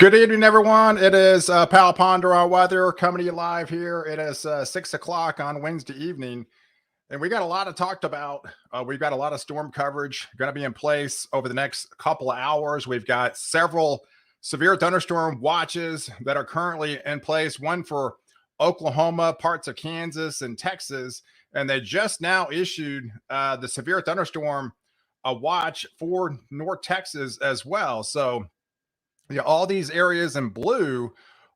Good evening, everyone. It is Pal Ponder on Weather coming to you live here. It is 6 o'clock on Wednesday evening, and we got a lot to talk about. We've got a lot of storm coverage going to be in place over the next couple of hours. We've got several severe thunderstorm watches that are currently in place, one for Oklahoma, parts of Kansas, and Texas. And they just now issued the severe thunderstorm watch for North Texas as well. So, yeah, all these areas in blue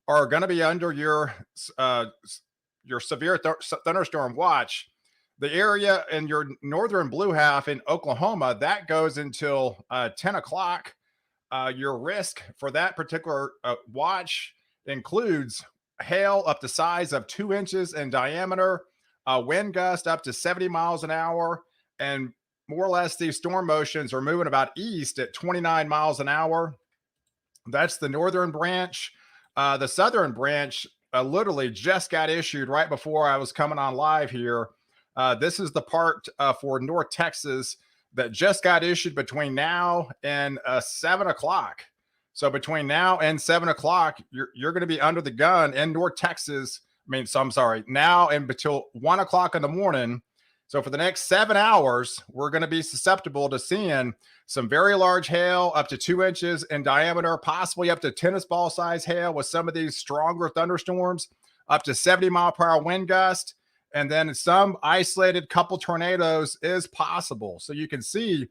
are going to be under uh, your severe thunderstorm watch. The area in your northern blue half in Oklahoma that goes until 10 o'clock. Your risk for that particular watch includes hail up to size of 2 inches in diameter, wind gust up to 70 miles an hour, and more or less these storm motions are moving about east at 29 miles an hour. That's the northern branch. The southern branch literally just got issued right before I was coming on live here. This is the part for North Texas that just got issued between now and 7 o'clock. So between now and 7 o'clock, you're going to be under the gun in North Texas. I'm sorry, now and until 1 o'clock in the morning. So for the next 7 hours, we're going to be susceptible to seeing some very large hail up to 2 inches in diameter, possibly up to tennis ball size hail with some of these stronger thunderstorms, up to 70-mile-per-hour wind gust. And then some isolated couple tornadoes is possible. So you can see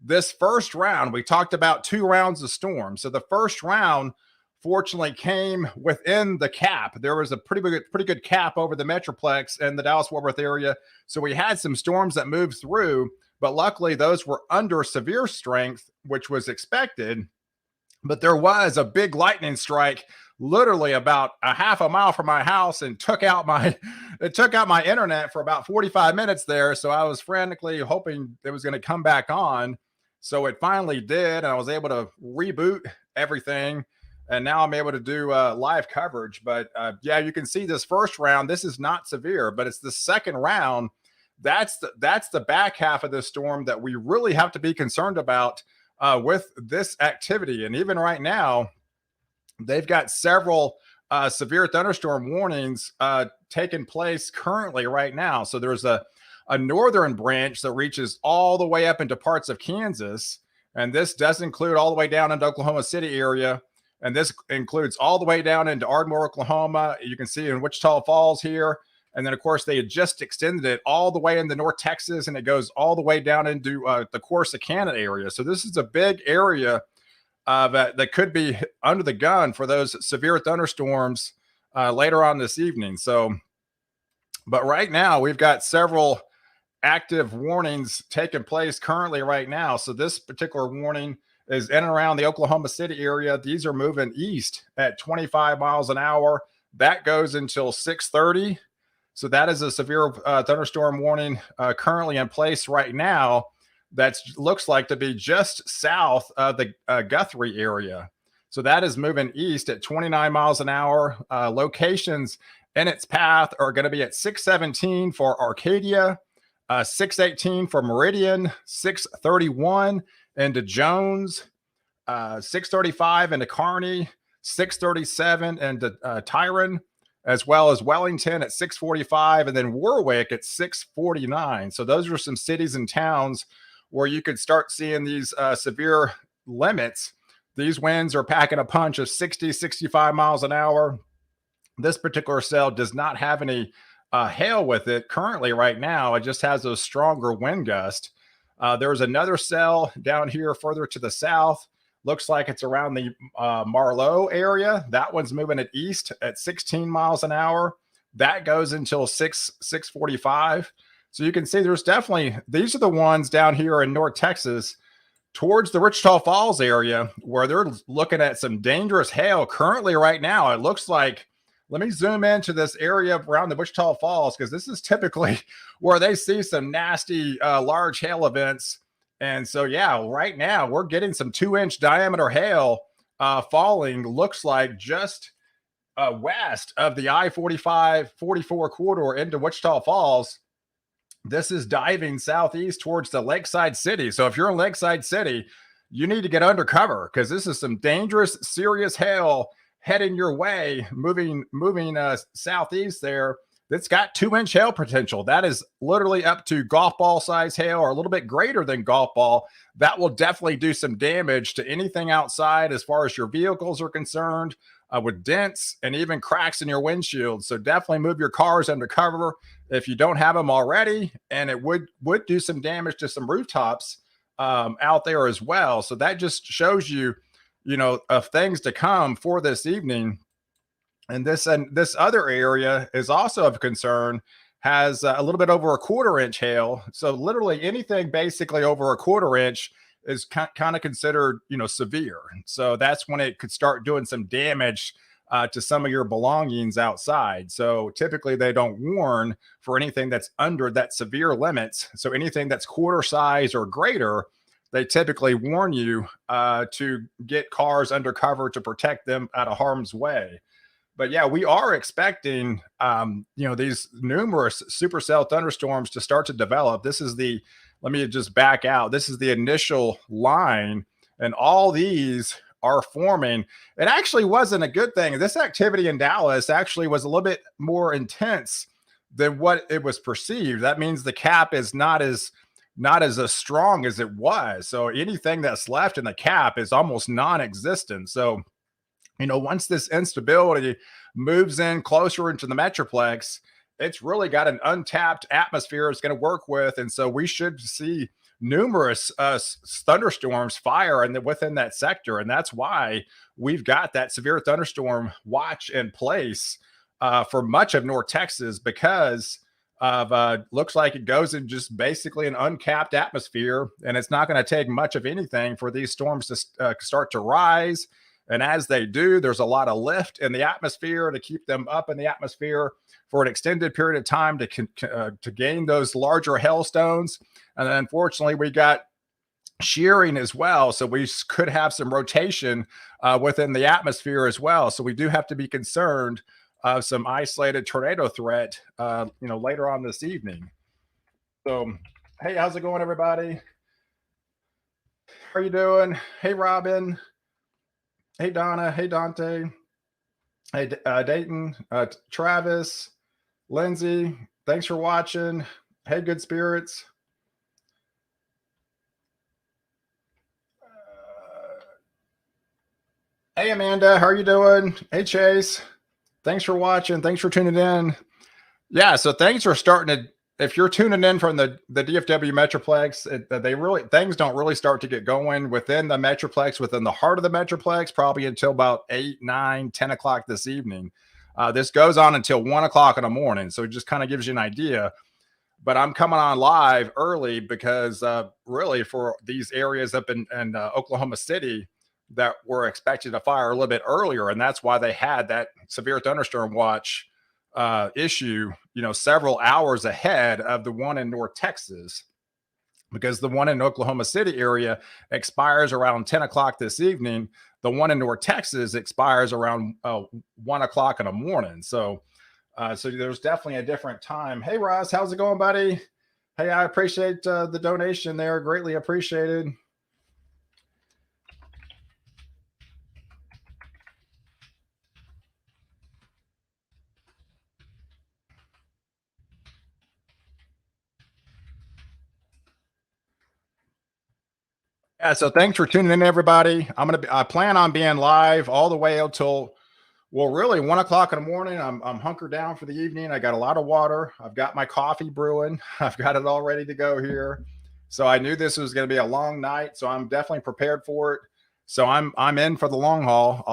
this first round, we talked about 2 rounds of storm. So the first round, fortunately, came within the cap. There was a pretty good cap over the Metroplex and the Dallas-Fort Worth area. So we had some storms that moved through, but luckily those were under severe strength, which was expected. But there was a big lightning strike literally about a half a mile from my house and took out my internet for about 45 minutes there. So I was frantically hoping it was going to come back on. So it finally did, and I was able to reboot everything. And now I'm able to do live coverage. But yeah, you can see this first round. This is not severe, but it's the second round. That's the back half of this storm that we really have to be concerned about with this activity. And even right now, they've got several severe thunderstorm warnings taking place currently right now. So there's a northern branch that reaches all the way up into parts of Kansas. And this does include all the way down into Oklahoma City area. And this includes all the way down into Ardmore, Oklahoma. You can see in Wichita Falls here. And then, of course, they had just extended it all the way into North Texas, and it goes all the way down into the Corsicana area. So this is a big area that could be under the gun for those severe thunderstorms later on this evening. So, but right now, we've got several active warnings taking place currently right now. So this particular warning is in and around the Oklahoma City area. These are moving east at 25 miles an hour. That goes until 6:30. So that is a severe thunderstorm warning currently in place right now. That looks like to be just south of the Guthrie area. So that is moving east at 29 miles an hour. Locations in its path are going to be at 617 for Arcadia, 618 for Meridian, 631 into Jones, 635 into Kearney, 637 into Tyron, as well as Wellington at 645, and then Warwick at 649. So those are some cities and towns where you could start seeing these severe limits. These winds are packing a punch of 60, 65 miles an hour. This particular cell does not have any hail with it currently right now. It just has those stronger wind gusts. There's another cell down here further to the south. Looks like it's around the Marlowe area. That one's moving it east at 16 miles an hour. That goes until 6:45. So you can see there's definitely, these are the ones down here in North Texas towards the Wichita Falls area where they're looking at some dangerous hail currently right now. It looks like, let me zoom into this area around the Wichita Falls, because this is typically where they see some nasty large hail events. And so, yeah, right now we're getting some 2-inch diameter hail falling, looks like just west of the I-45-44 corridor into Wichita Falls. This is diving southeast towards the Lakeside City. So if you're in Lakeside City, you need to get undercover because this is some dangerous, serious hail heading your way, moving southeast there. That's got 2-inch hail potential. That is literally up to golf ball size hail or a little bit greater than golf ball. That will definitely do some damage to anything outside as far as your vehicles are concerned, with dents and even cracks in your windshield. So definitely move your cars undercover if you don't have them already, and it would do some damage to some rooftops out there as well. So that just shows you, of things to come for this evening. And this other area is also of concern. Has a little bit over a 1/4 inch hail. So literally anything basically over a 1/4 inch is kind of considered, severe. So that's when it could start doing some damage to some of your belongings outside. So typically they don't warn for anything that's under that severe limits. So anything that's quarter size or greater, they typically warn you to get cars undercover to protect them out of harm's way. But yeah, we are expecting, these numerous supercell thunderstorms to start to develop. Let me just back out. This is the initial line, and all these are forming. It actually wasn't a good thing. This activity in Dallas actually was a little bit more intense than what it was perceived. That means the cap is not as strong as it was. So anything that's left in the cap is almost non-existent. So once this instability moves in closer into the Metroplex, it's really got an untapped atmosphere it's going to work with. And so we should see numerous thunderstorms fire within that sector. And that's why we've got that severe thunderstorm watch in place for much of North Texas, because of looks like it goes in just basically an uncapped atmosphere. And it's not going to take much of anything for these storms to start to rise. And as they do, there's a lot of lift in the atmosphere to keep them up in the atmosphere for an extended period of time to gain those larger hailstones. And then unfortunately, we got shearing as well. So we could have some rotation within the atmosphere as well. So we do have to be concerned of some isolated tornado threat, later on this evening. So, hey, how's it going, everybody? How are you doing? Hey, Robin. Hey, Donna. Hey, Dante. Hey, Dayton. Travis. Lindsay. Thanks for watching. Hey, good spirits. Hey, Amanda. How are you doing? Hey, Chase. Thanks for watching. Thanks for tuning in. Yeah, so things are starting to, if you're tuning in from the DFW Metroplex, things don't really start to get going within the Metroplex, within the heart of the Metroplex, probably until about 8, 9, 10 o'clock this evening. This goes on until 1 o'clock in the morning. So it just kind of gives you an idea. But I'm coming on live early because really for these areas up in Oklahoma City that were expected to fire a little bit earlier. And that's why they had that severe thunderstorm watch issue, several hours ahead of the one in North Texas, because the one in Oklahoma City area expires around 10 o'clock this evening. The one in North Texas expires around 1 o'clock in the morning. So there's definitely a different time. Hey, Ross, how's it going, buddy? Hey, I appreciate the donation there. Greatly appreciated. Yeah, so thanks for tuning in, everybody. I plan on being live all the way until, well, really 1 o'clock in the morning. I'm hunkered down for the evening. I got a lot of water. I've got my coffee brewing. I've got it all ready to go here. So I knew this was going to be a long night, so I'm definitely prepared for it. So I'm in for the long haul.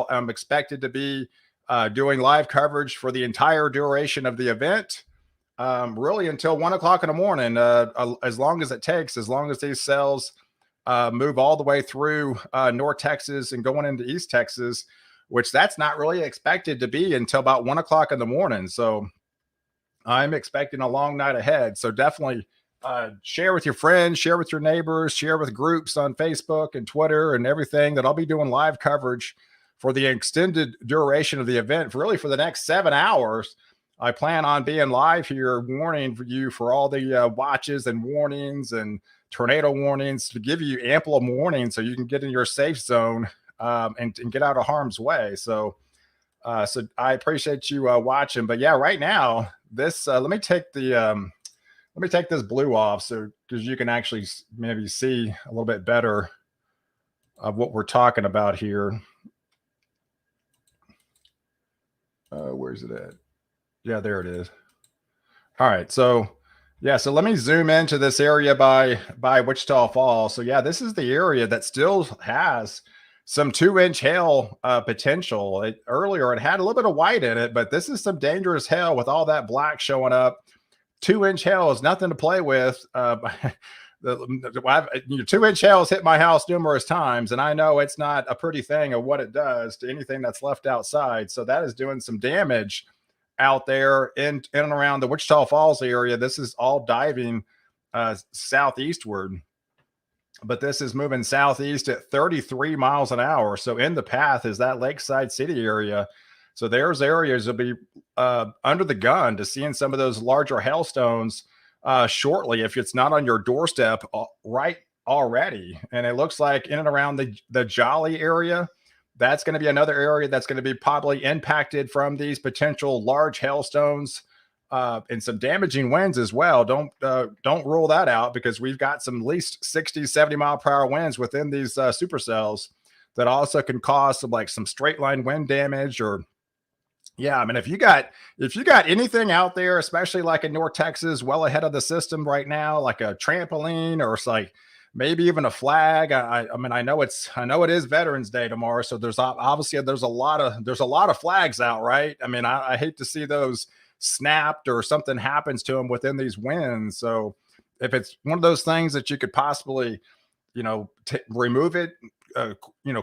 I'm expected to be doing live coverage for the entire duration of the event. Really until 1 o'clock in the morning, as long as it takes, as long as these cells move all the way through North Texas and going into East Texas, which that's not really expected to be until about 1 o'clock in the morning. So I'm expecting a long night ahead. So definitely share with your friends, share with your neighbors, share with groups on Facebook and Twitter and everything, that I'll be doing live coverage for the extended duration of the event, really for the next 7 hours. I plan on being live here, warning for you for all the watches and warnings and tornado warnings to give you ample warning so you can get in your safe zone, and get out of harm's way. So I appreciate you watching. But yeah, right now, this let me take this blue off so because you can actually maybe see a little bit better of what we're talking about here. Where's it at? Yeah, there it is. All right, so yeah, so let me zoom into this area by Wichita Falls. So yeah, this is the area that still has some 2-inch hail potential. Earlier, it had a little bit of white in it, but this is some dangerous hail with all that black showing up. 2-inch hail is nothing to play with. The 2-inch hail has hit my house numerous times, and I know it's not a pretty thing of what it does to anything that's left outside. So that is doing some damage out there in and around the Wichita Falls area. This is all diving southeastward, but this is moving southeast at 33 miles an hour. So in the path is that Lakeside City area. So there's areas will be under the gun to seeing some of those larger hailstones shortly if it's not on your doorstep right already. And it looks like in and around the Jolly area, that's going to be another area that's going to be probably impacted from these potential large hailstones and some damaging winds as well. Don't rule that out because we've got some at least 60, 70 mile per hour winds within these supercells that also can cause some straight line wind damage. Or yeah, I mean, if you got anything out there, especially like in North Texas, well ahead of the system right now, like a trampoline or it's like maybe even a flag. I mean, I know it is Veterans Day tomorrow, so there's obviously there's a lot of flags out, right? I mean, I hate to see those snapped or something happens to them within these winds. So if it's one of those things that you could possibly, remove it,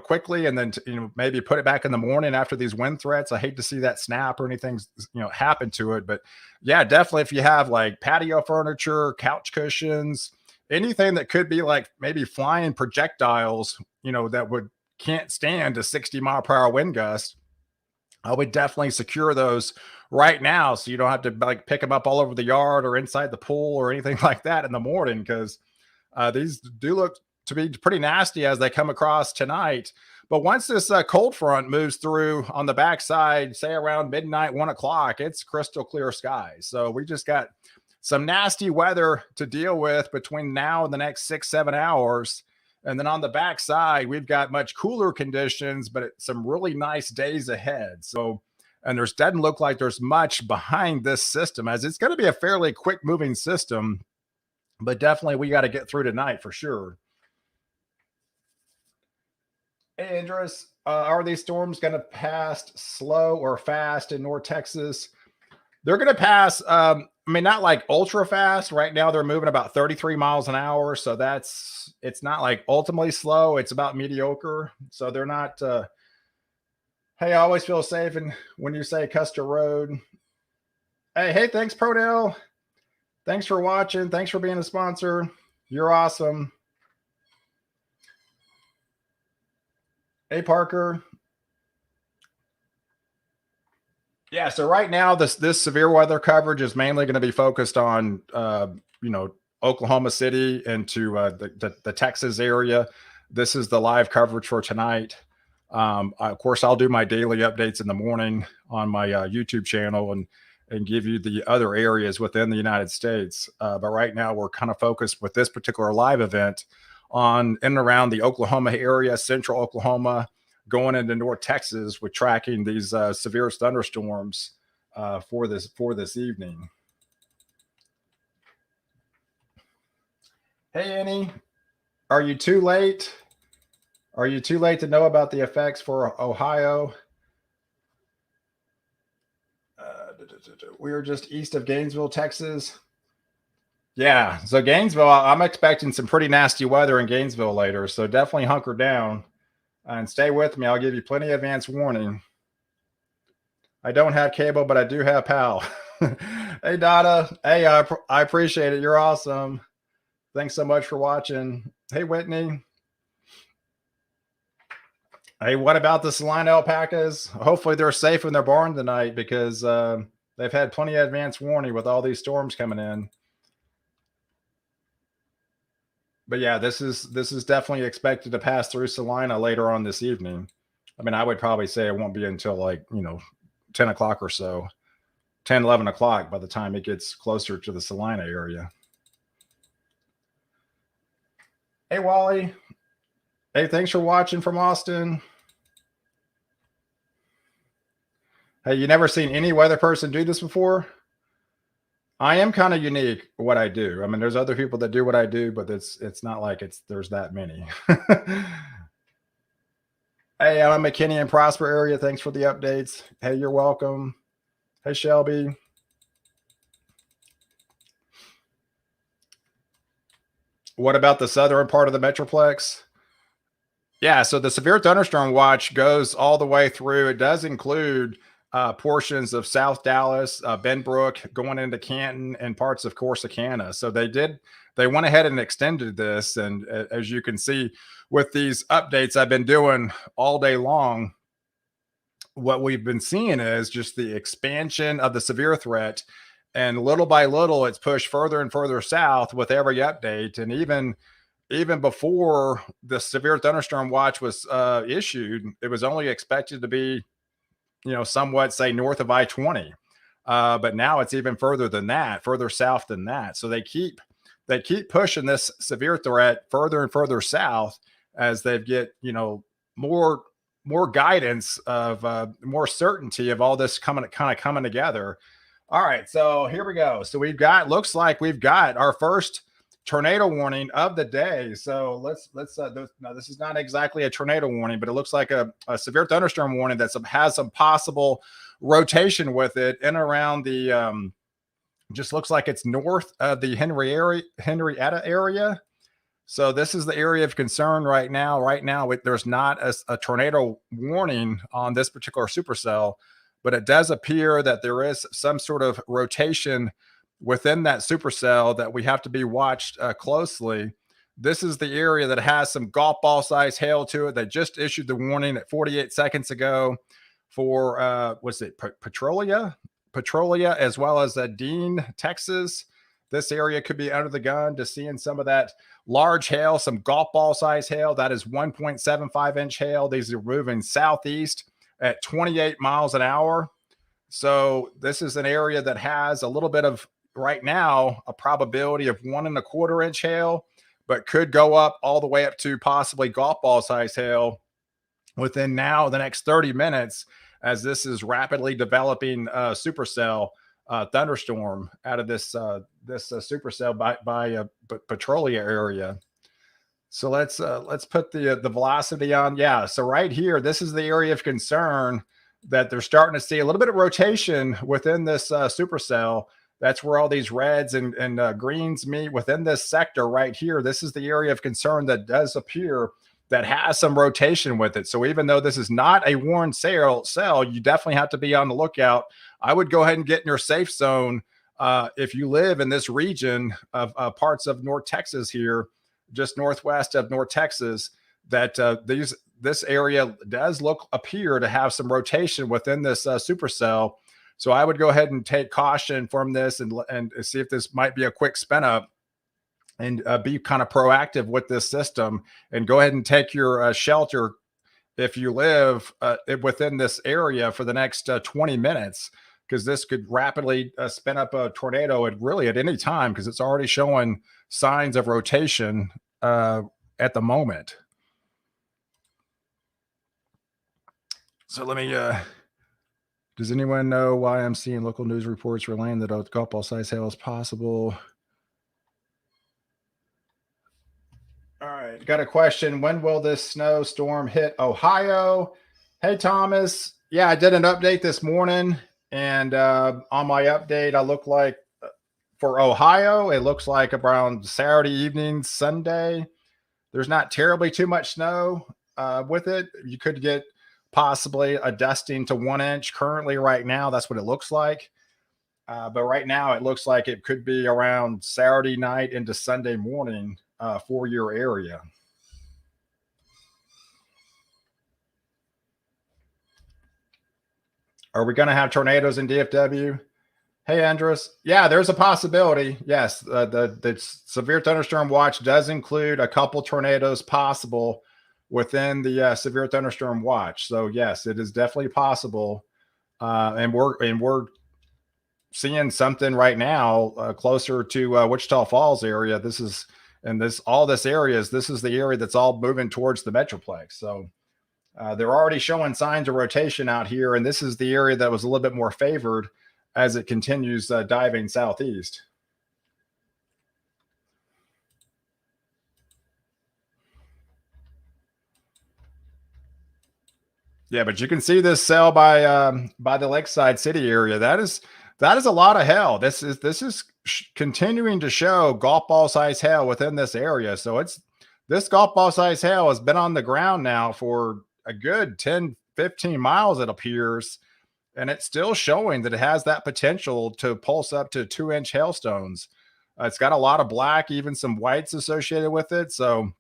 quickly, and then maybe put it back in the morning after these wind threats. I hate to see that snap or anything, happen to it. But yeah, definitely if you have like patio furniture, couch cushions, anything that could be like maybe flying projectiles, that can't stand a 60 mile per hour wind gust, I would definitely secure those right now so you don't have to like pick them up all over the yard or inside the pool or anything like that in the morning, because these do look to be pretty nasty as they come across tonight. But once this cold front moves through on the backside, say around midnight, 1 o'clock, it's crystal clear skies. So we just got some nasty weather to deal with between now and the next 6-7 hours. And then on the backside, we've got much cooler conditions, but some really nice days ahead. So, and doesn't look like there's much behind this system, as it's going to be a fairly quick moving system, but definitely we got to get through tonight for sure. Hey, Andres, are these storms going to pass slow or fast in North Texas? They're going to pass, I mean, not like ultra fast. Right now, they're moving about 33 miles an hour. So it's not like ultimately slow. It's about mediocre. So they're not, hey, I always feel safe when you say Custer Road. Hey, thanks, Prodell. Thanks for watching. Thanks for being a sponsor. You're awesome. Hey, Parker. Yeah, so right now this severe weather coverage is mainly going to be focused on Oklahoma City and to the Texas area. This is the live coverage for tonight. Of course, I'll do my daily updates in the morning on my YouTube channel and give you the other areas within the United States. But right now we're kind of focused with this particular live event on in and around the Oklahoma area, central Oklahoma, going into North Texas with tracking these severe thunderstorms for this evening. Hey, Annie, are you too late? Are you too late to know about the effects for Ohio? We are just east of Gainesville, Texas. Yeah, so Gainesville, I'm expecting some pretty nasty weather in Gainesville later, so definitely hunker down and stay with me. I'll give you plenty of advance warning. I don't have cable, but I do have POW. Hey, Dada. Hey, I appreciate it. You're awesome. Thanks so much for watching. Hey, Whitney. Hey, what about the Saline alpacas? Hopefully they're safe in their barn tonight because they've had plenty of advance warning with all these storms coming in. But yeah, this is definitely expected to pass through Salina later on this evening. I mean, I would probably say it won't be until like, 10 o'clock or so, 10, 11 o'clock by the time it gets closer to the Salina area. Hey, Wally. Hey, thanks for watching from Austin. Hey, you never seen any weather person do this before? I am kind of unique what I do. I mean, there's other people that do what I do, but it's not like there's that many. Hey, I'm McKinney and Prosper area. Thanks for the updates. Hey, you're welcome. Hey, Shelby. What about the southern part of the Metroplex? Yeah, so the severe thunderstorm watch goes all the way through. It does include portions of South Dallas, Benbrook, going into Canton, and parts of Corsicana. So they went ahead and extended this. And as you can see with these updates I've been doing all day long, what we've been seeing is just the expansion of the severe threat. And little by little, it's pushed further and further south with every update. And even before the severe thunderstorm watch was issued, it was only expected to be, somewhat say north of I-20. But now it's even further than that, further south than that. So they keep pushing this severe threat further and further south as they get, more more guidance of more certainty of all this coming together. All right, so here we go. So looks like we've got our first tornado warning of the day. So no, this is not exactly a tornado warning, but it looks like a severe thunderstorm warning that has some possible rotation with it in around the just looks like it's north of the Henrietta area. So this is the area of concern right now. Right now, there's not a tornado warning on this particular supercell, but it does appear that there is some sort of rotation within that supercell that we have to be watched closely. This is the area that has some golf ball size hail to it. They just issued the warning at 48 seconds ago for what's it, Petrolia, as well as Dean, Texas. This area could be under the gun to seeing some of that large hail, some golf ball size hail. That is 1.75-inch hail. These are moving southeast at 28 miles an hour. So this is an area that has a little bit of, right now, a probability of 1.25-inch hail, but could go up all the way up to possibly golf ball size hail within now the next 30 minutes as this is rapidly developing supercell thunderstorm out of this supercell by Petrolia area. So let's put the velocity on. Yeah, so right here, this is the area of concern that they're starting to see a little bit of rotation within this supercell. That's where all these reds and greens meet within this sector right here. This is the area of concern that does appear that has some rotation with it. So even though this is not a warned cell, you definitely have to be on the lookout. I would go ahead and get in your safe zone if you live in this region of parts of North Texas here, just northwest of North Texas, that this area does appear to have some rotation within this supercell. So I would go ahead and take caution from this and see if this might be a quick spin up, and be kind of proactive with this system, and go ahead and take your shelter if you live within this area for the next 20 minutes, because this could rapidly spin up a tornado at any time, because it's already showing signs of rotation at the moment. So let me, does anyone know why I'm seeing local news reports relaying that a golf ball size hail is possible? All right, got a question. When will this snowstorm hit Ohio? Hey, Thomas. Yeah, I did an update this morning, and on my update, I look like for Ohio, it looks like around Saturday evening, Sunday. There's not terribly too much snow with it. You could get possibly a dusting to 1 inch. Currently, right now, that's what it looks like. But right now, it looks like it could be around Saturday night into Sunday morning for your area. Are we going to have tornadoes in DFW? Hey, Andres. Yeah, there's a possibility. Yes, the severe thunderstorm watch does include a couple tornadoes possible within the severe thunderstorm watch. So yes, it is definitely possible, and we're seeing something right now closer to Wichita Falls area. This is and this all this areas. This is the area that's all moving towards the Metroplex. So they're already showing signs of rotation out here, and this is the area that was a little bit more favored as it continues diving southeast. Yeah, but you can see this cell by the Lakeside City area. That is a lot of hail. This is continuing to show golf ball size hail within this area. So it's this golf ball size hail has been on the ground now for a good 10, 15 miles, it appears, and it's still showing that it has that potential to pulse up to 2-inch hailstones. It's got a lot of black, even some whites associated with it. So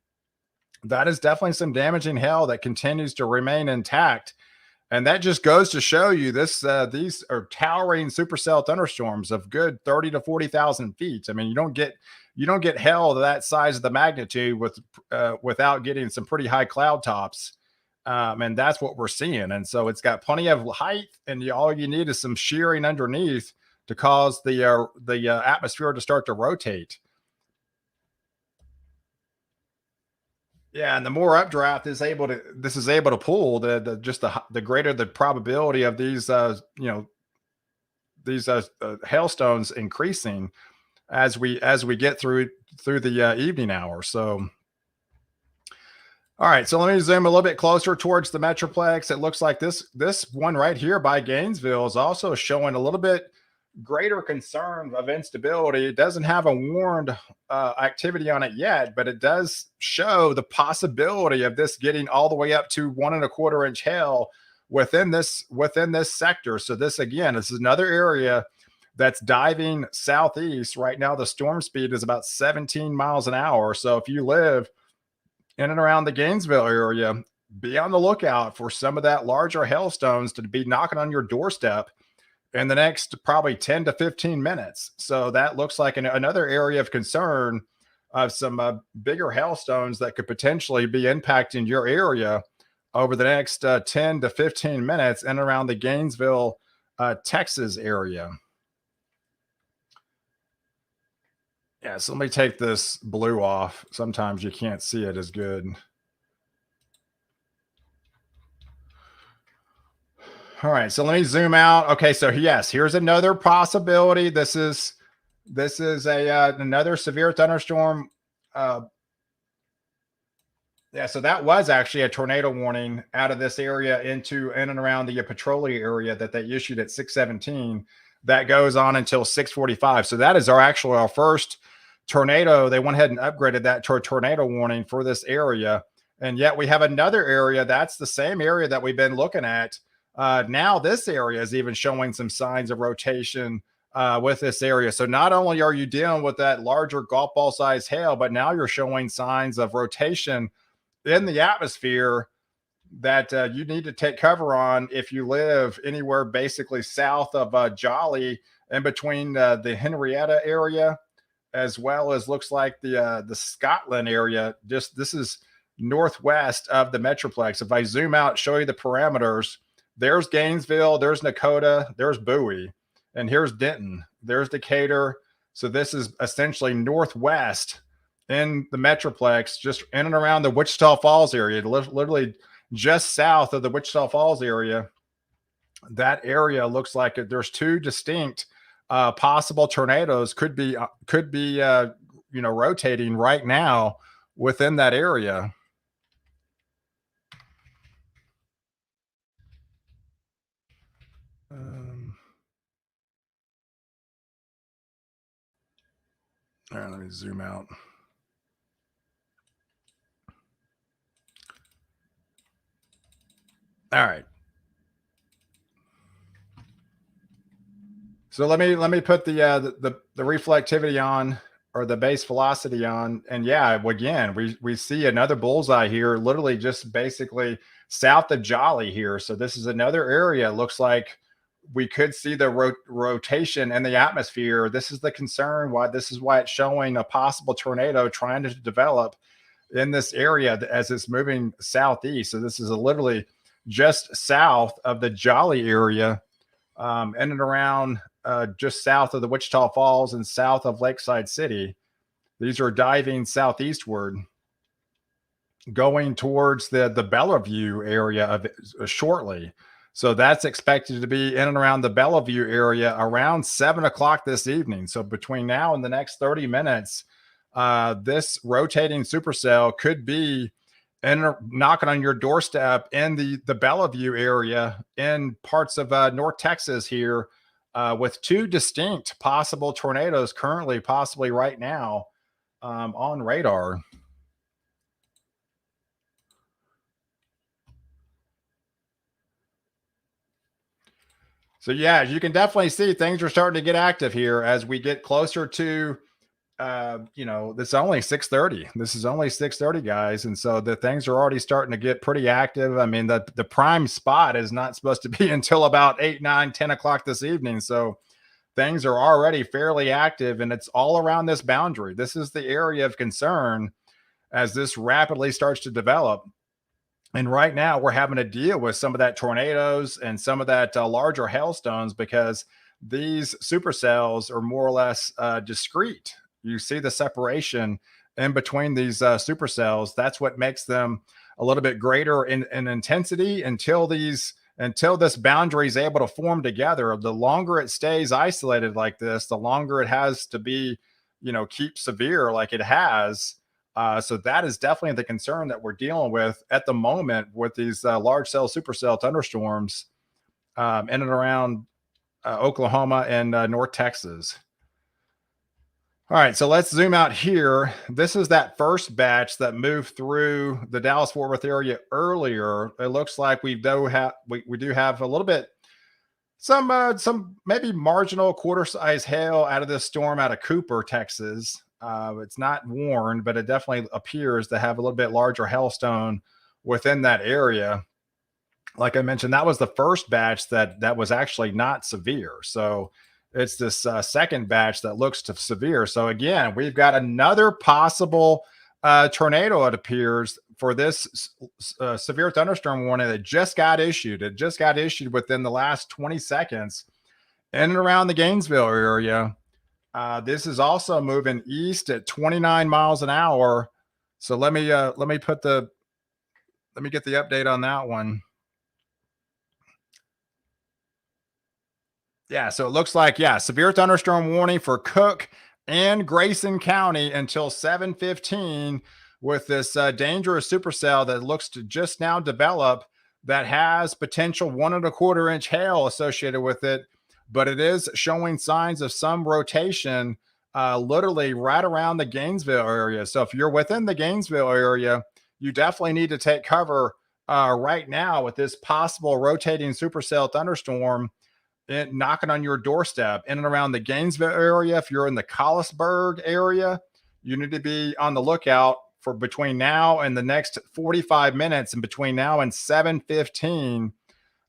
that is definitely some damaging hail that continues to remain intact. And that just goes to show you these are towering supercell thunderstorms of good 30 to 40,000 feet. I mean, you don't get hail that size of the magnitude without getting some pretty high cloud tops. And that's what we're seeing. And so it's got plenty of height, and all you need is some shearing underneath to cause the atmosphere to start to rotate. Yeah, and the more updraft is able to this is able to pull, the greater the probability of these hailstones increasing as we get through the evening hours. So all right, so let me zoom a little bit closer towards the Metroplex. It looks like this one right here by Gainesville is also showing a little bit greater concern of instability. It doesn't have a warned activity on it yet, but it does show the possibility of this getting all the way up to 1.25 inch hail within this sector. So this is another area that's diving southeast. Right now, the storm speed is about 17 miles an hour. So if you live in and around the Gainesville area, be on the lookout for some of that larger hailstones to be knocking on your doorstep in the next probably 10 to 15 minutes. So that looks like another area of concern of some bigger hailstones that could potentially be impacting your area over the next 10 to 15 minutes in and around the Gainesville, Texas area. Yeah, so let me take this blue off. Sometimes you can't see it as good. All right, so let me zoom out. Okay, so yes, here's another possibility. This is another severe thunderstorm. Uh, yeah, so that was actually a tornado warning out of this area into in and around the Petrolia area that they issued at 6:17. That goes on until 6:45. So that is our first tornado. They went ahead and upgraded that to a tornado warning for this area. And yet we have another area that's the same area that we've been looking at. Now this area is even showing some signs of rotation with this area. So not only are you dealing with that larger golf ball size hail, but now you're showing signs of rotation in the atmosphere that you need to take cover on if you live anywhere basically south of Jolly, in between the Henrietta area, as well as looks like the Scotland area. Just this is northwest of the Metroplex. If I zoom out, show you the parameters, there's Gainesville, there's Nakota, there's Bowie, and here's Denton, there's Decatur. So this is essentially northwest in the Metroplex, just in and around the Wichita Falls area, literally just south of the Wichita Falls area. That area looks like there's two distinct possible tornadoes could be rotating right now within that area. Um, all right, let me zoom out. All right. So let me put the reflectivity on, or the base velocity on, and yeah, again we see another bullseye here, literally just basically south of Jolly here. So this is another area. It looks like we could see the rotation in the atmosphere. This is the concern. This is why it's showing a possible tornado trying to develop in this area as it's moving southeast. So this is literally just south of the Jolly area, in and around just south of the Wichita Falls and south of Lakeside City. These are diving southeastward, going towards the Bellevue area of it shortly. So that's expected to be in and around the Bellevue area around 7 o'clock this evening. So between now and the next 30 minutes, this rotating supercell could be knocking on your doorstep in the Bellevue area in parts of North Texas here, with two distinct possible tornadoes currently, possibly right now, on radar. So yeah, you can definitely see things are starting to get active here as we get closer to this is only 6:30. This is only 6:30, guys. And so the things are already starting to get pretty active. I mean, the prime spot is not supposed to be until about 8, 9, 10 o'clock this evening. So things are already fairly active, and it's all around this boundary. This is the area of concern as this rapidly starts to develop. And right now, we're having to deal with some of that tornadoes and some of that larger hailstones because these supercells are more or less discrete. You see the separation in between these supercells. That's what makes them a little bit greater in intensity until this boundary is able to form together. The longer it stays isolated like this, the longer it has to be, keep severe like it has. So that is definitely the concern that we're dealing with at the moment with these large cell supercell thunderstorms in and around Oklahoma and North Texas. All right, so let's zoom out here. This is that first batch that moved through the Dallas-Fort Worth area earlier. It looks like we do have a little bit, some maybe marginal quarter-size hail out of this storm out of Cooper, Texas. It's not warned, but it definitely appears to have a little bit larger hailstone within that area. Like I mentioned, that was the first batch that was actually not severe. So it's this second batch that looks to severe. So again, we've got another possible tornado, it appears, for this severe thunderstorm warning that just got issued. It just got issued within the last 20 seconds in and around the Gainesville area. This is also moving east at 29 miles an hour. So let me get the update on that one. Yeah, so it looks like, severe thunderstorm warning for Cook and Grayson County until 7:15 with this dangerous supercell that looks to just now develop that has potential 1.25-inch hail associated with it, but it is showing signs of some rotation literally right around the Gainesville area. So if you're within the Gainesville area, you definitely need to take cover right now with this possible rotating supercell thunderstorm knocking on your doorstep in and around the Gainesville area. If you're in the Collinsburg area, you need to be on the lookout for between now and the next 45 minutes and between now and 7:15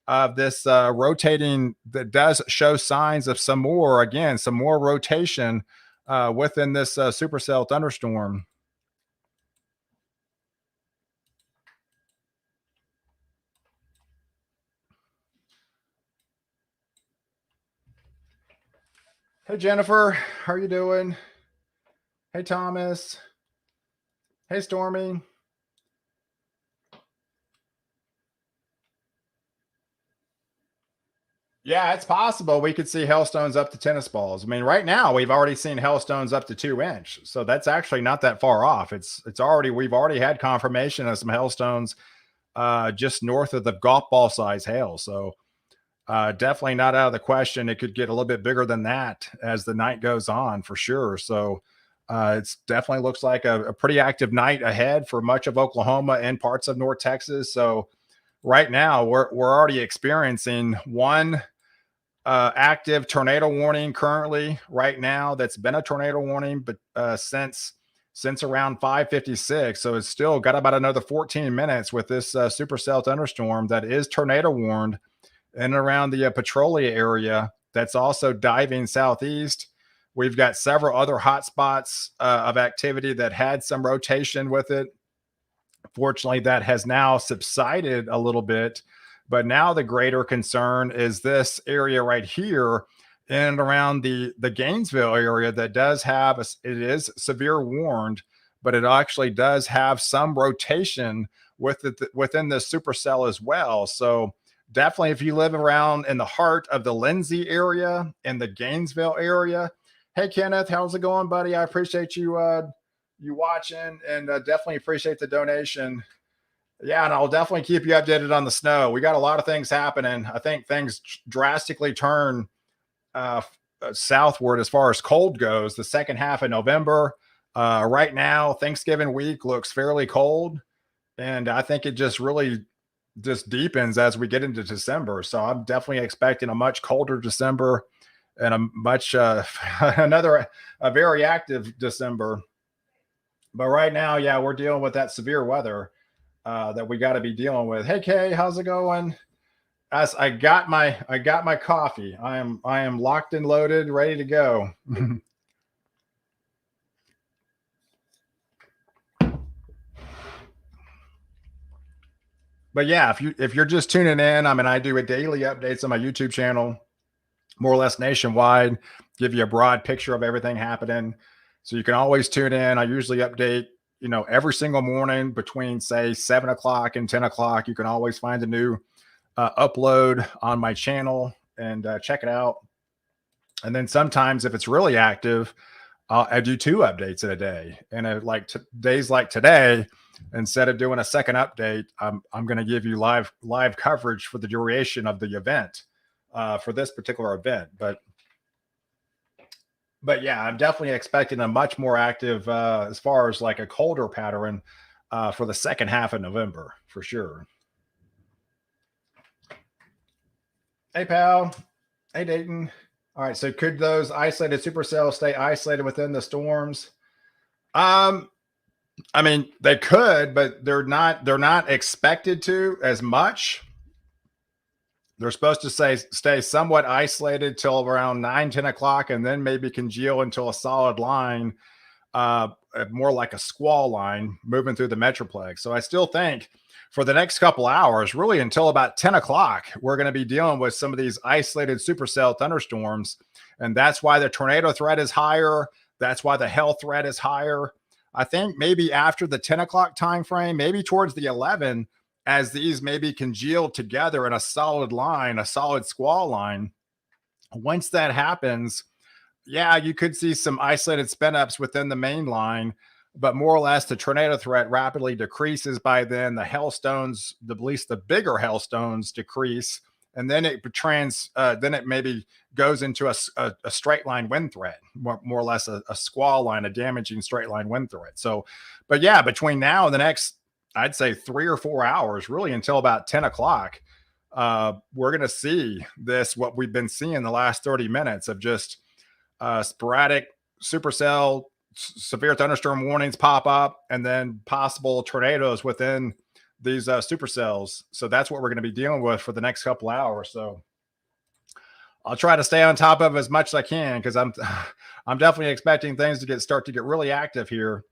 of this rotating that does show signs of some more rotation within this supercell thunderstorm. Hey, Jennifer, how are you doing? Hey, Thomas. Hey, Stormy. Yeah, it's possible we could see hailstones up to tennis balls. I mean, right now we've already seen hailstones up to 2 inch, so that's actually not that far off. We've already had confirmation of some hailstones just north of the golf ball size hail. So definitely not out of the question. It could get a little bit bigger than that as the night goes on, for sure. So it's definitely looks like a pretty active night ahead for much of Oklahoma and parts of North Texas. So right now we're already experiencing one active tornado warning currently right now. That's been a tornado warning, but since around 5:56. So it's still got about another 14 minutes with this supercell thunderstorm that is tornado warned and around the Petrolia area that's also diving southeast. We've got several other hot spots of activity that had some rotation with it. Fortunately, that has now subsided a little bit. But now the greater concern is this area right here in and around the Gainesville area that does have it is severe warned, but it actually does have some rotation with it within the supercell as well. So definitely, if you live around in the heart of the Lindsay area and the Gainesville area, hey Kenneth, how's it going, buddy? I appreciate you watching, and definitely appreciate the donation. Yeah, and I'll definitely keep you updated on the snow. We got a lot of things happening. I think things drastically turn southward as far as cold goes the second half of November. Right now, Thanksgiving week looks fairly cold, and I think it just really just deepens as we get into December. So I'm definitely expecting a much colder December and a much another a very active December. But right now, yeah, we're dealing with that severe weather that we got to be dealing with. Hey Kay, how's it going? As I got my coffee. I am locked and loaded, ready to go. But yeah, if you're just tuning in, I mean, I do a daily updates on my YouTube channel, more or less nationwide, give you a broad picture of everything happening. So you can always tune in. I usually update, every single morning between say 7 o'clock and 10 o'clock. You can always find a new upload on my channel and check it out. And then sometimes if it's really active, I do two updates in a day. And days like today, instead of doing a second update, I'm going to give you live coverage for the duration of the event for this particular event. But yeah, I'm definitely expecting a much more active as far as like a colder pattern for the second half of November for sure. Hey pal, hey Dayton. All right, so could those isolated supercells stay isolated within the storms? Um, I mean, they could, but they're not expected to as much. They're supposed to stay somewhat isolated till around 9, 10 o'clock, and then maybe congeal until a solid line, uh, more like a squall line moving through the Metroplex. So I still think for the next couple hours, really until about 10 o'clock, we're going to be dealing with some of these isolated supercell thunderstorms. And that's why the tornado threat is higher. That's why the hail threat is higher. I think maybe after the 10 o'clock time frame, maybe towards the 11, as these maybe congeal together in a solid line, a solid squall line. Once that happens, yeah, you could see some isolated spin ups within the main line, but more or less the tornado threat rapidly decreases by then. The hailstones, at least the bigger hailstones, decrease, and then then it maybe goes into a straight line wind threat, more or less a squall line, a damaging straight line wind threat. So, but yeah, between now and the next, I'd say 3 or 4 hours, really until about 10 o'clock, we're going to see what we've been seeing the last 30 minutes of just sporadic supercell severe thunderstorm warnings pop up, and then possible tornadoes within these supercells. So that's what we're going to be dealing with for the next couple hours. So I'll try to stay on top of as much as I can, because I'm definitely expecting things to start to get really active here.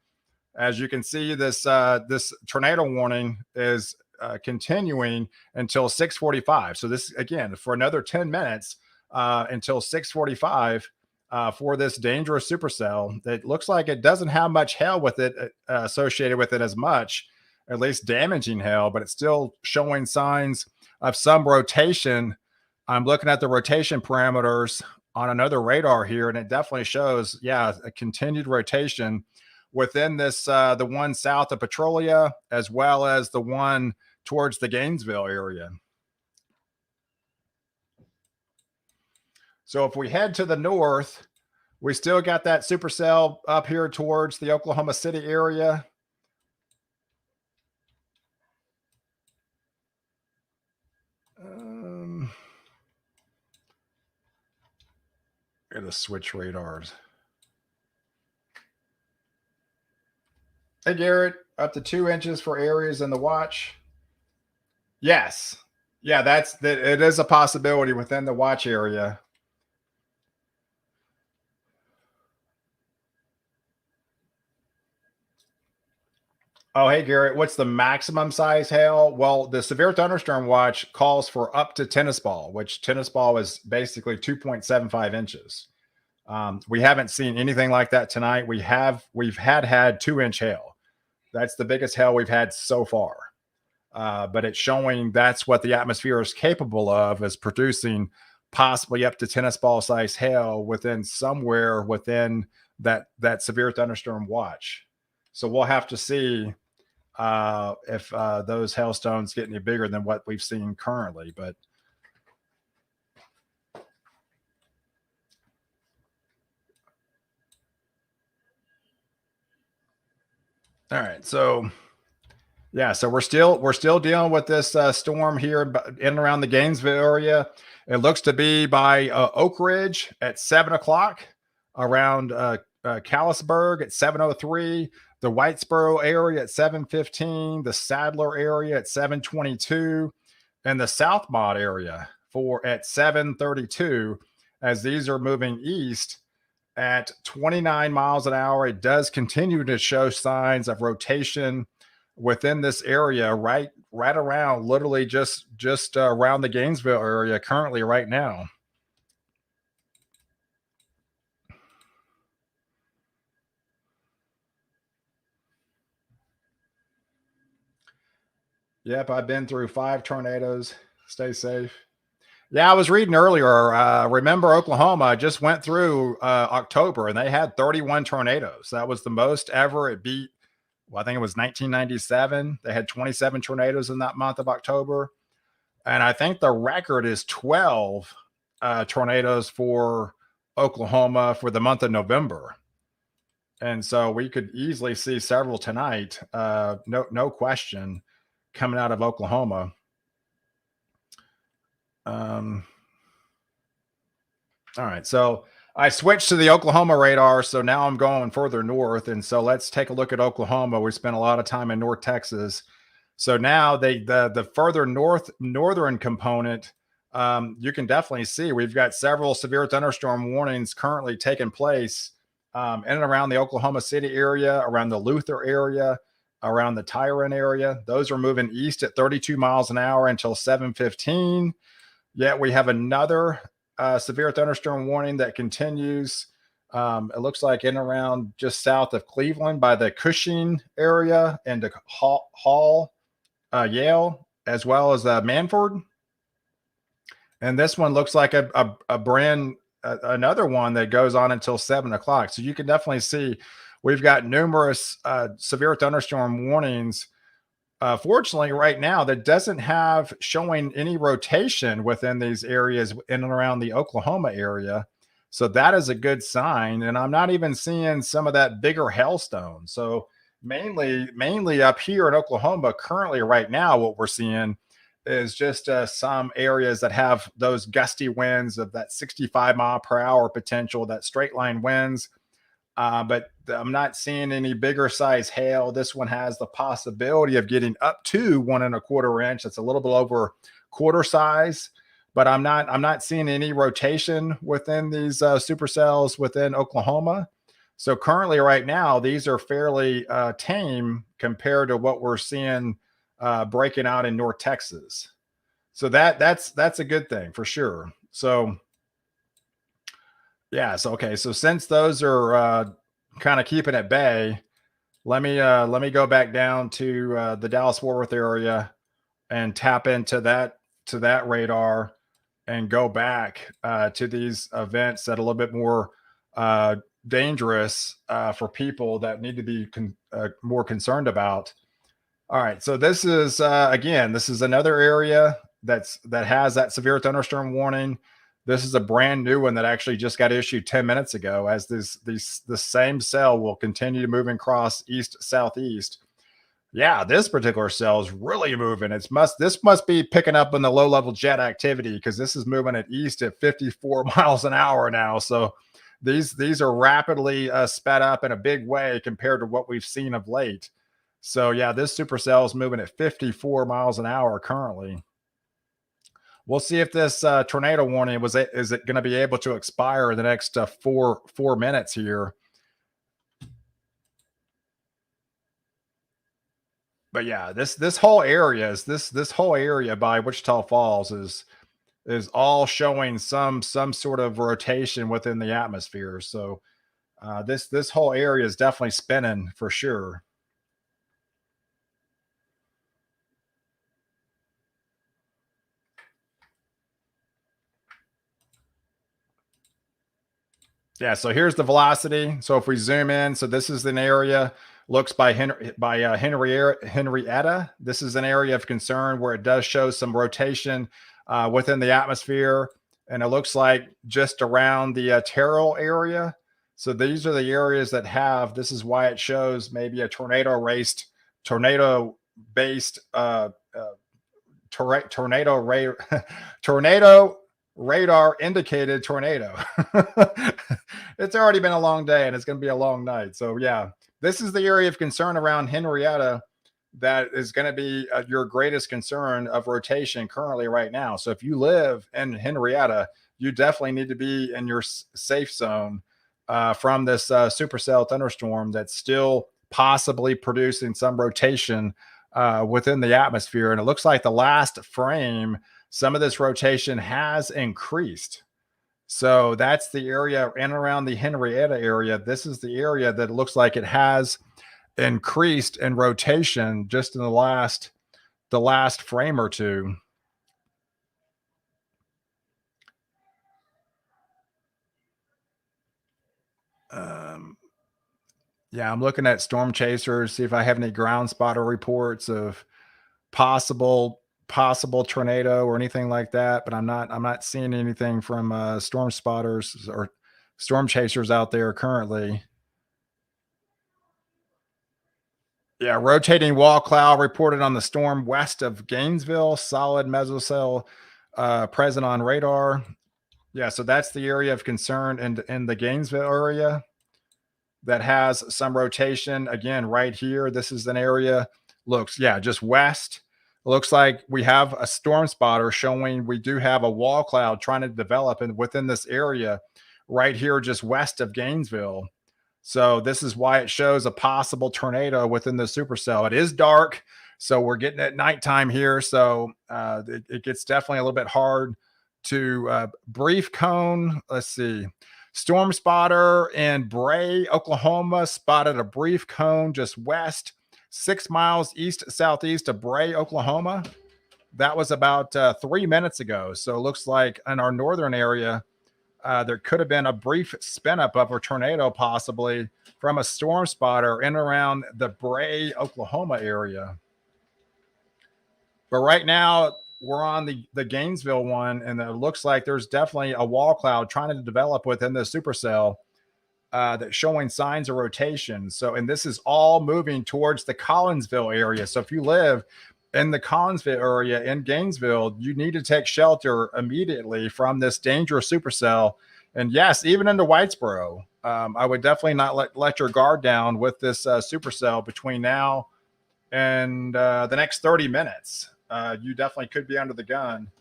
As you can see, this tornado warning is continuing until 6:45. So this again for another 10 minutes until 6:45 for this dangerous supercell that looks like it doesn't have much hail with it associated with it as much, at least damaging hail, but it's still showing signs of some rotation. I'm looking at the rotation parameters on another radar here, and it definitely shows, yeah, a continued rotation within this, the one south of Petrolia, as well as the one towards the Gainesville area. So if we head to the north, we still got that supercell up here towards the Oklahoma City area. Gotta switch radars. Hey Garrett, up to 2 inches for areas in the watch. Yes. Yeah, that's that. It is a possibility within the watch area. Oh, hey, Garrett, what's the maximum size hail? Well, the severe thunderstorm watch calls for up to tennis ball, which tennis ball is basically 2.75 inches. We haven't seen anything like that tonight. We've had 2-inch hail. That's the biggest hail we've had so far. But it's showing that's what the atmosphere is capable of, is producing possibly up to tennis ball size hail within somewhere within that severe thunderstorm watch. So we'll have to see if those hailstones get any bigger than what we've seen currently. But all right, so yeah, so we're still dealing with this storm here in and around the Gainesville area. It looks to be by Oak Ridge at 7 o'clock, around Callisburg at 7:03, the Whitesboro area at 7:15, the Sadler area at 7:22, and the Southmont area for at 7:32. As these are moving east at 29 miles an hour, it does continue to show signs of rotation within this area, right around, literally just around the Gainesville area currently right now. Yep, I've been through 5 tornadoes. Stay safe. Yeah, I was reading earlier. Remember, Oklahoma just went through October and they had 31 tornadoes. That was the most ever. It beat, well, I think it was 1997. They had 27 tornadoes in that month of October. And I think the record is 12 tornadoes for Oklahoma for the month of November. And so we could easily see several tonight, no question, coming out of Oklahoma. Um, all right, so I switched to the Oklahoma radar, so now I'm going further north, and so let's take a look at Oklahoma. We spent a lot of time in North Texas, so now the further northern component, you can definitely see we've got several severe thunderstorm warnings currently taking place in and around the Oklahoma City area, around the Luther area, around the Tyron area. Those are moving east at 32 miles an hour until 7:15. Yet we have another severe thunderstorm warning that continues. It looks like in around just south of Cleveland by the Cushing area and the Hall, Yale, as well as Manford. And this one looks like a brand, another one that goes on until 7 o'clock. So you can definitely see we've got numerous severe thunderstorm warnings. Fortunately, right now, that doesn't have showing any rotation within these areas in and around the Oklahoma area. So that is a good sign. And I'm not even seeing some of that bigger hailstone. So mainly up here in Oklahoma, currently right now, what we're seeing is just some areas that have those gusty winds of that 65-mile-per-hour potential, that straight line winds. But I'm not seeing any bigger size hail. This one has the possibility of getting up to 1.25 inch. That's a little bit over quarter size, but I'm not seeing any rotation within these supercells within Oklahoma. So currently, right now, these are fairly tame compared to what we're seeing breaking out in North Texas. So that's a good thing for sure. So yeah, so okay, so since those are kind of keeping at bay, let me go back down to the Dallas Fort Worth area and tap into that radar and go back to these events that are a little bit more uh, dangerous for people that need to be more concerned about. All right, so this is again, this is another area that has that severe thunderstorm warning. This is a brand new one that actually just got issued 10 minutes ago. As the same cell will continue to move across east southeast. Yeah, this particular cell is really moving. This must be picking up in the low level jet activity because this is moving at east at 54 miles an hour now. So these are rapidly sped up in a big way compared to what we've seen of late. So yeah, this supercell is moving at 54 miles an hour currently. we'll see if this tornado warning is it going to be able to expire in the next 4 minutes here. But yeah, this whole area is this whole area by Wichita Falls is all showing some sort of rotation within the atmosphere. So this whole area is definitely spinning for sure. Yeah, so here's the velocity. So if we zoom in, so this is an area looks Henrietta. This is an area of concern where it does show some rotation within the atmosphere, and it looks like just around the Terrell area. So these are the areas that have. This is why it shows maybe a tornado based tornado tornado radar indicated tornado. It's already been a long day and it's going to be a long night. So yeah, this is the area of concern around Henrietta that is going to be your greatest concern of rotation currently right now. So if you live in Henrietta, you definitely need to be in your safe zone from this supercell thunderstorm that's still possibly producing some rotation within the atmosphere. And it looks like the last frame, some of this rotation has increased. So that's the area in and around the Henrietta area. This is the area that it looks like it has increased in rotation just in the last frame or two. Yeah, I'm looking at storm chasers, see if I have any ground spotter reports of possible tornado or anything like that, but I'm not seeing anything from storm spotters or storm chasers out there currently. Yeah, rotating wall cloud reported on the storm west of Gainesville, solid mesocell present on radar. Yeah, so that's the area of concern in the Gainesville area that has some rotation. Again, right here, this is an area, looks, yeah, just west. Looks like we have a storm spotter showing we do have a wall cloud trying to develop within this area right here, just west of Gainesville. So this is why it shows a possible tornado within the supercell. It is dark, so we're getting at nighttime here. So it gets definitely a little bit hard to brief cone. Let's see. Storm spotter in Bray, Oklahoma, spotted a brief cone just west, 6 miles east southeast of Bray, Oklahoma. That was about 3 minutes ago. So it looks like in our northern area, there could have been a brief spin up of a tornado, possibly from a storm spotter in around the Bray, Oklahoma area. But right now, we're on the Gainesville one, and it looks like there's definitely a wall cloud trying to develop within the supercell that's showing signs of rotation. So, and this is all moving towards the Collinsville area. So if you live in the Collinsville area in Gainesville, you need to take shelter immediately from this dangerous supercell. And yes, even into Whitesboro, I would definitely not let your guard down with this supercell between now and the next 30 minutes. You definitely could be under the gun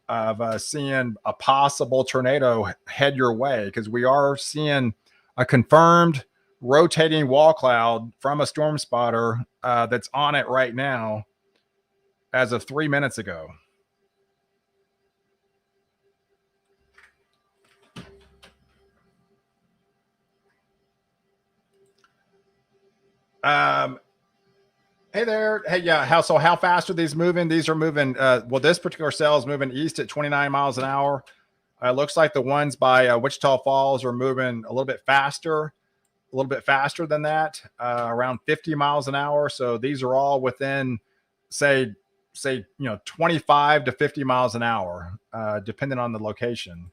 of seeing a possible tornado head your way, because we are seeing a confirmed rotating wall cloud from a storm spotter that's on it right now as of 3 minutes ago. Hey there. Hey, yeah. How fast are these moving? These are moving. Well, this particular cell is moving east at 29 miles an hour. Looks like the ones by Wichita Falls are moving a little bit faster than that, around 50 miles an hour. So these are all within, say 25 to 50 miles an hour, depending on the location.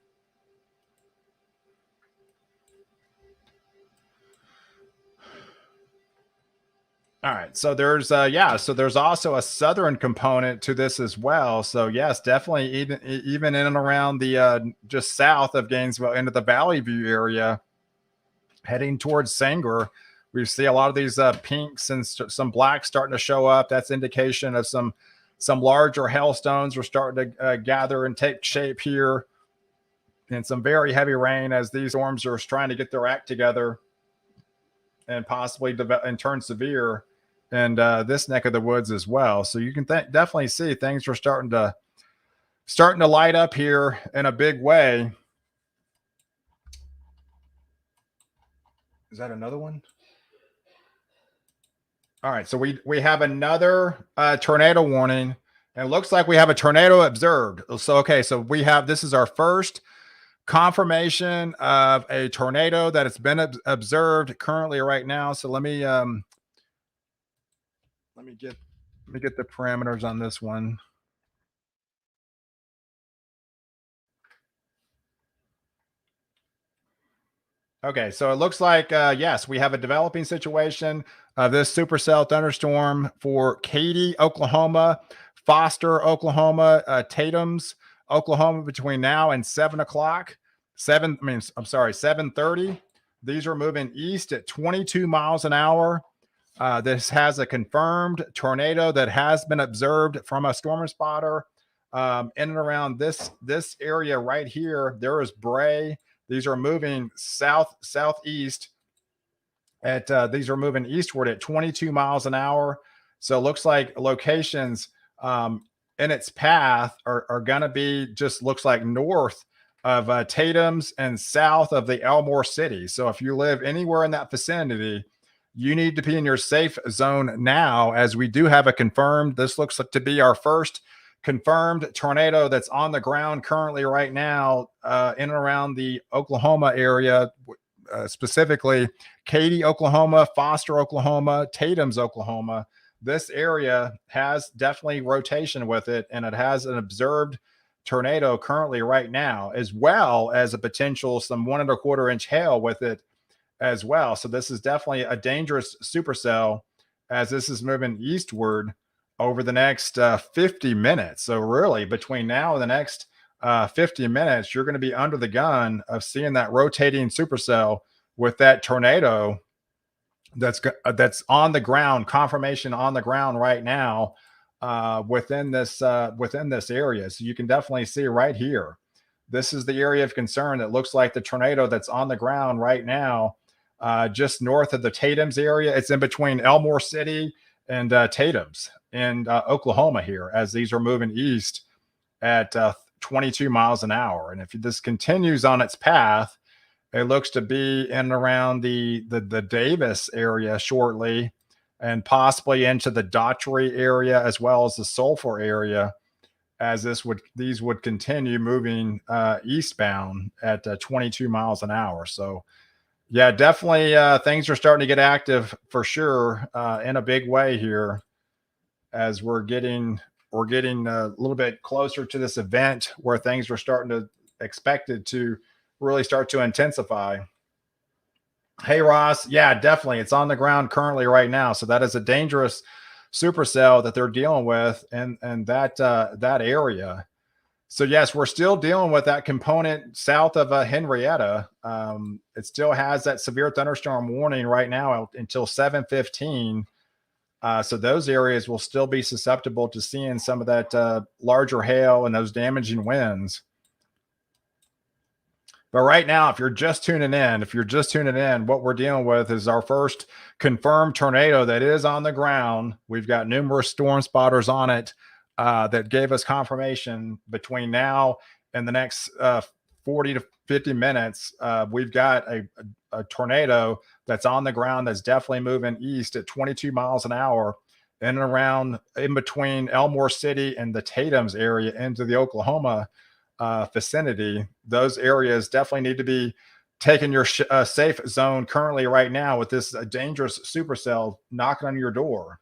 All right. So there's so there's also a southern component to this as well. So yes, definitely even in and around the just south of Gainesville into the Valley View area, heading towards Sanger, we see a lot of these pinks and some blacks starting to show up. That's indication of some some larger hailstones are starting to gather and take shape here, and some very heavy rain as these storms are trying to get their act together and possibly develop and turn severe in this neck of the woods as well. So you can definitely see things are starting to light up here in a big way. Is that another one? All right, so we have another tornado warning, and it looks like we have a tornado observed. So okay, so we have this is our first confirmation of a tornado that has been observed currently right now. So let me get the parameters on this one. Okay, so it looks like yes, we have a developing situation of this supercell thunderstorm for Katy, Oklahoma, Foster, Oklahoma, Tatum's, Oklahoma between now and 7 o'clock. I'm sorry, 7:30. These are moving east at 22 miles an hour. This has a confirmed tornado that has been observed from a storm spotter in and around this area right here. There is Bray. These are moving southeast at these are moving eastward at 22 miles an hour. So it looks like locations in its path are going to be just looks like north of Tatum's and south of the Elmore City. So if you live anywhere in that vicinity, you need to be in your safe zone now, as we do have a confirmed. This looks like to be our first confirmed tornado that's on the ground currently right now in and around the Oklahoma area, specifically Katy, Oklahoma, Foster, Oklahoma, Tatum's, Oklahoma. This area has definitely rotation with it, and it has an observed tornado currently right now, as well as a potential some 1.25 inch hail with it as well. So this is definitely a dangerous supercell as this is moving eastward over the next 50 minutes. So really between now and the next 50 minutes, you're going to be under the gun of seeing that rotating supercell with that tornado that's on the ground, confirmation on the ground right now within this area. So you can definitely see right here. This is the area of concern that looks like the tornado that's on the ground right now, just north of the Tatum's area. It's in between Elmore City and Tatum's in Oklahoma here, as these are moving east at 22 miles an hour. And if this continues on its path, it looks to be in around the Davis area shortly, and possibly into the Daughtry area as well as the Sulphur area, as these would continue moving eastbound at 22 miles an hour. So yeah, definitely things are starting to get active for sure in a big way here, as we're getting a little bit closer to this event where things are starting to expected to really start to intensify. Hey Ross, yeah, definitely. It's on the ground currently right now. So that is a dangerous supercell that they're dealing with and that area. So yes, we're still dealing with that component south of Henrietta. It still has that severe thunderstorm warning right now until 7:15. So those areas will still be susceptible to seeing some of that larger hail and those damaging winds. But right now, if you're just tuning in, what we're dealing with is our first confirmed tornado that is on the ground. We've got numerous storm spotters on it that gave us confirmation between now and the next 40 to 50 minutes. We've got a tornado that's on the ground that's definitely moving east at 22 miles an hour in and around in between Elmore City and the Tatum's area into the Oklahoma vicinity. Those areas definitely need to be taking your safe zone currently right now with this dangerous supercell knocking on your door.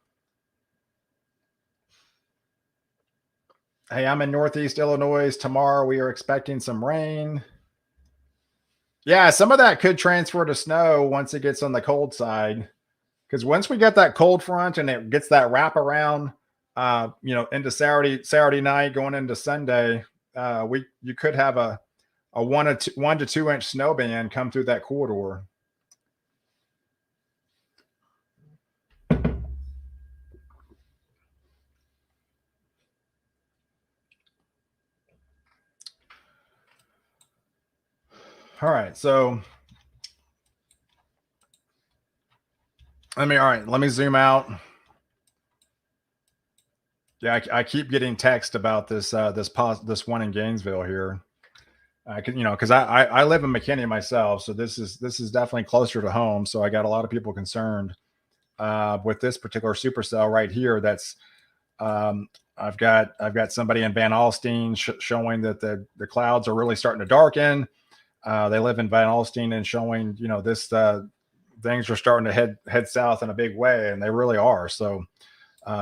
Hey, I'm in Northeast Illinois. Tomorrow we are expecting some rain. Yeah, some of that could transfer to snow once it gets on the cold side. Because once we get that cold front and it gets that wrap around, into Saturday night going into Sunday, you could have a 1 to 2 inch snow band come through that corridor. All right. So all right, let me zoom out. Yeah, I keep getting text about this one in Gainesville here. I can, because I live in McKinney myself, so this is definitely closer to home. So I got a lot of people concerned with this particular supercell right here. That's I've got somebody in Van Alstyne showing that the clouds are really starting to darken. They live in Van Alstyne and showing this things are starting to head south in a big way, and they really are. So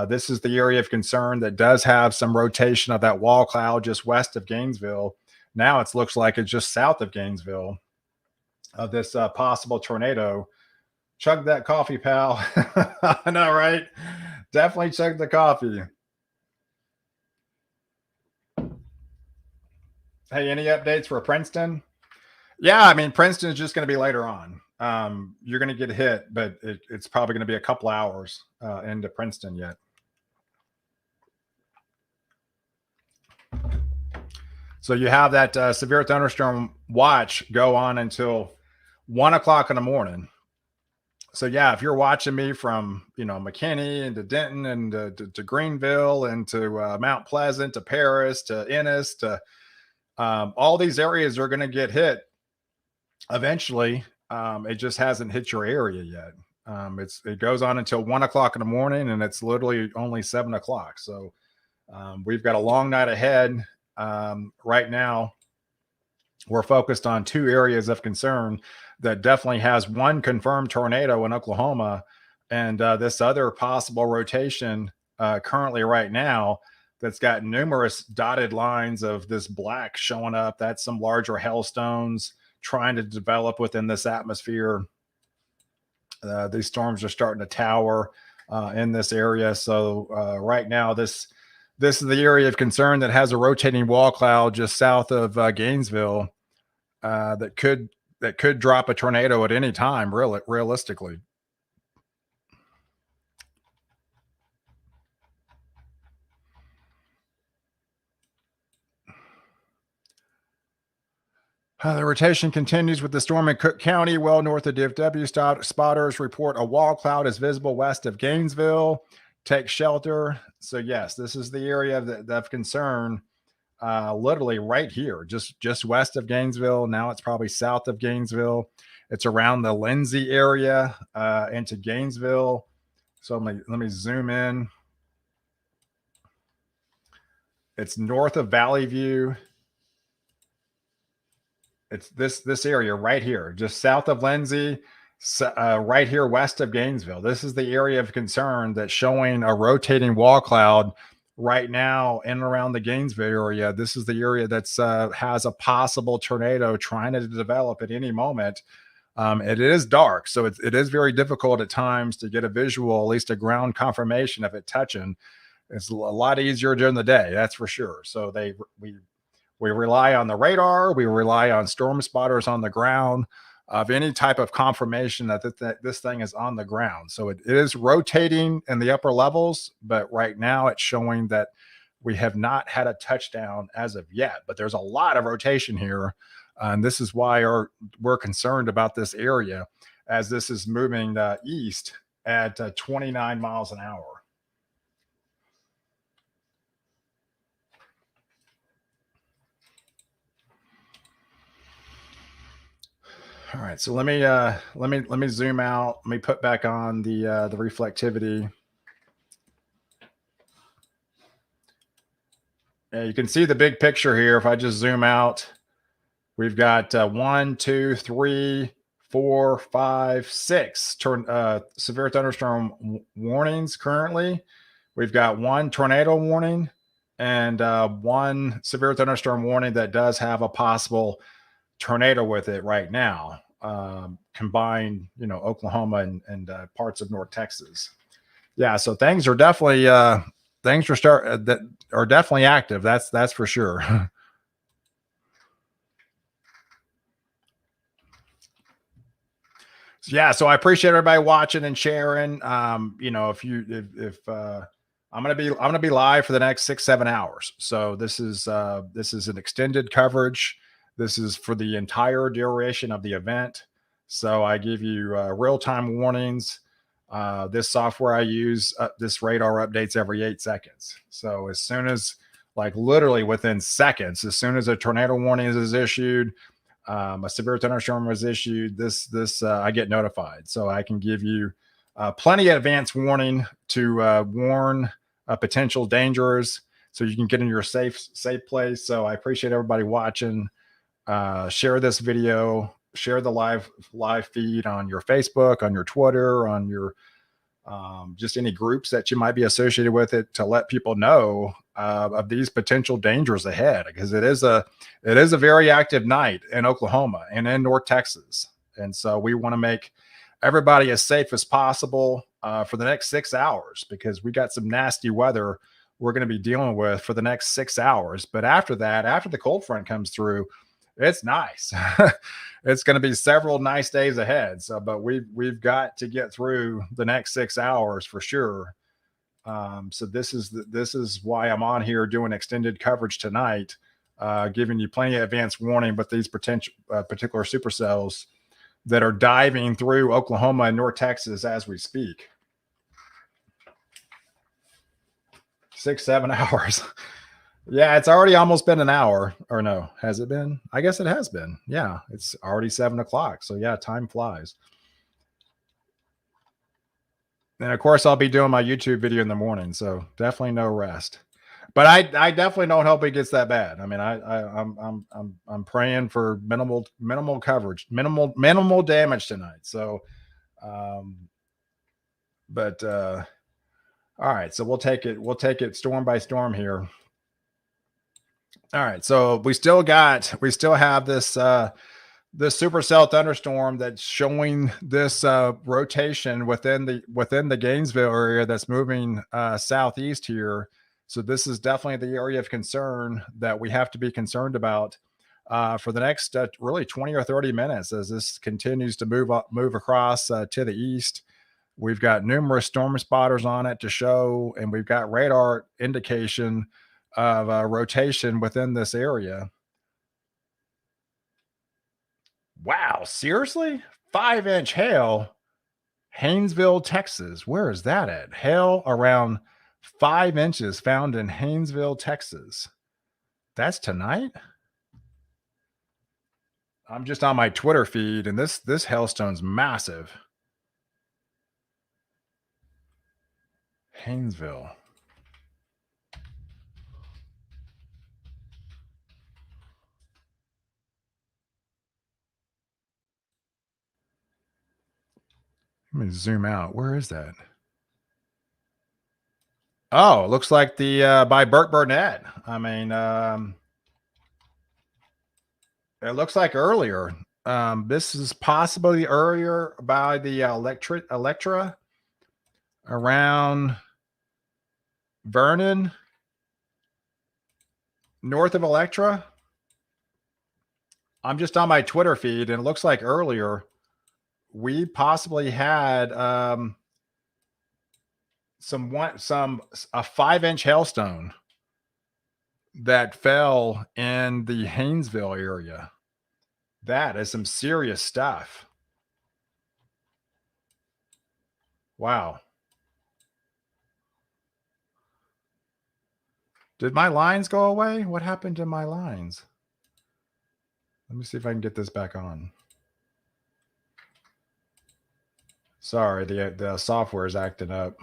this is the area of concern that does have some rotation of that wall cloud just west of Gainesville. Now it looks like it's just south of Gainesville of this possible tornado. Chug that coffee, pal. I know, right? Definitely chug the coffee. Hey, any updates for Princeton? Yeah, I mean, Princeton is just going to be later on. You're going to get hit, but it's probably going to be a couple hours into Princeton yet. So you have that severe thunderstorm watch go on until 1 o'clock in the morning. So yeah, if you're watching me from McKinney and to Denton and to Greenville and to Mount Pleasant to Paris to Ennis to all these areas are going to get hit eventually. It just hasn't hit your area yet. It goes on until 1 o'clock in the morning, and it's literally only 7 o'clock. So we've got a long night ahead. Right now, we're focused on two areas of concern that definitely has one confirmed tornado in Oklahoma, and this other possible rotation currently right now that's got numerous dotted lines of this black showing up. That's some larger hailstones trying to develop within this atmosphere. These storms are starting to tower in this area. So right now, this is the area of concern that has a rotating wall cloud just south of Gainesville that could drop a tornado at any time, realistically. The rotation continues with the storm in Cook County, well north of DFW. Spotters report a wall cloud is visible west of Gainesville. Take shelter. So yes, this is the area of concern. Literally right here, just west of Gainesville. Now it's probably south of Gainesville. It's around the Lindsay area into Gainesville. So let me zoom in. It's north of Valley View. It's this area right here, just south of Lindsay, right here west of Gainesville. This is the area of concern that's showing a rotating wall cloud right now in and around the Gainesville area. This is the area that's has a possible tornado trying to develop at any moment. It is dark, so it is very difficult at times to get a visual, at least a ground confirmation of it touching. It's a lot easier during the day, that's for sure. So we rely on the radar. We rely on storm spotters on the ground of any type of confirmation that this thing is on the ground. So it is rotating in the upper levels, but right now it's showing that we have not had a touchdown as of yet. But there's a lot of rotation here, and this is why we're concerned about this area as this is moving east at 29 miles an hour. All right, so let me zoom out. Let me put back on the reflectivity. Yeah, you can see the big picture here. If I just zoom out, we've got 1, 2, 3, 4, 5, 6 severe thunderstorm warnings currently. We've got one tornado warning and one severe thunderstorm warning that does have a possible tornado with it right now. Combined, Oklahoma and parts of North Texas. Yeah, so things are definitely that are definitely active. That's for sure. Yeah, so I appreciate everybody watching and sharing. If I'm gonna be live for the next 6-7 hours. So this is an extended coverage. This is for the entire duration of the event. So I give you real-time warnings. This software I use, this radar updates every 8 seconds. So as soon as, like literally within seconds, as soon as a tornado warning is issued, a severe thunderstorm was issued, this I get notified. So I can give you plenty of advance warning to warn potential dangers, so you can get in your safe place. So I appreciate everybody watching. Share this video, share the live feed on your Facebook, on your Twitter, on your just any groups that you might be associated with it, to let people know of these potential dangers ahead, because it is a very active night in Oklahoma and in North Texas. And so we want to make everybody as safe as possible for the next 6 hours, because we got some nasty weather we're going to be dealing with for the next 6 hours. But after that, after the cold front comes through, it's nice. It's going to be several nice days ahead. So, but we've got to get through the next 6 hours for sure. So this is why I'm on here doing extended coverage tonight, giving you plenty of advance warning. But these potential particular supercells that are diving through Oklahoma and North Texas as we speak. 6-7 hours. Yeah, it's already almost been an hour. Or no, has it been? I guess it has been. Yeah, it's already 7 o'clock. So yeah, time flies. And of course, I'll be doing my YouTube video in the morning, so definitely no rest. But I definitely don't hope it gets that bad. I mean, I'm praying for minimal coverage, minimal damage tonight. So, but all right, so we'll take it storm by storm here. All right, so we still have this this supercell thunderstorm that's showing this rotation within the Gainesville area that's moving southeast here. So this is definitely the area of concern that we have to be concerned about for the next really 20 or 30 minutes as this continues to move across to the east. We've got numerous storm spotters on it to show, and we've got radar indication of rotation within this area. Wow, seriously? 5-inch hail, Haynesville, Texas. Where is that at? Hail around 5 inches found in Haynesville, Texas. That's tonight? I'm just on my Twitter feed, and this hailstone's massive. Haynesville. Let me zoom out. Where is that? Oh, it looks like the by Burke Burnett. I mean, it looks like earlier. This is possibly earlier by the Electra around Vernon, north of Electra. I'm just on my Twitter feed, and it looks like earlier we possibly had a 5-inch hailstone that fell in the Haynesville area. That is some serious stuff. Wow. Did my lines go away? What happened to my lines? Let me see if I can get this back on. Sorry, the software is acting up.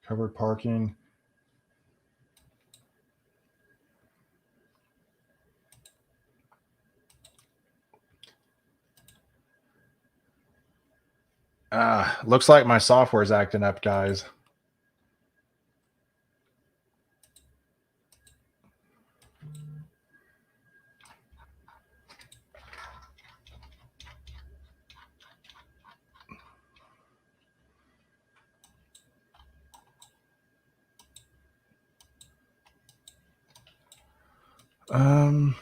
Covered parking. Looks like my software is acting up, guys. Um,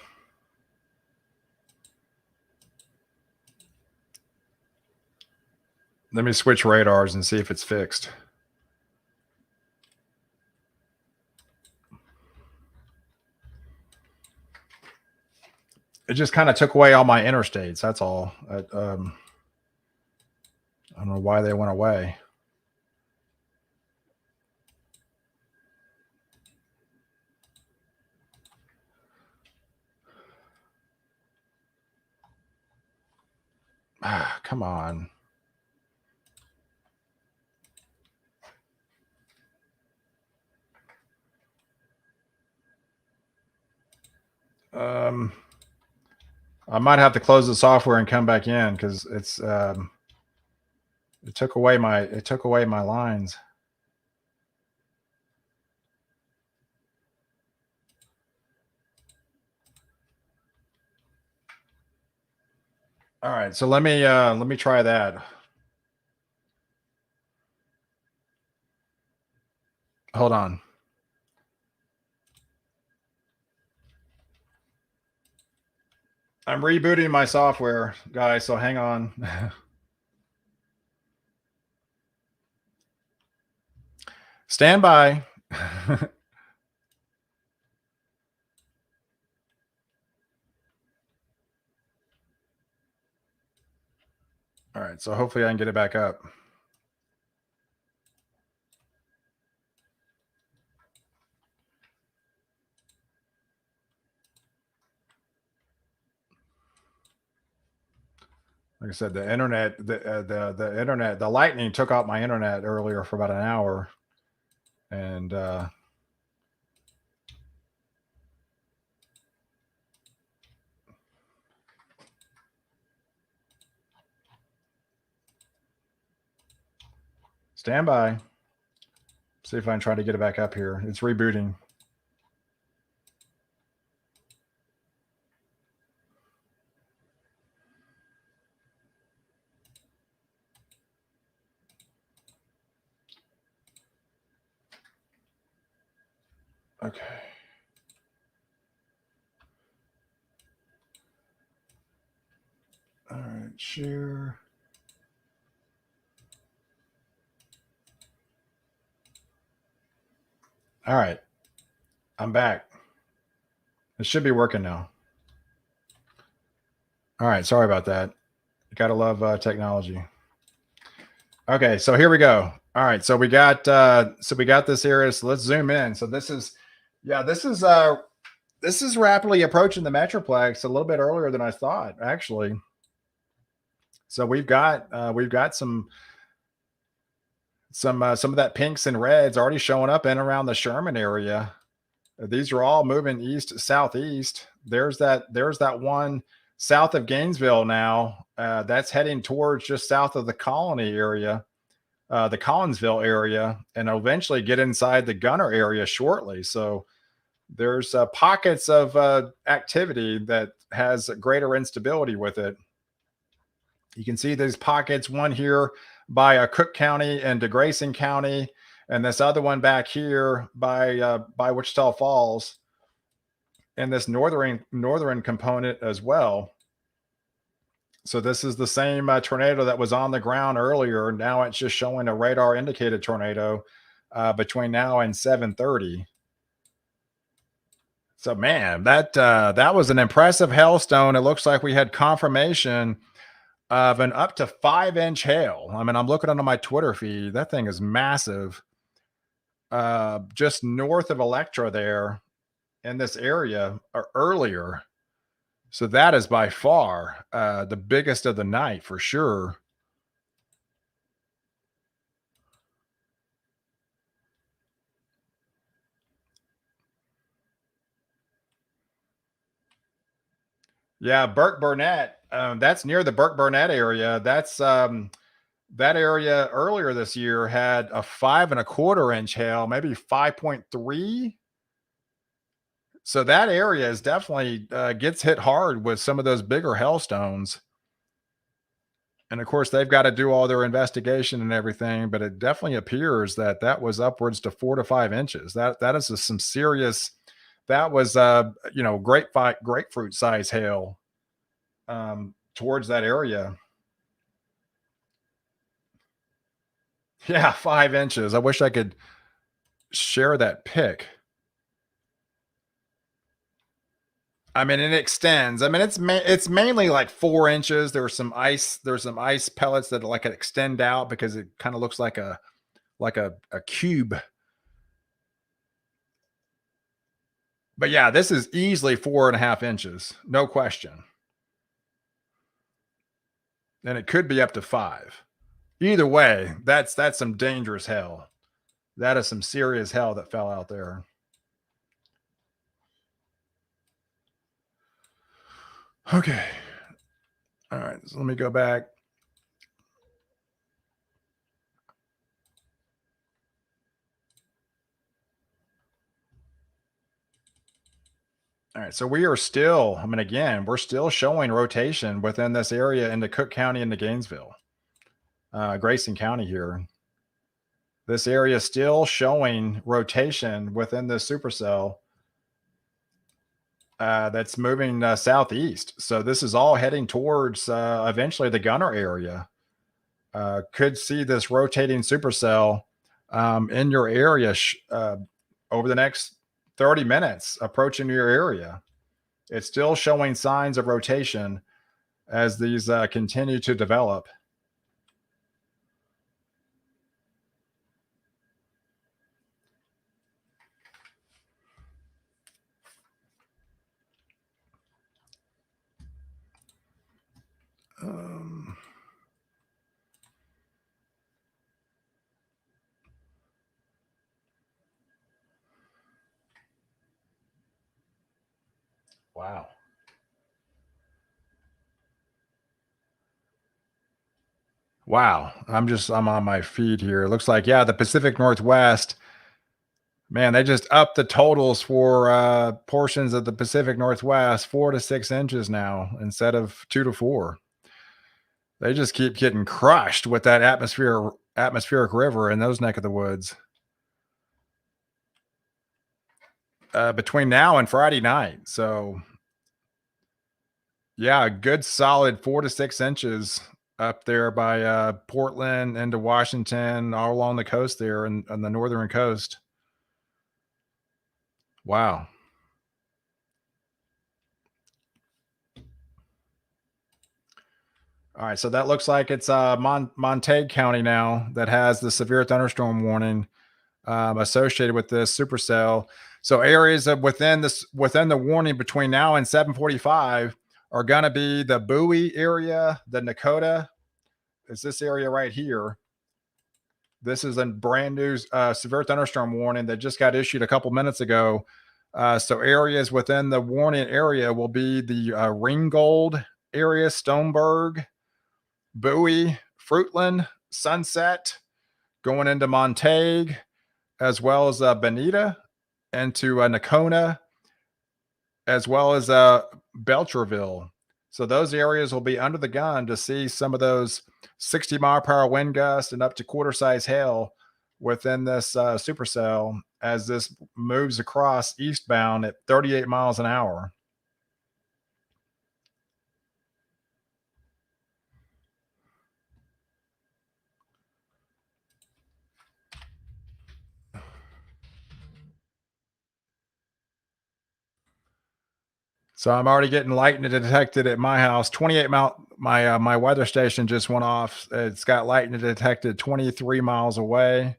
Let me switch radars and see if it's fixed. It just kind of took away all my interstates. That's all. I don't know why they went away. Ah, come on. Um, I might have to close the software and come back in because it took away my lines. All right, so let me try that. Hold on. I'm rebooting my software, guys, so hang on. Stand by. All right, so hopefully I can get it back up. Like I said, the internet, the internet, the lightning took out my internet earlier for about an hour, and stand by. See if I can try to get it back up here. It's rebooting. Okay. All right, share. All right, I'm back. It should be working now. All right, sorry about that. You gotta love technology. Okay, so here we go. All right, so we got this area. So let's zoom in. So this is, yeah, this is rapidly approaching the Metroplex a little bit earlier than I thought, actually. So we've got some of that pinks and reds already showing up in around the Sherman area. These are all moving east southeast. There's that one south of Gainesville now. That's heading towards just south of the Colony area, the Collinsville area, and eventually get inside the Gunner area shortly. So there's pockets of activity that has greater instability with it. You can see these pockets, one here by Cook County and DeGrayson County, and this other one back here by Wichita Falls, and this northern component as well. So this is the same tornado that was on the ground earlier. Now it's just showing a radar indicated tornado between now and 7:30. So man, that was an impressive hailstone. It looks like we had confirmation of an up to 5-inch hail. I mean, I'm looking on my Twitter feed. That thing is massive. Just north of Electra there in this area or earlier. So that is by far the biggest of the night for sure. Yeah, Burke Burnett. That's near the Burke Burnett area. That area earlier this year had a 5.25-inch hail, maybe 5.3. So that area is definitely gets hit hard with some of those bigger hailstones. And of course, they've got to do all their investigation and everything, but it definitely appears that that was upwards to 4 to 5 inches. That is some serious That was grapefruit size hail towards that area. Yeah, 5 inches. I wish I could share that pic. I mean, it extends. I mean, it's mainly like 4 inches. There's some ice. There's some ice pellets that like extend out because it kind of looks like a cube. But yeah, this is easily 4.5 inches, no question. And it could be up to 5. Either way, that's some dangerous hell. That is some serious hell that fell out there. Okay. All right. So let me go back. All right. So we are still, I mean, again, we're still showing rotation within this area into Cook County into Gainesville, Grayson County here. This area is still showing rotation within the supercell that's moving southeast. So this is all heading towards eventually the Gunner area. Could see this rotating supercell in your area over the next 30 minutes approaching your area. It's still showing signs of rotation as these continue to develop. Um, wow. Wow. I'm on my feed here. It looks like, yeah, the Pacific Northwest, man, they just upped the totals for portions of the Pacific Northwest 4 to 6 inches now instead of 2 to 4. They just keep getting crushed with that atmospheric river in those neck of the woods. Between now and Friday night. So yeah, a good solid 4 to 6 inches up there by Portland into Washington, all along the coast there and on the northern coast. Wow. All right, so that looks like it's Montague County now that has the severe thunderstorm warning associated with this supercell. So areas of within the warning between now and 7:45 are going to be the Bowie area, the Nakota. Is this area right here? This is a brand new severe thunderstorm warning that just got issued a couple minutes ago. So areas within the warning area will be the Ringgold area, Stoneburg, Bowie, Fruitland, Sunset, going into Montague, as well as Bonita, and to Nakona, as well as Belcherville. So those areas will be under the gun to see some of those 60-mile-per-hour wind gusts and up to quarter-size hail within this supercell as this moves across eastbound at 38 miles an hour. So I'm already getting lightning detected at my house. 28 mile. My weather station just went off. It's got lightning detected 23 miles away.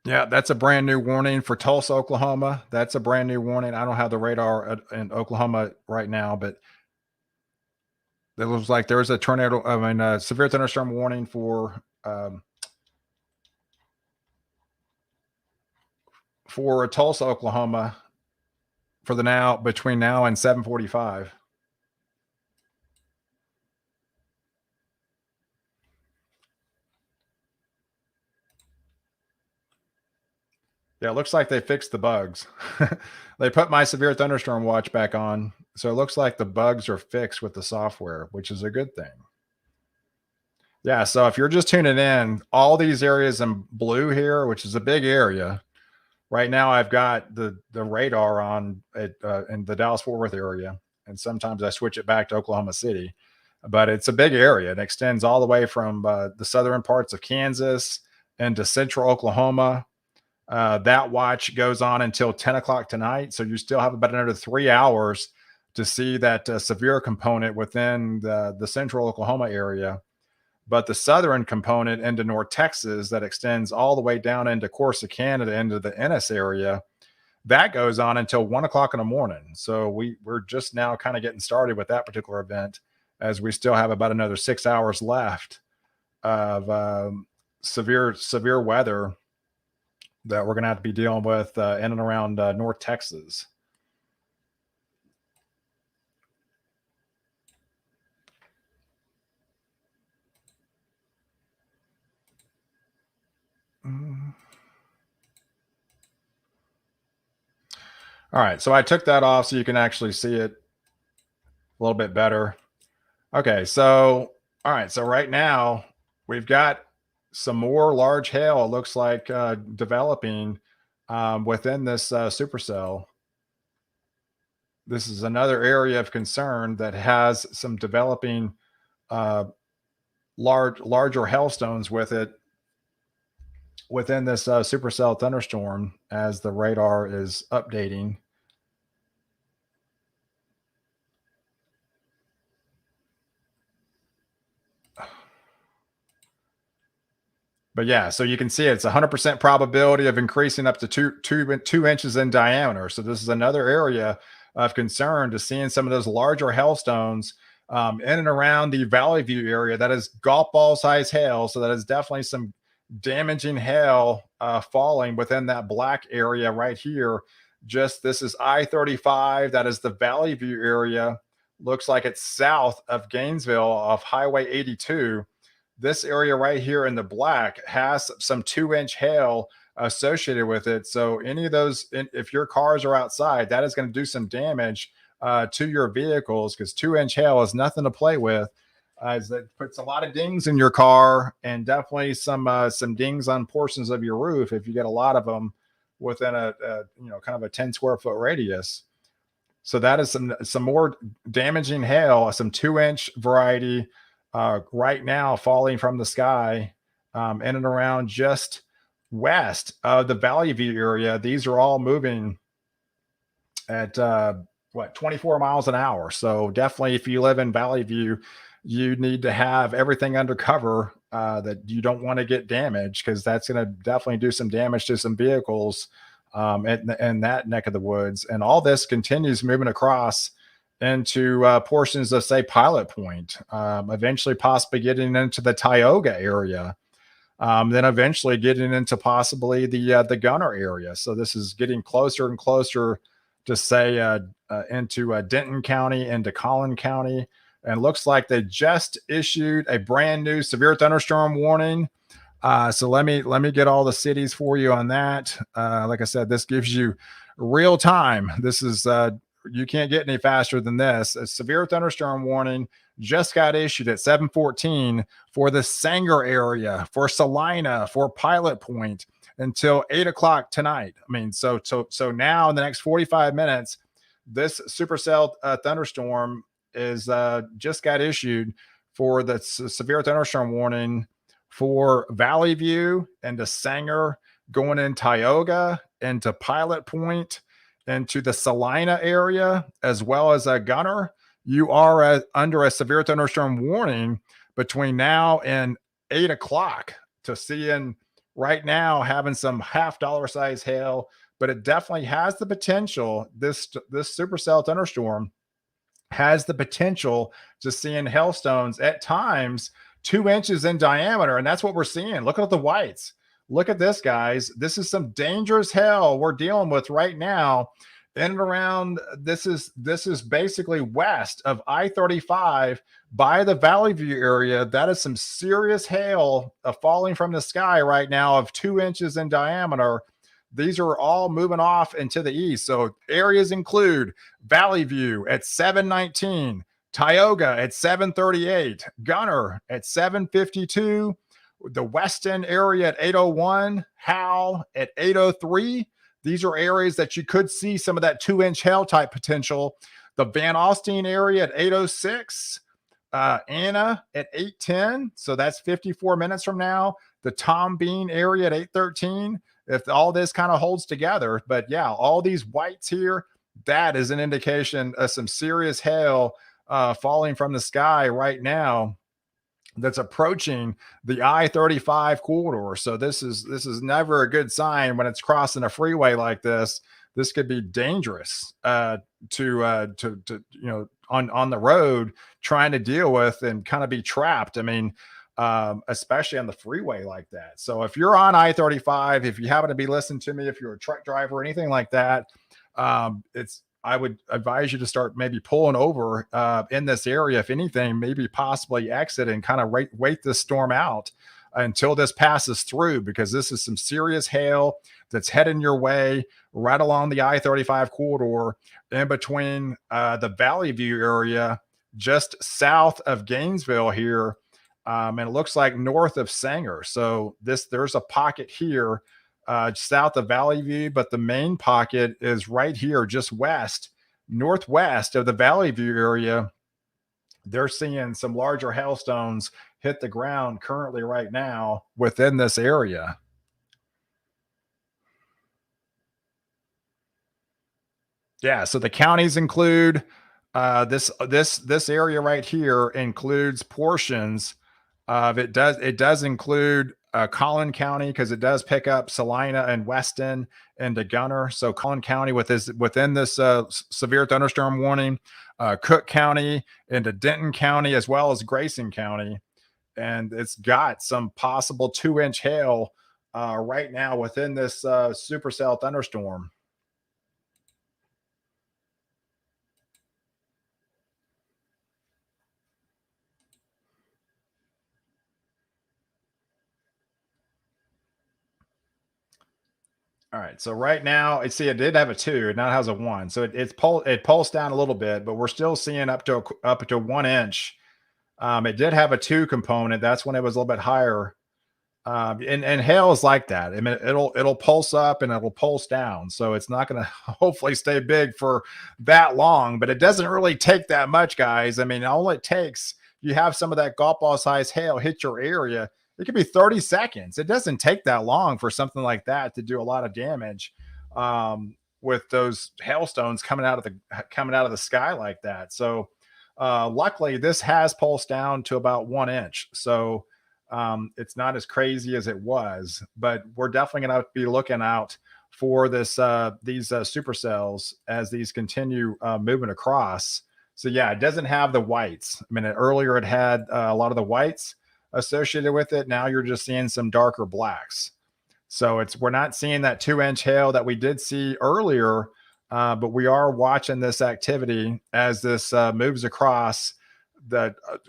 Yeah, that's a brand new warning for Tulsa, Oklahoma. That's a brand new warning. I don't have the radar in Oklahoma right now, but it looks like there's a tornado. I mean, a severe thunderstorm warning for Tulsa, Oklahoma, for the now between now and 7:45. Yeah, it looks like they fixed the bugs. They put my severe thunderstorm watch back on, so it looks like the bugs are fixed with the software, which is a good thing. Yeah, so if you're just tuning in, all these areas in blue here, which is a big area, right now I've got the radar on it in the Dallas Fort Worth area, and sometimes I switch it back to Oklahoma City. But it's a big area. It extends all the way from the southern parts of Kansas into central Oklahoma. That watch goes on until 10 o'clock tonight. So you still have about another 3 hours to see that severe component within the central Oklahoma area. But the southern component into North Texas that extends all the way down into Corsicana, into the Ennis area, that goes on until 1 o'clock in the morning. So we're just now kind of getting started with that particular event, as we still have about another 6 hours left of severe weather that we're going to have to be dealing with in and around North Texas. All right, so I took that off so you can actually see it a little bit better. Okay, so all right, so right now we've got some more large hail. It looks like developing within this supercell. This is another area of concern that has some developing uh, larger hailstones with it within this supercell thunderstorm as the radar is updating. But yeah, so you can see it's 100% probability of increasing up to 2 inches in diameter. So this is another area of concern, to seeing some of those larger hailstones in and around the Valley View area. That is golf ball size hail. So that is definitely some damaging hail falling within that black area right here. Just this is I-35. That is the Valley View area. Looks like it's south of Gainesville off Highway 82. This area right here in the black has some 2-inch hail associated with it. So any of those, if your cars are outside, that is going to do some damage to your vehicles, because 2-inch hail is nothing to play with. As that puts a lot of dings in your car, and definitely some dings on portions of your roof if you get a lot of them within a kind of a 10 square foot radius. So that is some more damaging hail, some 2-inch variety right now falling from the sky in and around just west of the Valley View area. These are all moving at 24 miles an hour. So definitely, if you live in Valley View, you need to have everything under cover that you don't want to get damaged, because that's going to definitely do some damage to some vehicles in that neck of the woods. And all this continues moving across into portions of, say, Pilot Point, eventually possibly getting into the Tioga area, then eventually getting into possibly the Gunner area. So this is getting closer and closer to, say, into Denton County, into Collin County. And looks like they just issued a brand new severe thunderstorm warning. So let me get all the cities for you on that. Like I said, this gives you real time. This is you can't get any faster than this. A severe thunderstorm warning just got issued at 7:14 for the Sanger area, for Salina, for Pilot Point until 8 o'clock tonight. I mean, so now in the next 45 minutes, this supercell thunderstorm is just got issued for the severe thunderstorm warning for Valley View and to Sanger, going in Tioga, into Pilot Point, into the Salina area, as well as a Gunner. You are under a severe thunderstorm warning between now and 8 o'clock, to seeing right now having some $half size hail. But it definitely has the potential, this supercell thunderstorm has the potential to seeing hailstones at times 2 inches in diameter. And that's what we're seeing. Look at the whites. Look at this, guys. This is some dangerous hail we're dealing with right now in and around. This is basically west of I-35 by the Valley View area. That is some serious hail falling from the sky right now of 2 inches in diameter. these are all moving off into the east. So areas include Valley View at 719, Tioga at 738, Gunner at 752, the Weston area at 801, Howell at 803. These are areas that you could see some of that 2-inch hail type potential. The Van Alstyne area at 806, Anna at 810. So that's 54 minutes from now. The Tom Bean area at 813. If all this kind of holds together, but yeah, all these whites here, that is an indication of some serious hail falling from the sky right now that's approaching the I-35 corridor. So this is never a good sign when it's crossing a freeway like this. This could be dangerous to on the road trying to deal with and kind of be trapped. I mean, especially on the freeway like that. So if you're on I-35, if you happen to be listening to me, if you're a truck driver or anything like that, I would advise you to start maybe pulling over in this area. If anything, maybe possibly exit and kind of wait this storm out until this passes through, because this is some serious hail that's heading your way right along the I-35 corridor in between the Valley View area, just south of Gainesville here. And it looks like north of Sanger. So there's a pocket here south of Valley View, but the main pocket is right here, just northwest of the Valley View area. They're seeing some larger hailstones hit the ground currently right now within this area. Yeah, so the counties include this area right here includes portions of it does include Collin County, because it does pick up Salina and Weston into Gunner. So Collin County within this severe thunderstorm warning, Cook County into Denton County, as well as Grayson County, and it's got some possible 2-inch hail right now within this supercell thunderstorm. All right. So right now, I see it did have a 2, it now has a 1. So it pulsed down a little bit, but we're still seeing up to 1 inch. It did have a 2 component. That's when it was a little bit higher. And hail is like that. I mean, it'll pulse up and it'll pulse down. So it's not going to hopefully stay big for that long, but it doesn't really take that much, guys. I mean, all it takes, you have some of that golf ball size hail hit your area, it could be 30 seconds. It doesn't take that long for something like that to do a lot of damage with those hailstones coming out of the sky like that. So luckily, this has pulsed down to about 1 inch. So it's not as crazy as it was, but we're definitely going to be looking out for these supercells as these continue moving across. So yeah, it doesn't have the whites. I mean, earlier it had a lot of the whites associated with it. Now you're just seeing some darker blacks. So we're not seeing that 2-inch hail that we did see earlier, but we are watching this activity as this moves across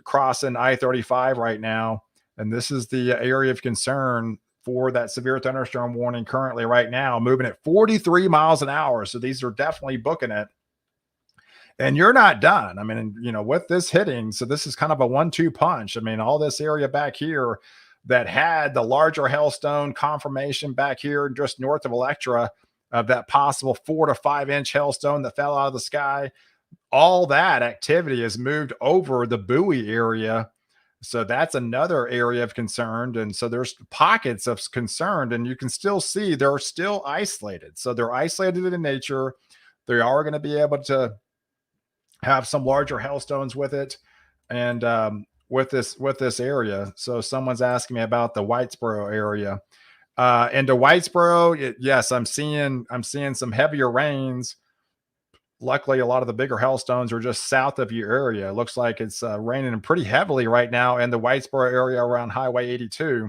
crossing I-35 right now. And this is the area of concern for that severe thunderstorm warning currently right now, moving at 43 miles an hour. So these are definitely booking it. And you're not done. I mean, with this hitting, so this is kind of a 1-2 punch. I mean, all this area back here that had the larger hailstone confirmation back here just north of Electra, of that possible 4 to 5 inch hailstone that fell out of the sky, all that activity has moved over the Bowie area. So that's another area of concern. And so there's pockets of concern, and you can still see they're still isolated. So they're isolated in nature. They are going to be able to have some larger hailstones with it, and with this area. So someone's asking me about the Whitesboro area. Into Whitesboro, yes, I'm seeing some heavier rains. Luckily, a lot of the bigger hailstones are just south of your area. It looks like it's raining pretty heavily right now in the Whitesboro area around Highway 82.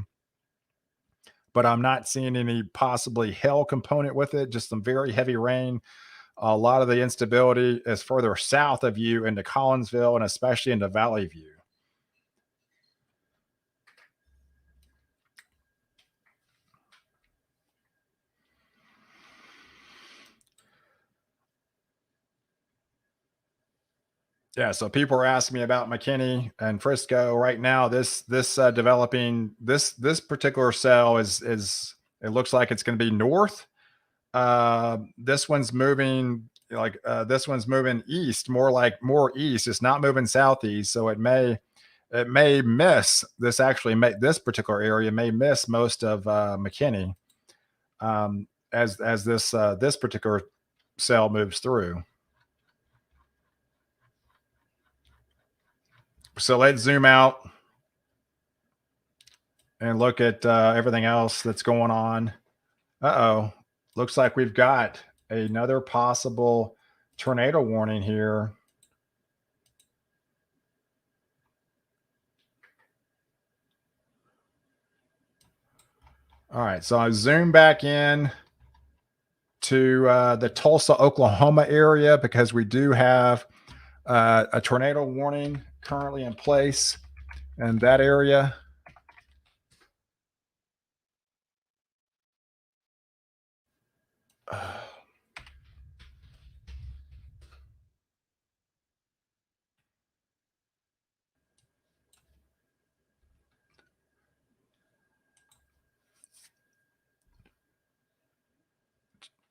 But I'm not seeing any possibly hail component with it, just some very heavy rain. A lot of the instability is further south of you into Collinsville and especially into Valley View. Yeah, so people are asking me about McKinney and Frisco right now. This developing this particular cell is it looks like it's going to be north. This one's moving this one's moving east, more like more east. It's not moving southeast, so it may miss this actually may this particular area may miss most of McKinney as this particular cell moves through. So let's zoom out and look at everything else that's going on. Uh-oh. Looks like we've got another possible tornado warning here. All right, so I zoom back in to the Tulsa, Oklahoma area because we do have a tornado warning currently in place in that area.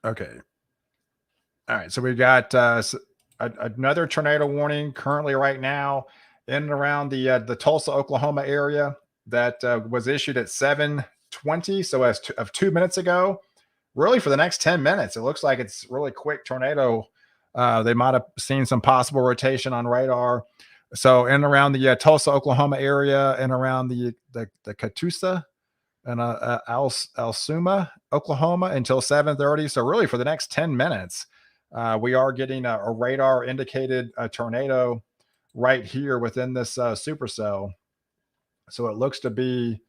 Okay. All right. So we've got another tornado warning currently right now in and around the Tulsa, Oklahoma area that was issued at 7:20. So as of 2 minutes ago, really for the next 10 minutes. It looks like it's really quick tornado. They might have seen some possible rotation on radar. So in and around the Tulsa, Oklahoma area and around the Catoosa and Alsuma, Oklahoma until 7:30. So really for the next 10 minutes, we are getting a radar indicated tornado right here within this supercell. So it looks to be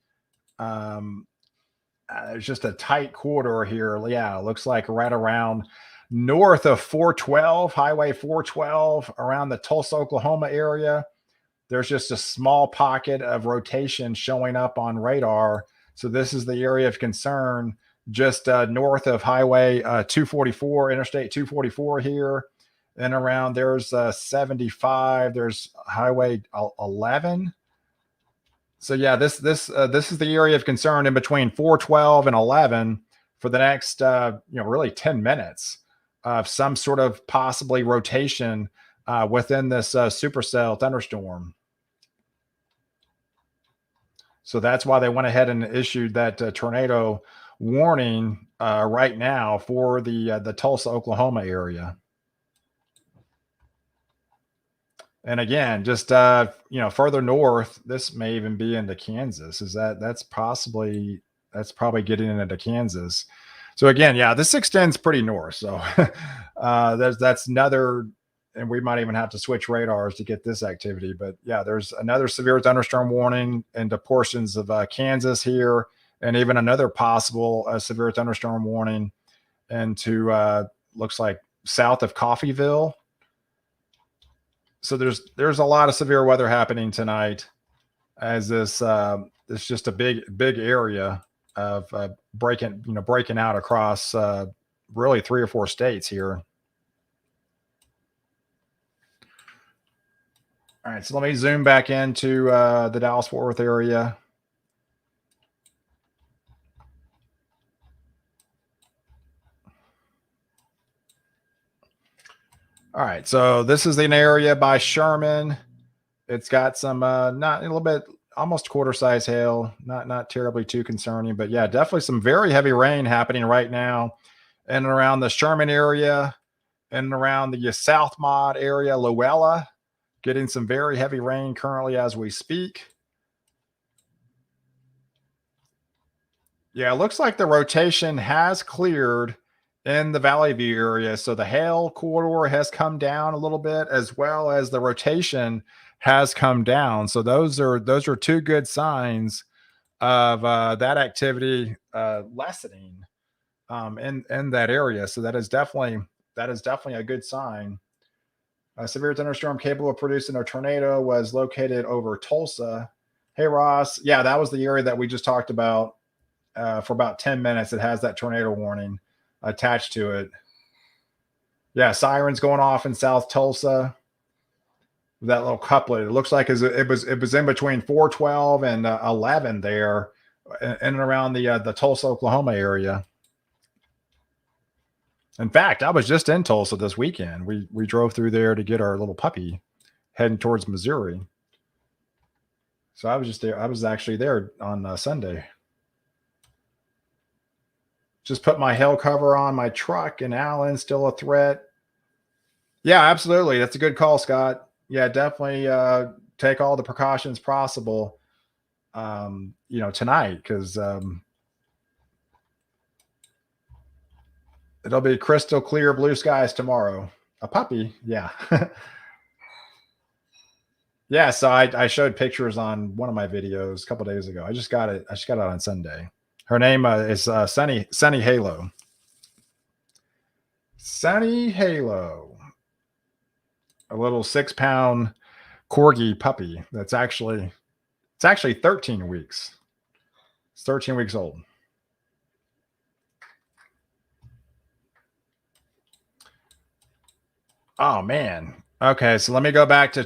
it's just a tight corridor here. Yeah, it looks like right around north of 412, Highway 412, around the Tulsa, Oklahoma area. There's just a small pocket of rotation showing up on radar. So this is the area of concern just north of Highway 244, Interstate 244 here. And around there's 75, there's Highway 11. So yeah, this is the area of concern in between 412 and 11 for the next really 10 minutes of some sort of possibly rotation within this supercell thunderstorm. So that's why they went ahead and issued that tornado warning right now for the Tulsa, Oklahoma area. And again, just further north, this may even be into Kansas. That's probably getting into Kansas. So again, yeah, this extends pretty north. So that's another, and we might even have to switch radars to get this activity. But yeah, there's another severe thunderstorm warning into portions of Kansas here, and even another possible severe thunderstorm warning into looks like south of Coffeyville. So there's a lot of severe weather happening tonight, as this it's just a big area of breaking out across really 3 or 4 states here. All right, so let me zoom back into the Dallas-Fort Worth area. All right, so this is an area by Sherman. It's got some not a little bit almost quarter size hail, not terribly too concerning, but yeah, definitely some very heavy rain happening right now in and around the Sherman area and around the South Mod area, Luella, getting some very heavy rain currently as we speak. Yeah, it looks like the rotation has cleared in the Valley View area. So the hail corridor has come down a little bit, as well as the rotation has come down. So those are two good signs of that activity lessening in that area. So that is definitely a good sign. A severe thunderstorm capable of producing a tornado was located over Tulsa. Hey Ross, yeah, that was the area that we just talked about for about 10 minutes. It has that tornado warning attached to it. Yeah, sirens going off in South Tulsa. that little couplet. It looks like it was in between 412 and 11 there, in and around the Tulsa, Oklahoma area. In fact, I was just in Tulsa this weekend. We drove through there to get our little puppy, heading towards Missouri. So I was just there. I was actually there on Sunday. Just put my hail cover on my truck, and Alan's still a threat. Yeah, absolutely. That's a good call, Scott. Yeah, definitely take all the precautions possible. Tonight, because it'll be crystal clear blue skies tomorrow. A puppy, yeah. Yeah, so I showed pictures on one of my videos a couple days ago. I just got it on Sunday. Her name is Sunny Halo. Sunny Halo, a little 6 pound corgi puppy. It's actually 13 weeks. It's 13 weeks old. Oh man. Okay, so let me go back to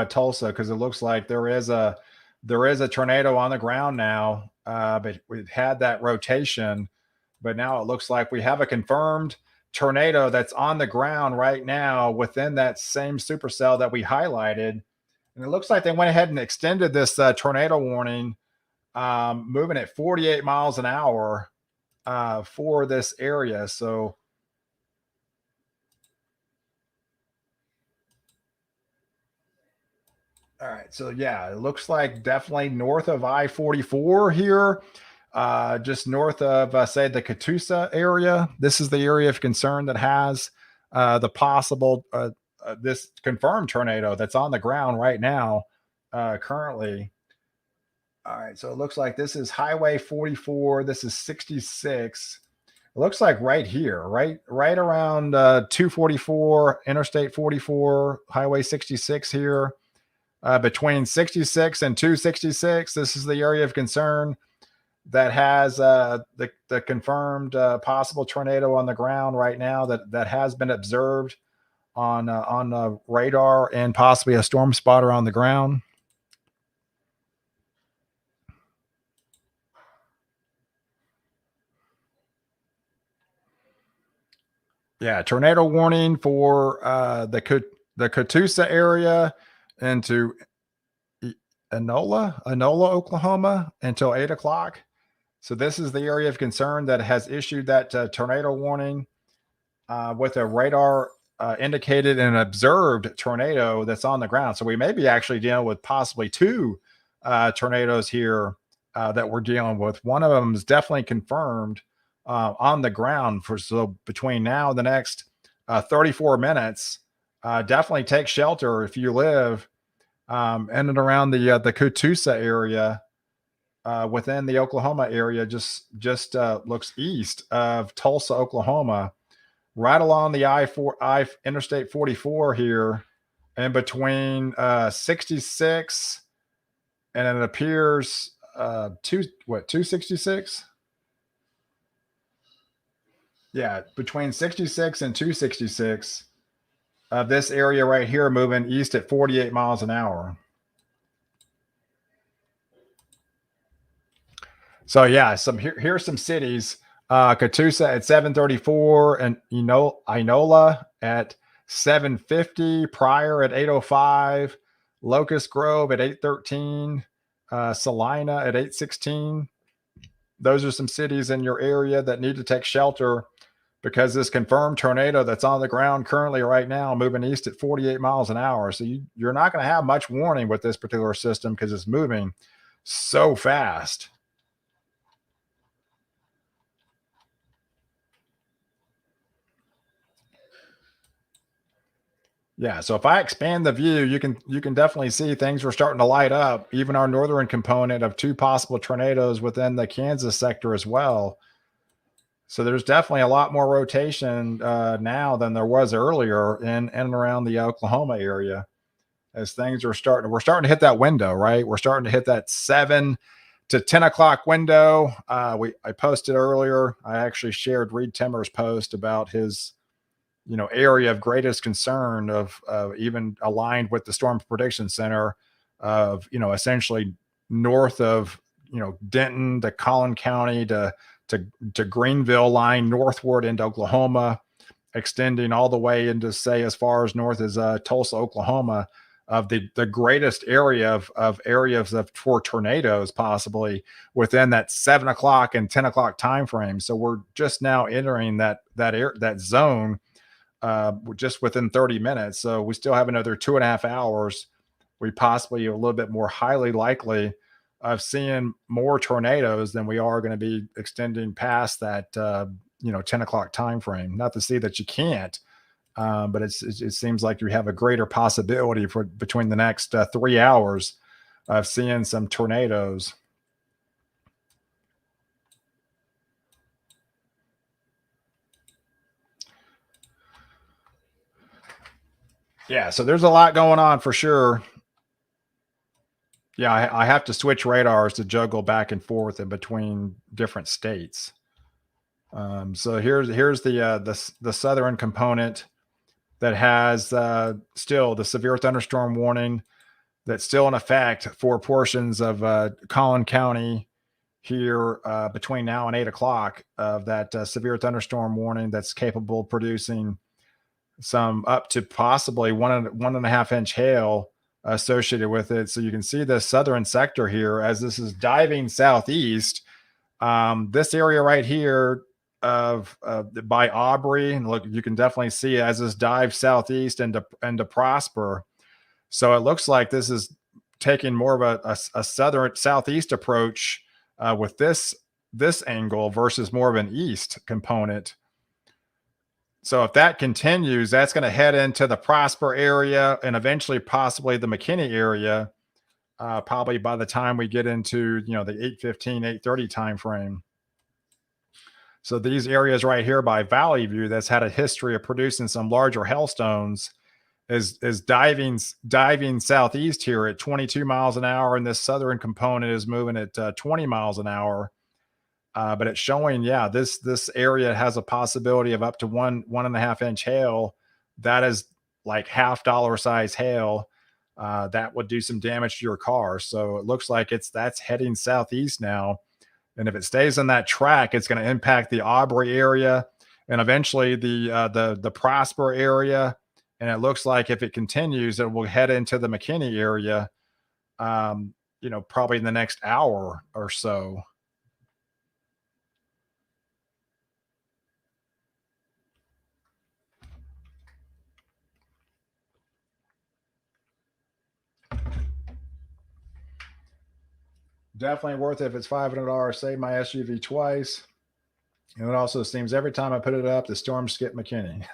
Tulsa, because it looks like there is a tornado on the ground now. But we've had that rotation, but now it looks like we have a confirmed tornado that's on the ground right now within that same supercell that we highlighted. And it looks like they went ahead and extended this tornado warning, moving at 48 miles an hour for this area. So all right. So yeah, it looks like definitely north of I-44 here, just north of say the Catoosa area. This is the area of concern that has the possible this confirmed tornado that's on the ground right now, currently. All right. So it looks like this is Highway 44. This is 66. It looks like right here, right around 244, Interstate 44, Highway 66 here. Between 66 and 266, this is the area of concern that has the confirmed possible tornado on the ground right now, that has been observed on radar and possibly a storm spotter on the ground. Yeah, tornado warning for the Catoosa area into Enola, Oklahoma, until 8 o'clock. So this is the area of concern that has issued that tornado warning, with a radar indicated and observed tornado that's on the ground. So we may be actually dealing with possibly two tornadoes here that we're dealing with. One of them is definitely confirmed on the ground. So between now and the next 34 minutes, definitely take shelter if you live in and around the Catoosa area, within the Oklahoma area. Just looks east of Tulsa, Oklahoma, right along the I Interstate 44 here, in between 66, and it appears 266. Yeah, between 66 and 266. This area right here moving east at 48 miles an hour. So yeah, here's some cities. Catoosa at 734, and Inola at 750, Pryor at 805, Locust Grove at 813, Salina at 816. Those are some cities in your area that need to take shelter, because this confirmed tornado that's on the ground currently right now, moving east at 48 miles an hour. So you're not going to have much warning with this particular system, because it's moving so fast. Yeah, so if I expand the view, you can definitely see things are starting to light up. Even our northern component of two possible tornadoes within the Kansas sector as well. So there's definitely a lot more rotation now than there was earlier in and around the Oklahoma area, as things are we're starting to hit that window, right? We're starting to hit that 7 to 10 o'clock window. I posted earlier. I actually shared Reed Timmer's post about his area of greatest concern of even aligned with the Storm Prediction Center of, essentially north of, Denton to Collin County to Greenville line northward into Oklahoma, extending all the way into, say, as far as north as Tulsa, Oklahoma, of the greatest area of areas of for tornadoes possibly within that 7 o'clock and 10 o'clock time frame. So we're just now entering that zone just within 30 minutes. So we still have another 2.5 hours. We possibly a little bit more highly likely of seeing more tornadoes than we are going to be extending past that 10 o'clock time frame. Not to see that you can't, but it seems like you have a greater possibility for between the next 3 hours of seeing some tornadoes. Yeah, so there's a lot going on for sure. Yeah, I have to switch radars to juggle back and forth in between different states. So here's the southern component that has still the severe thunderstorm warning that's still in effect for portions of Collin County here between now and 8 o'clock of that severe thunderstorm warning that's capable of producing some up to possibly 1.5 inch hail associated with it. So you can see the southern sector here as this is diving southeast. This area right here of by Aubrey, and look, you can definitely see as this dives southeast into Prosper. So it looks like this is taking more of a southern southeast approach with this angle versus more of an east component. So if that continues, that's going to head into the Prosper area and eventually possibly the McKinney area, probably by the time we get into, the 8:15, 8:30 time frame. So these areas right here by Valley View that's had a history of producing some larger hailstones is diving southeast here at 22 miles an hour, and this southern component is moving at 20 miles an hour. But it's showing, yeah, this area has a possibility of up to 1.5 inch hail. That is like $half size hail. That would do some damage to your car. So it looks like that's heading southeast now. And if it stays on that track, it's going to impact the Aubrey area and eventually the Prosper area. And it looks like if it continues, it will head into the McKinney area, probably in the next hour or so. Definitely worth it if it's $500. Save my SUV twice. And it also seems every time I put it up, the storm skip McKinney.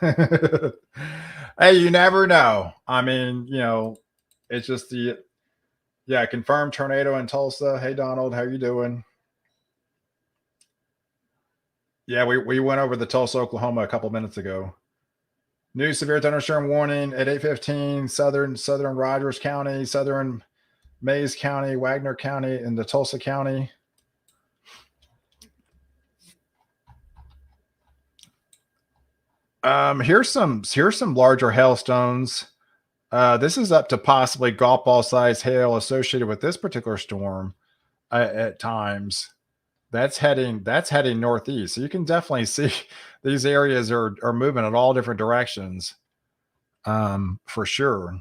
Hey, you never know. I mean, it's just confirmed tornado in Tulsa. Hey, Donald, how you doing? Yeah, we went over the Tulsa, Oklahoma a couple minutes ago. New severe thunderstorm warning at 8:15, southern Rogers County, southern Mays County, Wagner County, and the Tulsa County. Here's some larger hailstones. This is up to possibly golf ball size hail associated with this particular storm at times. That's heading northeast. So you can definitely see these areas are moving in all different directions. For sure.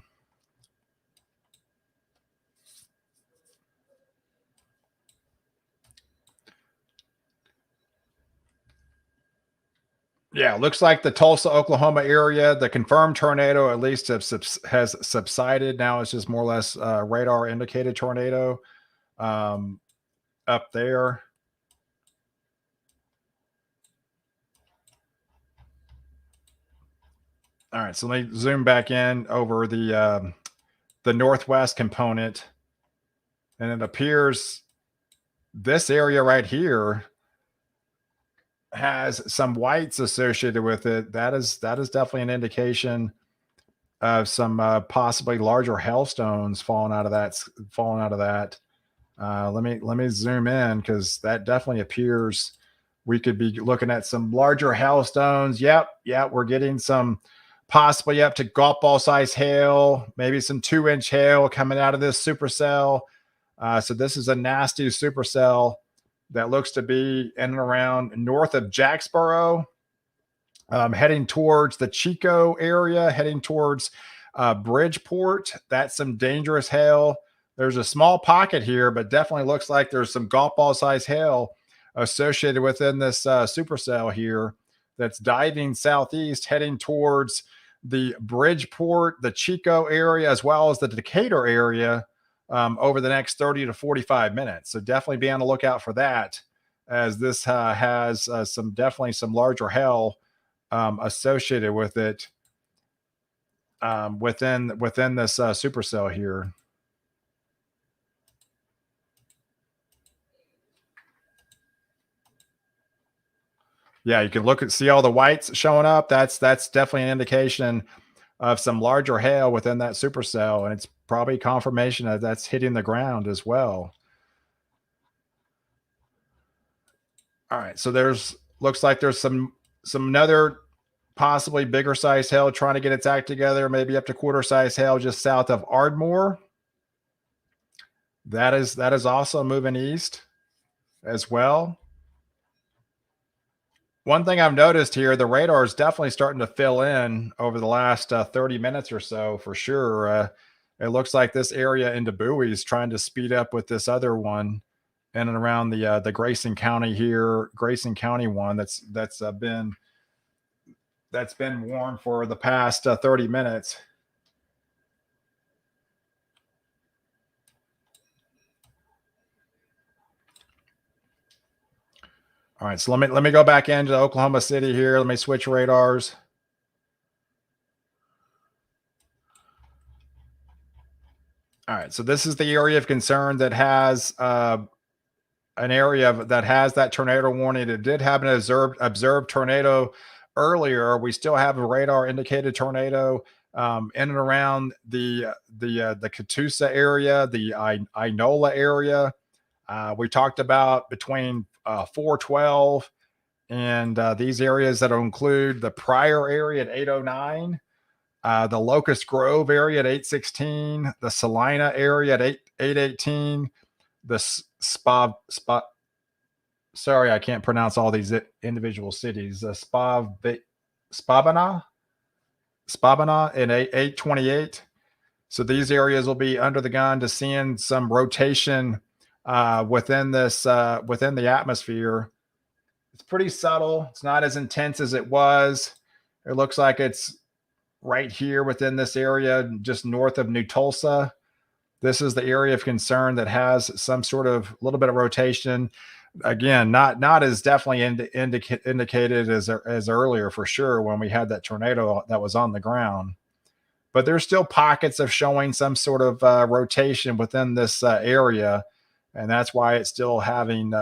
Yeah, looks like the Tulsa, Oklahoma area, the confirmed tornado at least has subsided. Now it's just more or less radar indicated tornado up there. All right, so let me zoom back in over the northwest component, and it appears this area right here has some whites associated with it. That is definitely an indication of some possibly larger hailstones falling out of that. Let me zoom in because that definitely appears We could be looking at some larger hailstones. Yep, yep, we're getting some possibly up to golf ball size hail, maybe some 2-inch hail coming out of this supercell. So this is a nasty supercell that looks to be in and around north of Jacksboro, heading towards the Chico area, heading towards Bridgeport. That's some dangerous hail. There's a small pocket here, but definitely looks like there's some golf ball size hail associated within this supercell here that's diving southeast, heading towards the Bridgeport, the Chico area, as well as the Decatur area over the next 30 to 45 minutes. So definitely be on the lookout for that, as this has some definitely some larger hail associated with it within this supercell here. Yeah, you can look at see all the whites showing up. That's definitely an indication of some larger hail within that supercell, and it's probably confirmation that that's hitting the ground as well. All right, so there's looks like there's some another possibly bigger size hail trying to get its act together, maybe up to quarter size hail just south of Ardmore. That is also moving east as well. One thing I've noticed here, the radar is definitely starting to fill in over the last 30 minutes or so for sure. It looks like this area into Bowie is trying to speed up with this other one in and around the Grayson County here, Grayson County one that's been warm for the past 30 minutes. All right, so let me go back into Oklahoma City here. Let me switch radars. All right, so this is the area of concern that has an area that has that tornado warning. It did have an observed tornado earlier. We still have a radar indicated tornado in and around the Catoosa area, the Inola area. We talked about between 412 and these areas that will include the Pryor area at 809, the Locust Grove area at 816, the Salina area at 818, the sorry, I can't pronounce all these individual cities. Spabana in 828. So these areas will be under the gun to seeing some rotation within the atmosphere. It's pretty subtle. It's not as intense as it was. It looks like it's right here within this area, just north of New Tulsa. This is the area of concern that has some sort of little bit of rotation. Again, not as definitely indicated as earlier for sure when we had that tornado that was on the ground. But there's still pockets of showing some sort of rotation within this area, and that's why it's still having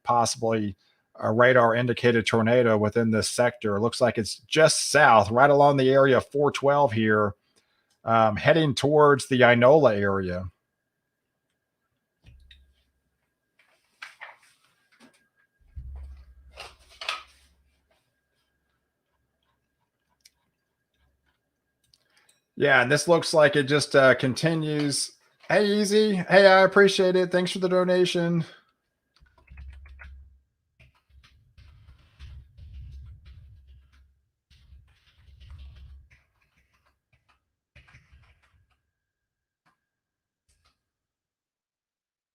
possibly a radar indicated tornado within this sector. It looks like it's just south, right along the area of 412 here, heading towards the Inola area. Yeah, and this looks like it just continues. Hey, Easy. Hey, I appreciate it. Thanks for the donation.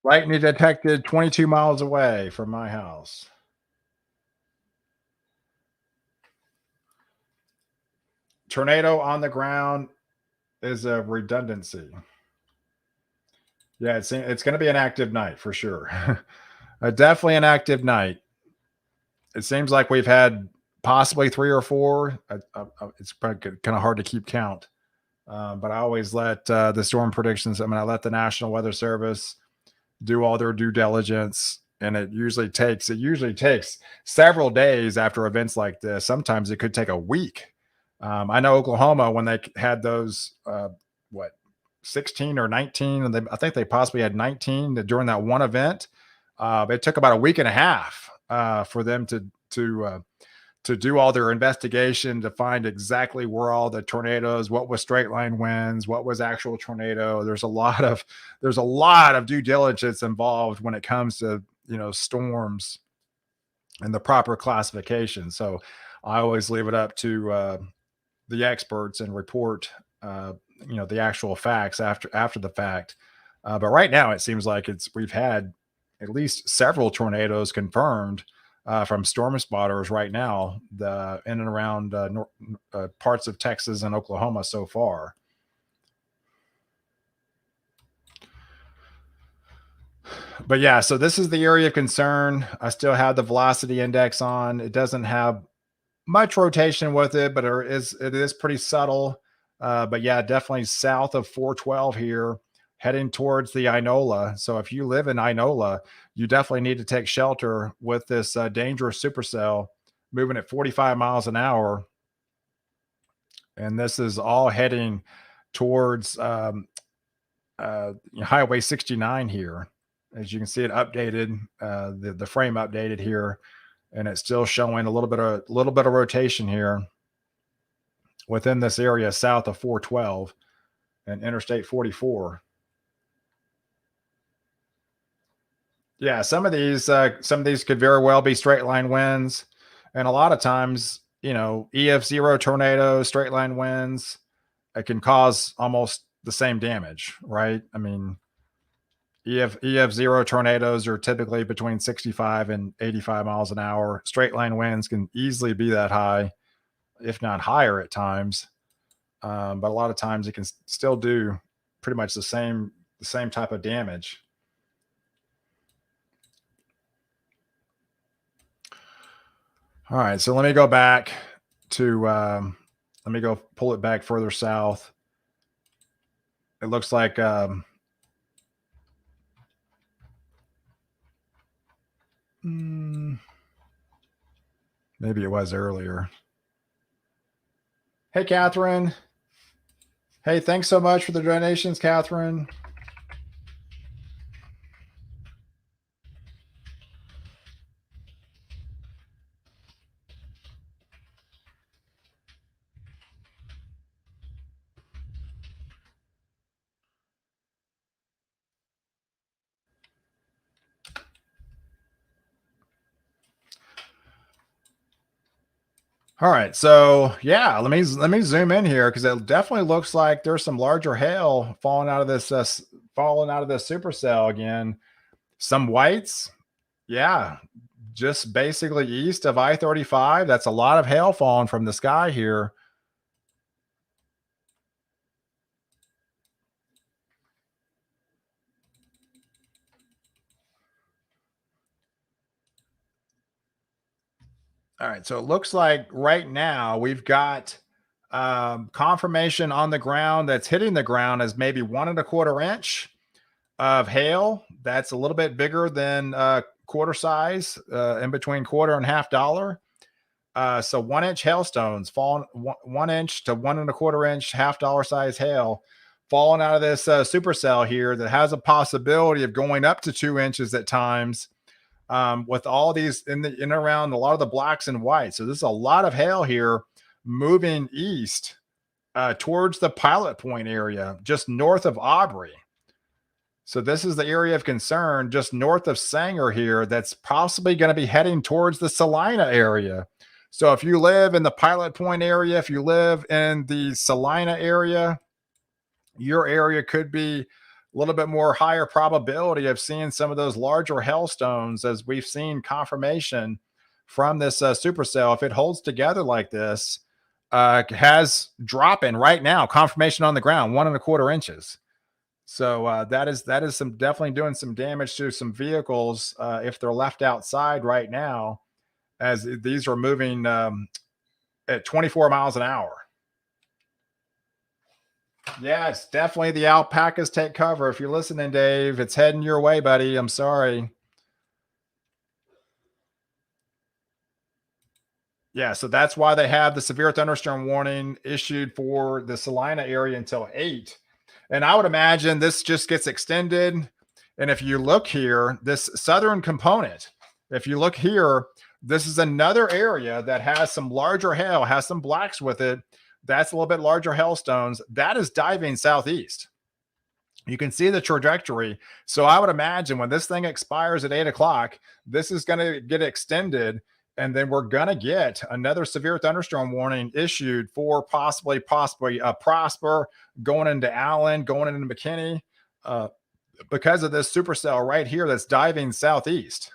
Lightning detected 22 miles away from my house. Tornado on the ground is a redundancy. Yeah, it's going to be an active night for sure. Definitely an active night. It seems like we've had possibly 3 or 4. It's probably kind of hard to keep count. But I always let the storm predictions, I let the National Weather Service do all their due diligence. And it usually takes several days after events like this. Sometimes it could take a week. I know Oklahoma, when they had those, 16 or 19, and I think they possibly had 19 during that one event. It took about a week and a half for them to uh, to do all their investigation to find exactly where all the tornadoes, what was straight line winds, what was actual tornado. There's a lot of due diligence involved when it comes to storms and the proper classification. So I always leave it up to the experts and report uh, the actual facts after the fact. But right now it seems like we've had at least several tornadoes confirmed from storm spotters right now, the in and around parts of Texas and Oklahoma so far. But yeah, so this is the area of concern. I still have the velocity index on. It doesn't have much rotation with it, but it is pretty subtle. But yeah, definitely south of 412 here, heading towards the Inola. So if you live in Inola, you definitely need to take shelter with this dangerous supercell moving at 45 miles an hour. And this is all heading towards Highway 69 here. As you can see, it updated the frame updated here, and it's still showing a little bit of rotation here within this area south of 412 and Interstate 44. Yeah, some of these could very well be straight line winds, and a lot of times, EF0 tornadoes, straight line winds, it can cause almost the same damage, right? I mean, EF0 tornadoes are typically between 65 and 85 miles an hour. Straight line winds can easily be that high, if not higher at times. But a lot of times it can still do pretty much the same type of damage. All right, so let me go back to let me go pull it back further south. It looks like maybe it was earlier. Hey, Catherine. Hey, thanks so much for the donations, Catherine. All right, so yeah, let me zoom in here because it definitely looks like there's some larger hail falling out of this supercell again. Some whites, yeah, just basically east of I-35. That's a lot of hail falling from the sky here. All right, so it looks like right now we've got confirmation on the ground that's hitting the ground as maybe 1.25 inch of hail. That's a little bit bigger than quarter size, in between quarter and half dollar. So 1 inch hailstones falling, 1 inch to 1.25 inch half dollar size hail falling out of this supercell here that has a possibility of going up to 2 inches at times, with all these in and around a lot of the blacks and whites. So this is a lot of hail here moving east towards the Pilot Point area, just north of Aubrey. So this is the area of concern just north of Sanger here that's possibly going to be heading towards the Salina area. So if you live in the Pilot Point area, if you live in the Salina area, your area could be a little bit more higher probability of seeing some of those larger hailstones, as we've seen confirmation from this supercell. If it holds together like this, has dropping right now, confirmation on the ground, 1.25 inches. So that is some definitely doing some damage to some vehicles if they're left outside right now, as these are moving at 24 miles an hour. Yeah, it's definitely the alpacas take cover. If you're listening, Dave, it's heading your way, buddy. I'm sorry. Yeah, so that's why they have the severe thunderstorm warning issued for the Salina area until 8. And I would imagine this just gets extended. And if you look here, this southern component, if you look here, This is another area that has some larger hail, has some blacks with it. That's a little bit larger hailstones. That is diving southeast. You can see the trajectory. So I would imagine when this thing expires at 8 o'clock, this is going to get extended. And then we're going to get another severe thunderstorm warning issued for possibly Prosper, going into Allen, going into McKinney, uh, because of this supercell right here that's diving southeast.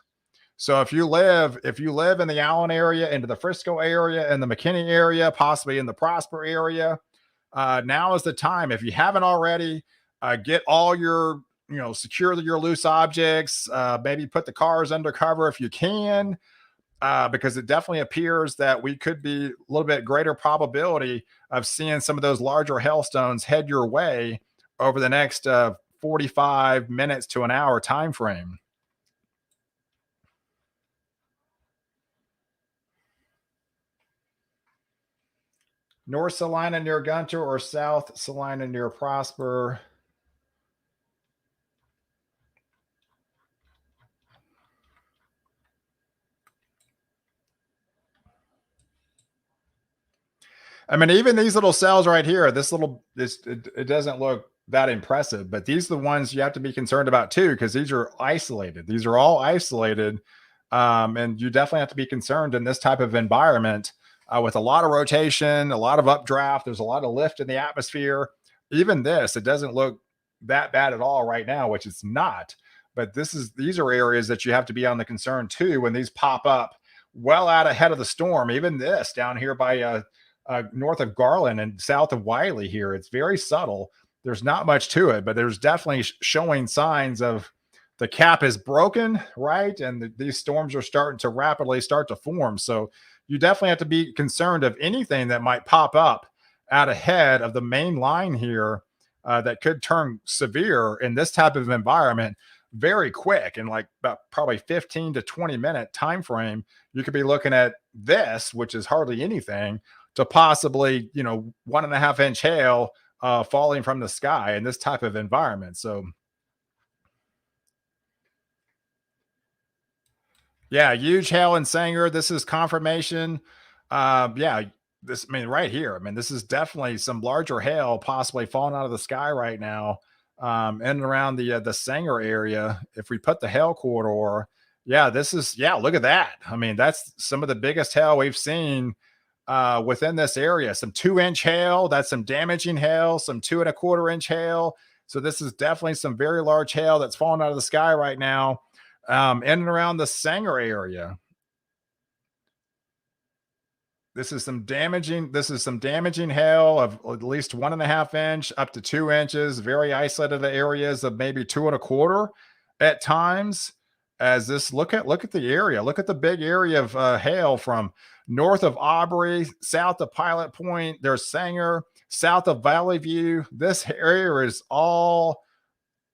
So if you live in the Allen area, into the Frisco area, and the McKinney area, possibly in the Prosper area, now is the time. If you haven't already, get all your, secure your loose objects. Maybe put the cars under cover if you can, because it definitely appears that we could be a little bit greater probability of seeing some of those larger hailstones head your way over the next 45 minutes to an hour time frame. North Salina near Gunter or South Salina near Prosper? I mean, even these little cells right here, it doesn't look that impressive, but these are the ones you have to be concerned about too, because these are isolated. These are all isolated. And you definitely have to be concerned in this type of environment, with a lot of rotation, a lot of updraft. There's a lot of lift in the atmosphere. Even this, it doesn't look that bad at all right now, which it's not. But these are areas that you have to be on the concern too when these pop up well out ahead of the storm. Even this down here by north of Garland and south of Wiley here. It's very subtle. There's not much to it, but there's definitely showing signs of the cap is broken, right? And these storms are starting to rapidly start to form. So you definitely have to be concerned of anything that might pop up out ahead of the main line here, that could turn severe in this type of environment very quick, in like about probably 15 to 20-minute time frame. You could be looking at this, which is hardly anything, to possibly 1.5 inch hail falling from the sky in this type of environment. So yeah, huge hail and Sanger. This is confirmation. Yeah, this, I mean, right here. I mean, this is definitely some larger hail possibly falling out of the sky right now, in and around the Sanger area. If we put the hail corridor, yeah, this is, yeah. Look at that. I mean, that's some of the biggest hail we've seen within this area. Some 2 inch hail. That's some damaging hail. Some 2.25 inch hail. So this is definitely some very large hail that's falling out of the sky right now, in and around the Sanger area. This is some damaging hail of at least 1.5 inch up to 2 inches. Very isolated areas of maybe 2.25 at times. As this, look at the area. Look at the big area of hail from north of Aubrey, south of Pilot Point. There's Sanger, south of Valley View. This area is all,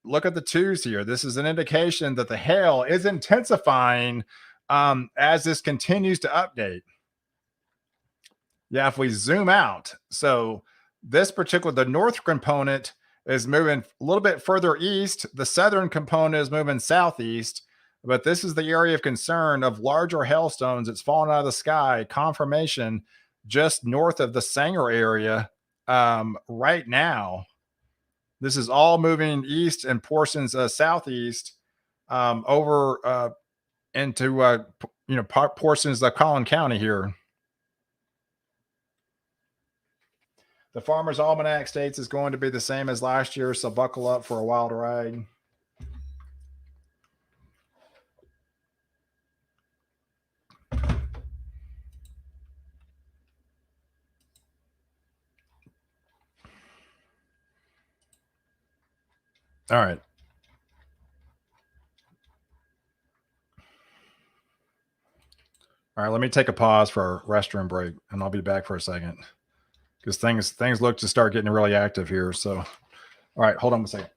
look at the twos here. This is an indication that the hail is intensifying, as this continues to update. Yeah, if we zoom out, so the north component is moving a little bit further east. The southern component is moving southeast, but this is the area of concern of larger hailstones. It's falling out of the sky. Confirmation just north of the Sanger area, right now. This is all moving east and portions southeast, over into portions of Collin County here. The Farmer's Almanac states is going to be the same as last year, so buckle up for a wild ride. All right. All right, let me take a pause for a restroom break, and I'll be back for a second, because things look to start getting really active here. So, all right, hold on a second.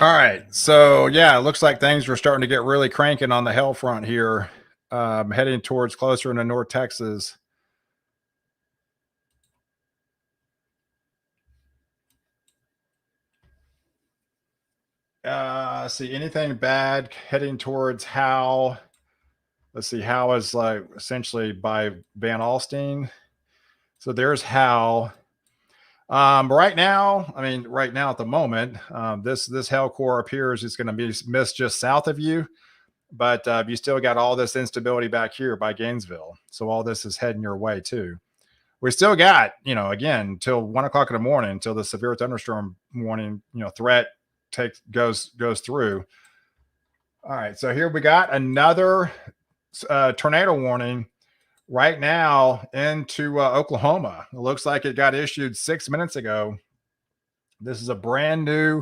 All right. So yeah, it looks like things are starting to get really cranking on the hell front here, heading towards closer into North Texas. See anything bad heading towards Howe. Let's see, Howe is like essentially by Van Alstine. So there's Howe. Right now, I mean, right now at the moment, this hell core appears it's going to be missed just south of you, but you still got all this instability back here by Gainesville. So all this is heading your way too. We still got, again, till 1 o'clock in the morning, until the severe thunderstorm warning, threat goes through. All right, so here we got another tornado warning right now into Oklahoma. It looks like it got issued 6 minutes ago. This is a brand new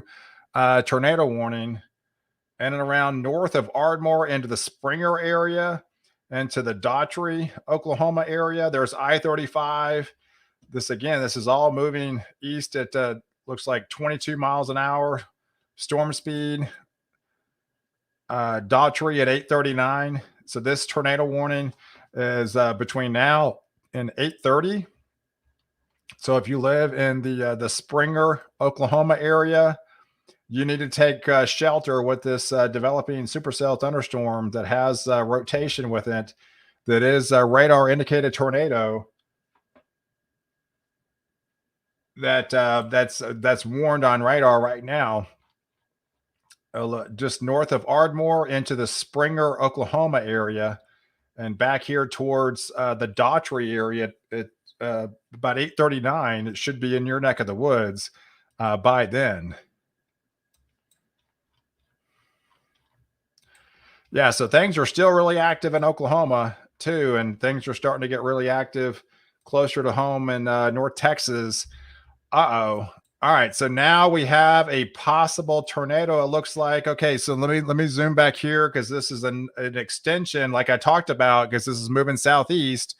tornado warning in and around north of Ardmore into the Springer area and to the Daughtry, Oklahoma area. There's I-35. This is all moving east at looks like 22 miles an hour storm speed. Daughtry at 8:39. So this tornado warning is between now and 8:30. So if you live in the Springer, Oklahoma area, you need to take shelter with this developing supercell thunderstorm that has rotation with it. That is a radar indicated tornado that's warned on radar right now. Just north of Ardmore into the Springer, Oklahoma area, and back here towards the Daughtry area at about 8:39. It should be in your neck of the woods by then. Yeah, so things are still really active in Oklahoma too, and things are starting to get really active closer to home in North Texas. Uh-oh. All right, so now we have a possible tornado. It looks like. Okay, so let me zoom back here because this is an extension, like I talked about, because this is moving southeast.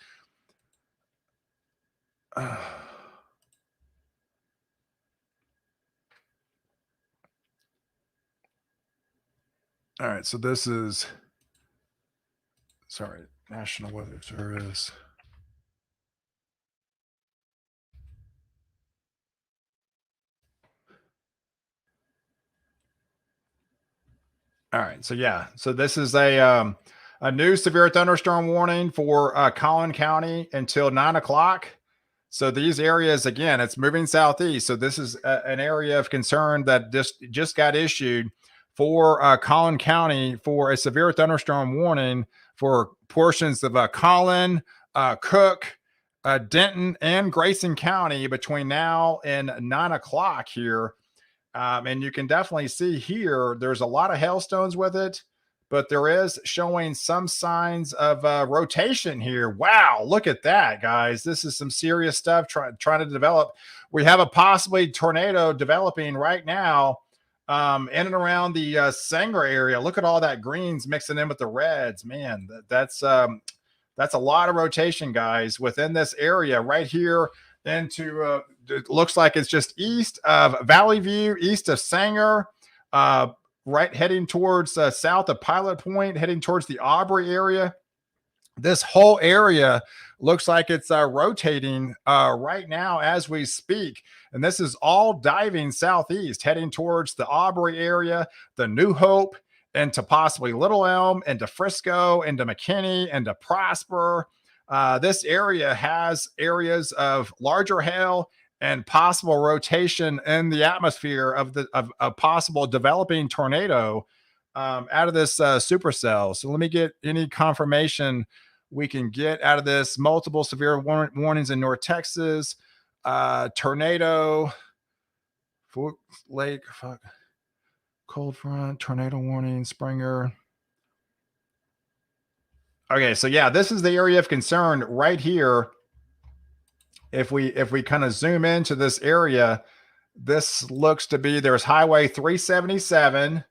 All right, so this is National Weather Service. All right. So yeah. So this is a new severe thunderstorm warning for Collin County until 9 o'clock. So these areas again, it's moving southeast. So this is an area of concern that just got issued for Collin County for a severe thunderstorm warning for portions of Collin, Cook, Denton, and Grayson County between now and 9 o'clock here. And you can definitely see here, there's a lot of hailstones with it, but there is showing some signs of rotation here. Wow, look at that, guys. This is some serious stuff trying to develop. We have a possibly tornado developing right now in and around the Sanger area. Look at all that greens mixing in with the reds. Man, that's a lot of rotation, guys, within this area right here into it looks like it's just east of Valley View, east of Sanger, right heading towards south of Pilot Point, heading towards the Aubrey area. This whole area looks like it's rotating right now as we speak. And this is all diving southeast, heading towards the Aubrey area, the New Hope, into possibly Little Elm, into Frisco, into McKinney, into Prosper. This area has areas of larger hail and possible rotation in the atmosphere of a possible developing tornado out of this supercell. So let me get any confirmation we can get out of this. Multiple severe warnings in North Texas, tornado, Fort Lake, cold front, tornado warning, Springer. Okay, so yeah, this is the area of concern right here. If we kind of zoom into this area, this looks to be, there's Highway 377.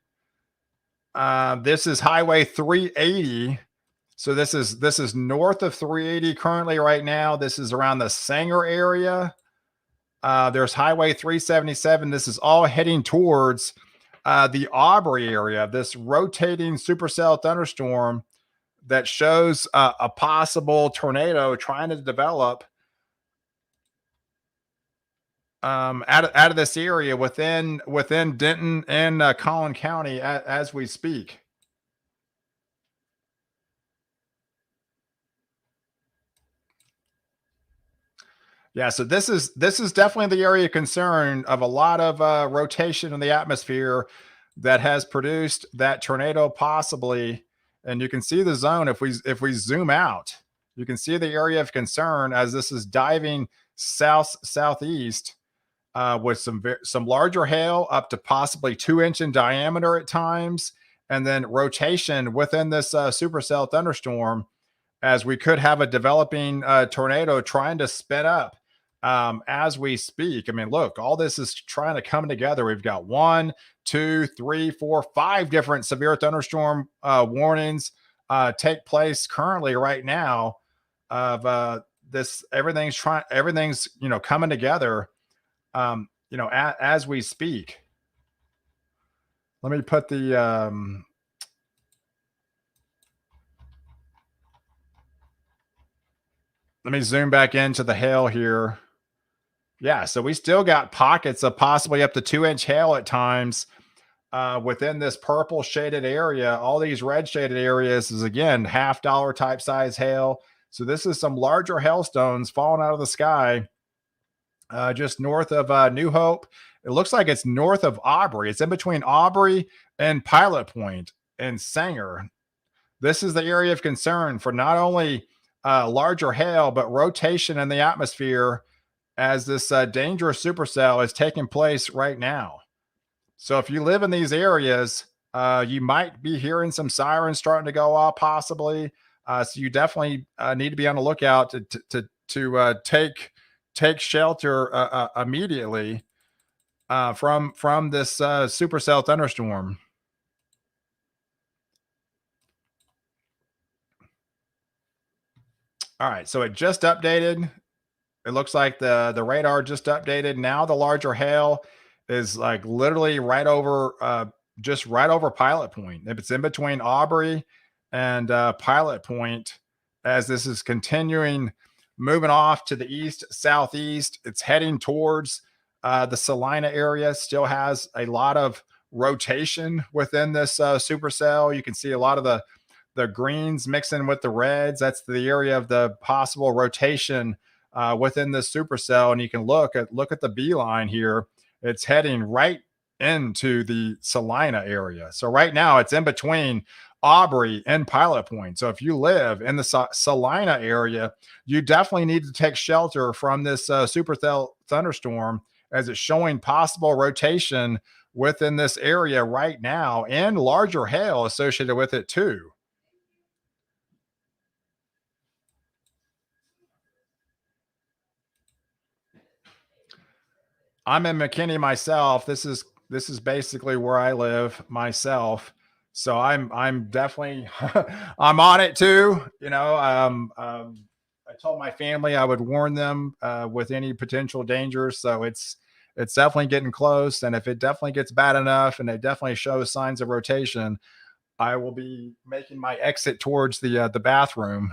This is Highway 380. So this is north of 380 currently right now. This is around the Sanger area. There's Highway 377. This is all heading towards the Aubrey area, this rotating supercell thunderstorm that shows a possible tornado trying to develop out of this area within Denton and Collin County as we speak. Yeah, so this is definitely the area of concern of a lot of rotation in the atmosphere that has produced that tornado possibly. And you can see the zone if we zoom out, you can see the area of concern as this is diving southeast with some larger hail up to possibly 2 inch in diameter at times, and then rotation within this supercell thunderstorm as we could have a developing tornado trying to spin up as we speak. I mean, look, all this is trying to come together. We've got 1, 2, 3, 4, 5 different severe thunderstorm warnings take place currently right now of this everything's coming together as we speak. Let me put the let me zoom back into the hail here. Yeah, so we still got pockets of possibly up to 2 inch hail at times within this purple shaded area. All these red shaded areas is again $half type size hail. So this is some larger hailstones falling out of the sky just north of New Hope. It looks like it's north of Aubrey. It's in between Aubrey and Pilot Point and Sanger. This is the area of concern for not only larger hail, but rotation in the atmosphere as this dangerous supercell is taking place right now. So if you live in these areas, you might be hearing some sirens starting to go off possibly. So you definitely need to be on the lookout to take shelter immediately from this supercell thunderstorm. All right, so it just updated. It looks like the radar just updated. Now the larger hail is like literally right over just right over Pilot Point. If it's in between Aubrey and Pilot Point, as this is continuing moving off to the east southeast, it's heading towards the Salina area. Still has a lot of rotation within this supercell. You can see a lot of the greens mixing with the reds. That's the area of the possible rotation within this supercell. And you can look at the beeline here. It's heading right into the Salina area. So right now it's in between Aubrey and Pilot Point. So if you live in the Salina area, you definitely need to take shelter from this supercell thunderstorm as it's showing possible rotation within this area right now and larger hail associated with it too. I'm in McKinney myself. This is basically where I live myself. So I'm definitely I'm on it too. I told my family I would warn them with any potential dangers. So it's definitely getting close. And if it definitely gets bad enough and it definitely shows signs of rotation, I will be making my exit towards the bathroom.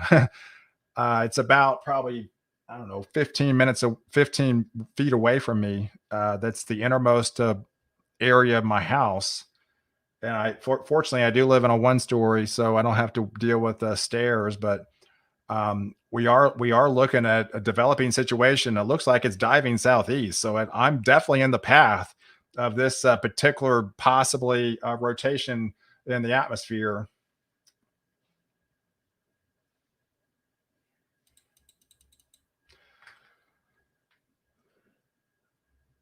It's about probably, I don't know, 15 feet away from me. That's the innermost area of my house. And fortunately, I do live in a 1 story, so I don't have to deal with stairs. But we are looking at a developing situation. It looks like it's diving southeast, so I'm definitely in the path of this particular possibly rotation in the atmosphere.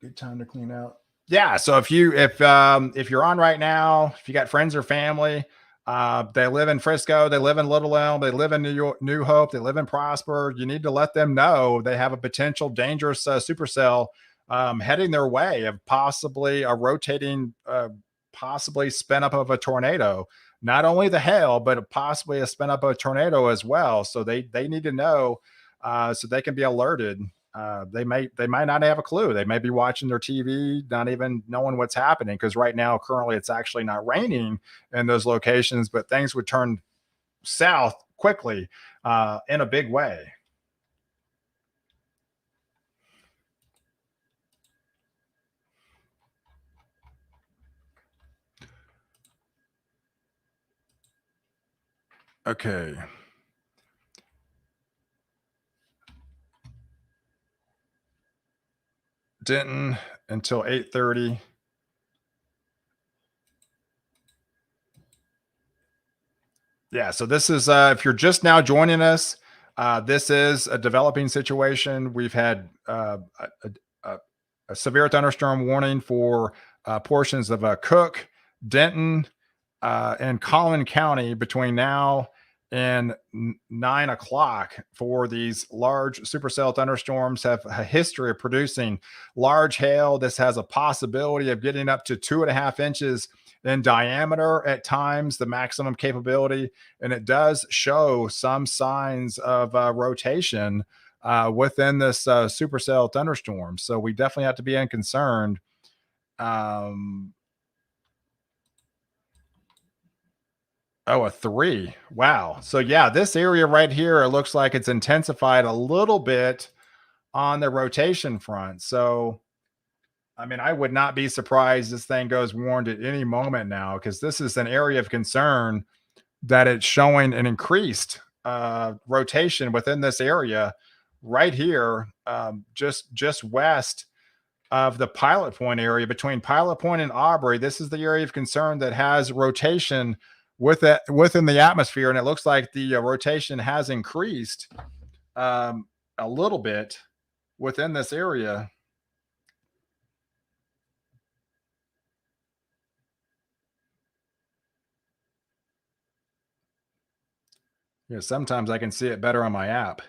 Good time to clean out. Yeah. So if you're on right now, if you got friends or family, they live in Frisco, they live in Little Elm, they live in New York, New Hope, they live in Prosper. You need to let them know they have a potential dangerous supercell heading their way of possibly a rotating, possibly spin up of a tornado. Not only the hail, but possibly a spin up of a tornado as well. So they need to know so they can be alerted. they might not have a clue. They may be watching their TV, not even knowing what's happening. Because right now, currently, it's actually not raining in those locations, but things would turn south quickly in a big way. Okay. Denton until 8:30. Yeah, so this is if you're just now joining us, this is a developing situation. We've had a, a severe thunderstorm warning for portions of Cook, Denton, and Collin County between now and 9 o'clock for these large supercell thunderstorms. Have a history of producing large hail. This has a possibility of getting up to 2.5 inches in diameter at times, the maximum capability. And it does show some signs of rotation within this supercell thunderstorm. So we definitely have to be concerned. Um, Oh, a 3. Wow. So yeah, this area right here, it looks like it's intensified a little bit on the rotation front. So, I mean, I would not be surprised this thing goes warned at any moment now, because this is an area of concern that it's showing an increased rotation within this area right here, just west of the Pilot Point area between Pilot Point and Aubrey. This is the area of concern that has rotation with it within the atmosphere, and it looks like the rotation has increased a little bit within this area. Yeah, sometimes I can see it better on my app.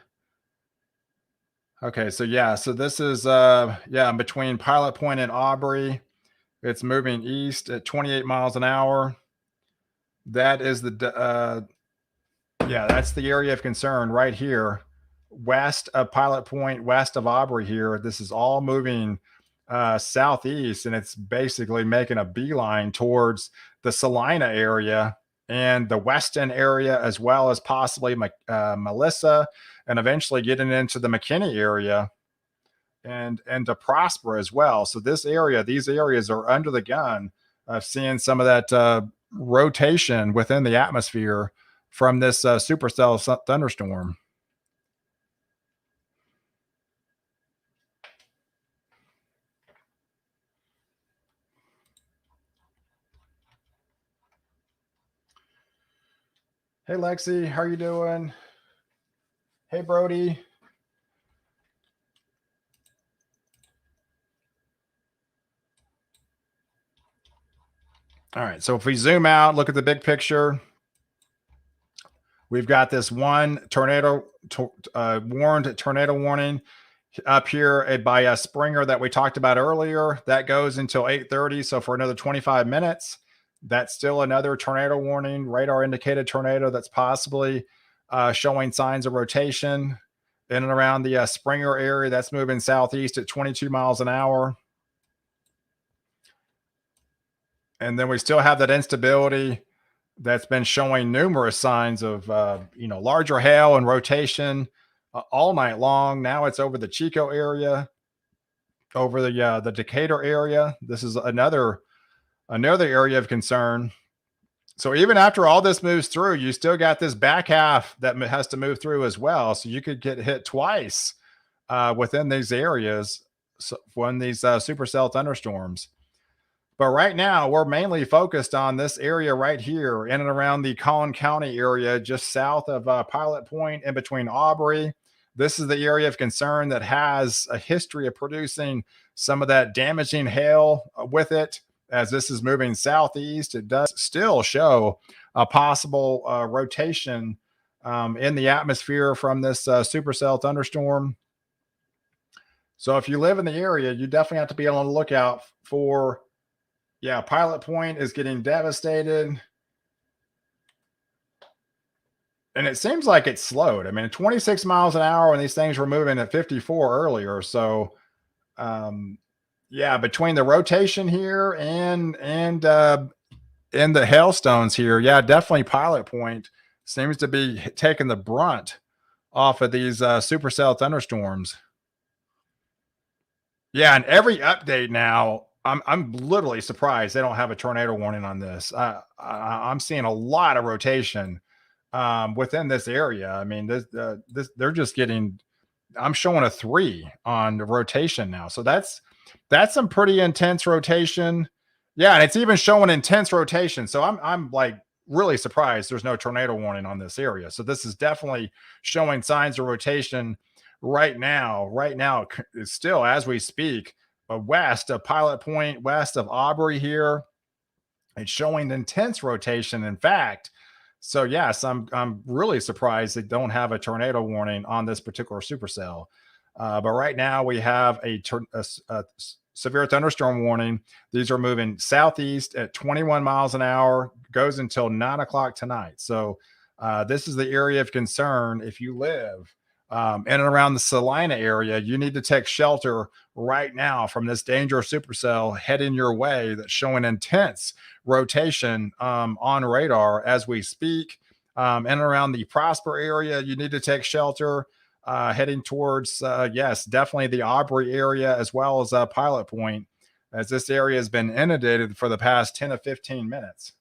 Okay, so yeah, so this is yeah, between Pilot Point and Aubrey. It's moving east at 28 miles an hour. That is yeah, that's the area of concern right here, west of Pilot Point, west of Aubrey here. This is all moving southeast, and it's basically making a beeline towards the Salina area and the Weston area, as well as possibly Melissa, and eventually getting into the McKinney area and to Prosper as well. So this area, these areas are under the gun of seeing some of that rotation within the atmosphere from this supercell thunderstorm. Hey Lexi, how are you doing? Hey Brody. All right, so if we zoom out, look at the big picture, we've got this one tornado warned tornado warning up here by Springer that we talked about earlier. That goes until 8:30, so for another 25 minutes. That's still another tornado warning, radar indicated tornado that's possibly showing signs of rotation in and around the Springer area. That's moving southeast at 22 miles an hour. And then we still have that instability that's been showing numerous signs of larger hail and rotation all night long. Now it's over the Chico area, over the Decatur area. This is another area of concern. So even after all this moves through, you still got this back half that has to move through as well. So you could get hit twice within these areas when these supercell thunderstorms. But right now, we're mainly focused on this area right here in and around the Collin County area, just south of Pilot Point, in between Aubrey. This is the area of concern that has a history of producing some of that damaging hail with it. As this is moving southeast, it does still show a possible rotation in the atmosphere from this supercell thunderstorm. So if you live in the area, you definitely have to be on the lookout for, yeah, Pilot Point is getting devastated. And it seems like it's slowed. I mean, 26 miles an hour when these things were moving at 54 earlier. So, um, yeah, between the rotation here and the hailstones here, yeah, definitely Pilot Point seems to be taking the brunt off of these supercell thunderstorms. Yeah, and every update now, I'm literally surprised they don't have a tornado warning on this. I'm seeing a lot of rotation within this area. I mean, this they're just getting. I'm showing a 3 on the rotation now, so that's some pretty intense rotation. Yeah, and it's even showing intense rotation. So I'm like really surprised there's no tornado warning on this area. So this is definitely showing signs of rotation right now. Right now, it's still as we speak, west of Pilot Point, west of Aubrey here. It's showing intense rotation. In fact, so yes, I'm really surprised they don't have a tornado warning on this particular supercell. But right now we have a severe thunderstorm warning. These are moving southeast at 21 miles an hour, goes until 9 o'clock tonight. So this is the area of concern. If you live in and around the Salina area, you need to take shelter right now from this dangerous supercell heading your way that's showing intense rotation on radar as we speak. In and around the Prosper area, you need to take shelter heading towards, yes, definitely the Aubrey area as well as Pilot Point, as this area has been inundated for the past 10 to 15 minutes.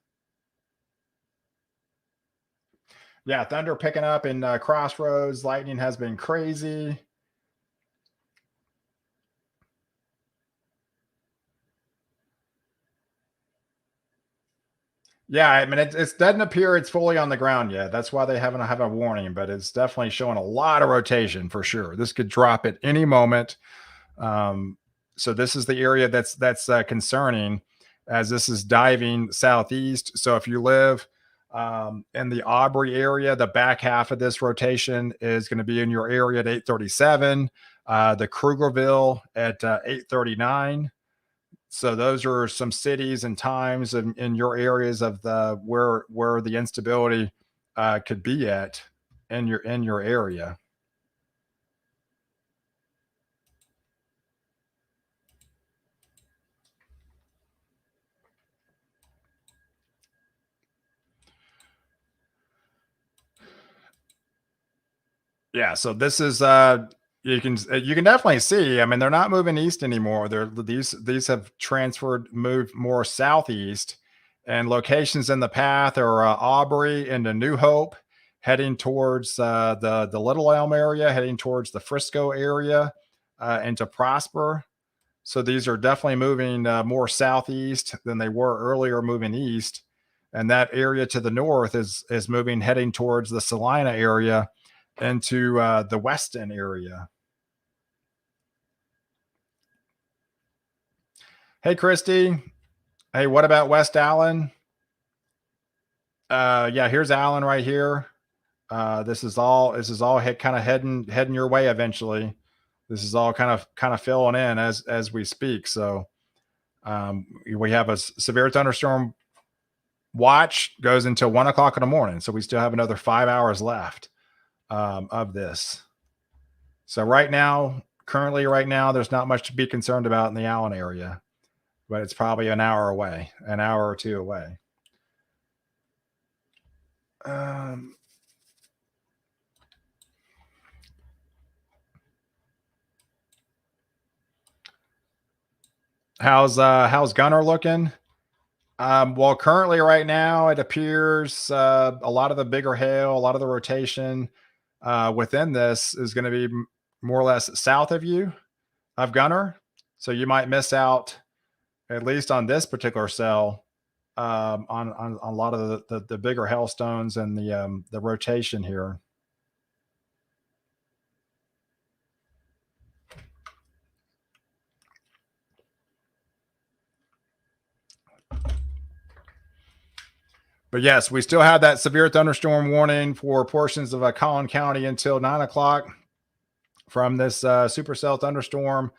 Yeah, thunder picking up in Crossroads. Lightning has been crazy. Yeah, I mean, it doesn't appear it's fully on the ground yet. That's why they haven't have a warning, but it's definitely showing a lot of rotation for sure. This could drop at any moment. Um, so this is the area that's concerning, as this is diving southeast. So if you live in the Aubrey area, the back half of this rotation is going to be in your area at 8:37. The Krugerville at 8:39. So those are some cities and times in your areas of the where the instability could be at in your area. Yeah, so this is you can definitely see. I mean, they're not moving east anymore. These have moved more southeast, and locations in the path are Aubrey into New Hope, heading towards the Little Elm area, heading towards the Frisco area, into Prosper. So these are definitely moving more southeast than they were earlier, moving east. And that area to the north is moving, heading towards the Salina area into the Weston area. Hey, Christy. Hey, what about West Allen? Yeah, here's Allen right here. This is all kind of heading your way eventually. This is all kind of filling in as we speak. So we have a severe thunderstorm watch goes until 1 o'clock in the morning. So we still have another 5 hours left of this. So currently right now, there's not much to be concerned about in the Allen area, but it's probably an hour away, an hour or two away. Um, how's Gunner looking? Well, currently right now, it appears a lot of the bigger hail, a lot of the rotation within this is going to be more or less south of you, of Gunner. So you might miss out, at least on this particular cell, on a lot of the bigger hailstones and the rotation here. But yes, we still have that severe thunderstorm warning for portions of Collin County until 9 o'clock from this supercell thunderstorm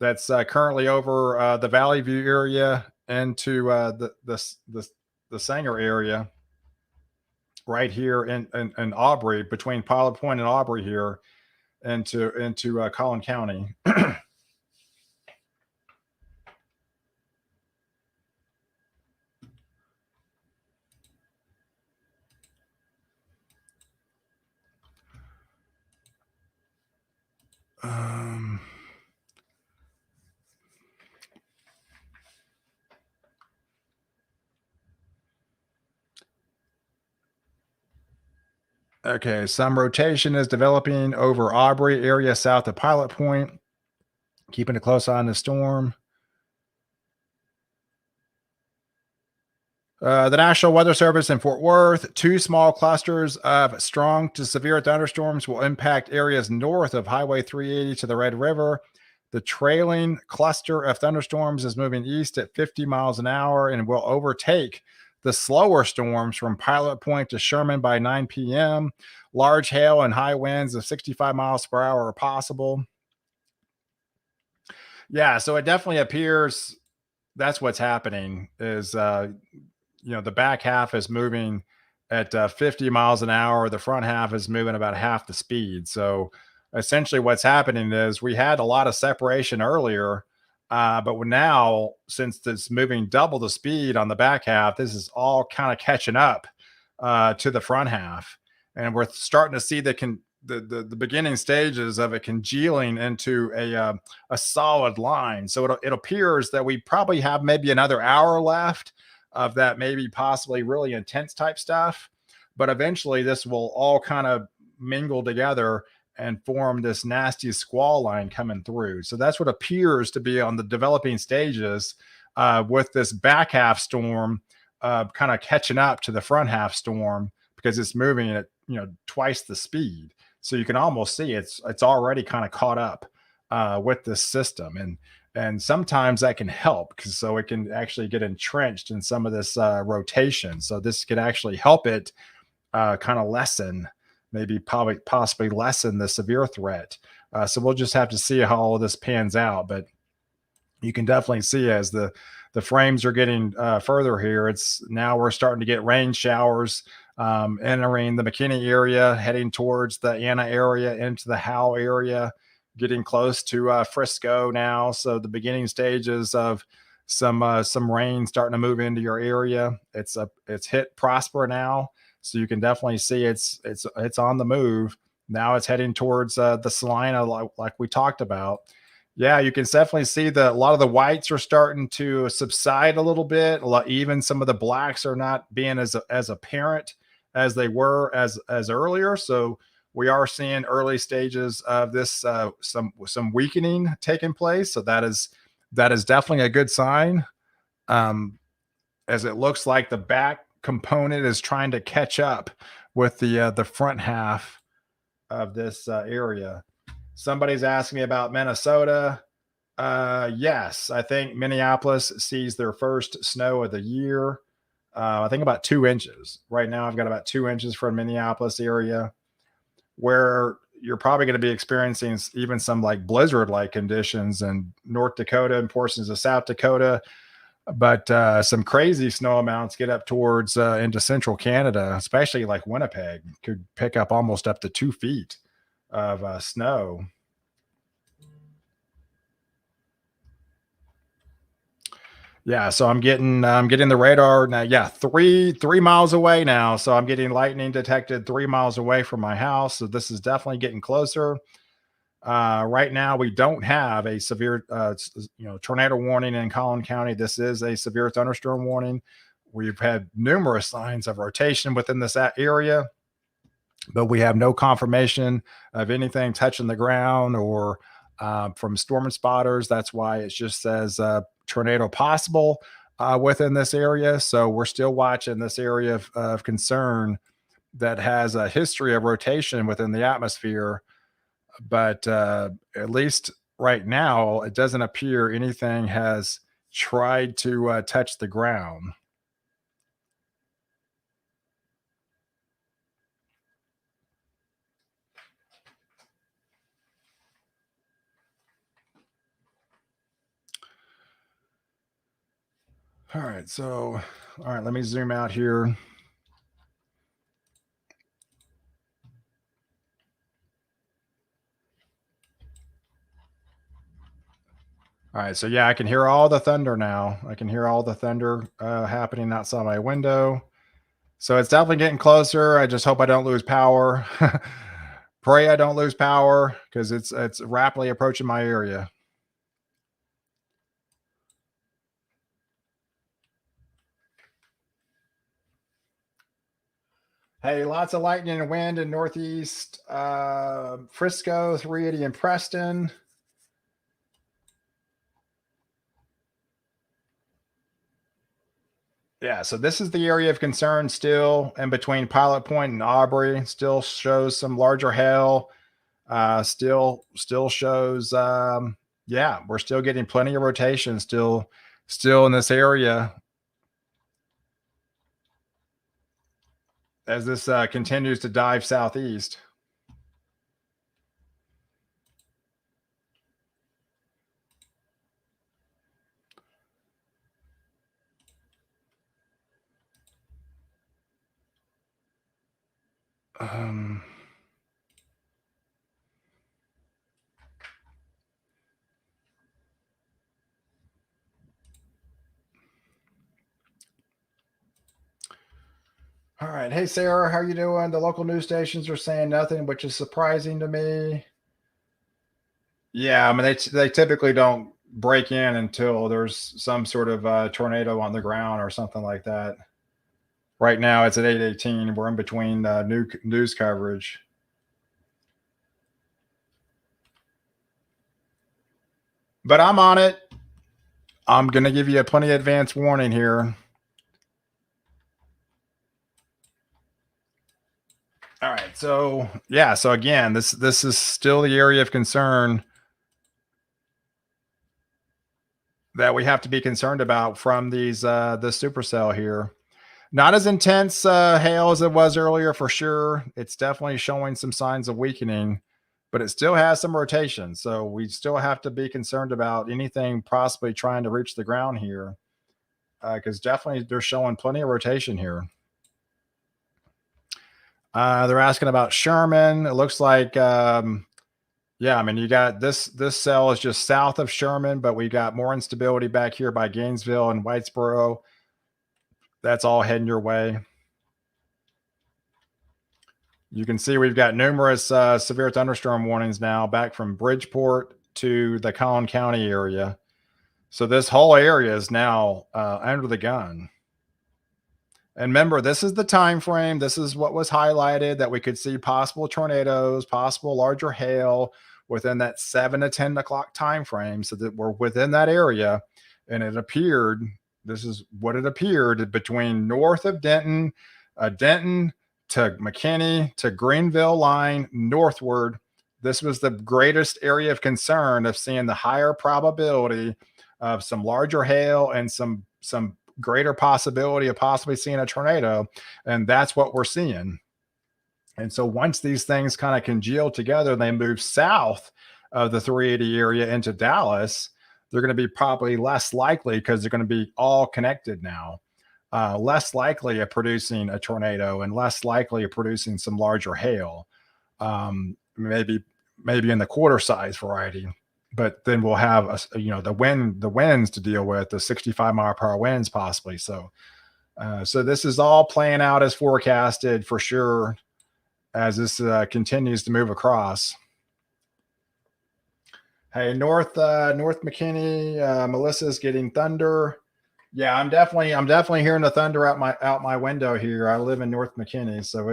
that's currently over the Valley View area into the Sanger area. right here in Aubrey, between Pilot Point and Aubrey here, into Collin County. um, okay, some rotation is developing over Aubrey area south of Pilot Point, keeping a close eye on the storm. The National Weather Service in Fort Worth, two small clusters of strong to severe thunderstorms will impact areas north of Highway 380 to the Red River. The trailing cluster of thunderstorms is moving east at 50 miles an hour and will overtake the slower storms from Pilot Point to Sherman by 9 p.m. Large hail and high winds of 65 miles per hour are possible. Yeah, so it definitely appears that's what's happening is the back half is moving at 50 miles an hour. The front half is moving about half the speed. So essentially, what's happening is we had a lot of separation earlier, but now, since it's moving double the speed on the back half, this is all kind of catching up to the front half, and we're starting to see the beginning stages of it congealing into a solid line. So it appears that we probably have maybe another hour left of that, maybe possibly really intense type stuff. But eventually, this will all kind of mingle together and form this nasty squall line coming through. So that's what appears to be on the developing stages with this back half storm kind of catching up to the front half storm because it's moving at twice the speed. So you can almost see it's already kind of caught up with this system, and sometimes that can help because so it can actually get entrenched in some of this rotation. So this could actually help it kind of lessen, maybe probably possibly lessen the severe threat. So we'll just have to see how all this pans out. But you can definitely see as the frames are getting further here, it's now we're starting to get rain showers entering the McKinney area, heading towards the Anna area, into the Howe area, getting close to Frisco now. So the beginning stages of some rain starting to move into your area. It's hit Prosper now, so you can definitely see it's on the move. Now it's heading towards the Salina, like we talked about. Yeah, you can definitely see that a lot of the whites are starting to subside a little bit. Even some of the blacks are not being as apparent as they were as earlier. So we are seeing early stages of this some weakening taking place. So that is definitely a good sign. Um, as it looks like the back component is trying to catch up with the front half of this area. Somebody's asking me about Minnesota. Yes, I think Minneapolis sees their first snow of the year. I think about 2 inches. Right now, I've got about 2 inches from Minneapolis area, where you're probably going to be experiencing even some like blizzard like conditions in North Dakota and portions of South Dakota. But some crazy snow amounts get up towards into central Canada, especially like Winnipeg, could pick up almost up to 2 feet of snow. Yeah, so I'm getting the radar now. Yeah, three miles away now. So I'm getting lightning detected 3 miles away from my house. So this is definitely getting closer. Right now, we don't have a severe tornado warning in Collin County. This is a severe thunderstorm warning. We've had numerous signs of rotation within this area, but we have no confirmation of anything touching the ground or from storm spotters. That's why it just says tornado possible within this area. So we're still watching this area of concern that has a history of rotation within the atmosphere. But at least right now, it doesn't appear anything has tried to touch the ground. All right, so all right, let me zoom out here. All right, so yeah, I can hear all the thunder now. I can hear all the thunder happening outside my window. So it's definitely getting closer. I just hope I don't lose power. Pray I don't lose power because it's rapidly approaching my area. Hey, lots of lightning and wind in Northeast Frisco, 380 and Preston. Yeah, so this is the area of concern still in between Pilot Point and Aubrey. Still shows some larger hail. Still shows yeah, we're still getting plenty of rotation still in this area as this continues to dive southeast. Um, all right. Hey, Sarah, how you doing? The local news stations are saying nothing, which is surprising to me. Yeah, I mean they typically don't break in until there's some sort of tornado on the ground or something like that. Right now, it's at 8:18. We're in between news coverage. But I'm on it. I'm gonna give you a plenty advance warning here. All right. So yeah. So again, this is still the area of concern that we have to be concerned about from these the supercell here. Not as intense hail as it was earlier for sure. It's definitely showing some signs of weakening, but it still has some rotation. So we still have to be concerned about anything possibly trying to reach the ground here, because definitely they're showing plenty of rotation here. They're asking about Sherman. It looks like yeah, I mean, you got this cell is just south of Sherman, but we got more instability back here by Gainesville and Whitesboro. That's all heading your way. You can see we've got numerous severe thunderstorm warnings now back from Bridgeport to the Collin County area. So this whole area is now under the gun. And remember, this is the time frame. This is what was highlighted that we could see possible tornadoes, possible larger hail within that 7 to 10 o'clock time frame, so that we're within that area. And it appeared, this is what it appeared between north of Denton, Denton to McKinney to Greenville line northward. This was the greatest area of concern of seeing the higher probability of some larger hail and some greater possibility of possibly seeing a tornado. And that's what we're seeing. And so once these things kind of congeal together, they move south of the 380 area into Dallas, they're going to be probably less likely because they're going to be all connected now. Less likely of producing a tornado and less likely of producing some larger hail. Maybe in the quarter size variety, but then we'll have the winds to deal with, the 65-mile-per-hour winds possibly. So so this is all playing out as forecasted for sure as this continues to move across. Hey, North McKinney, Melissa's getting thunder. Yeah, I'm definitely hearing the thunder out my window here. I live in North McKinney, so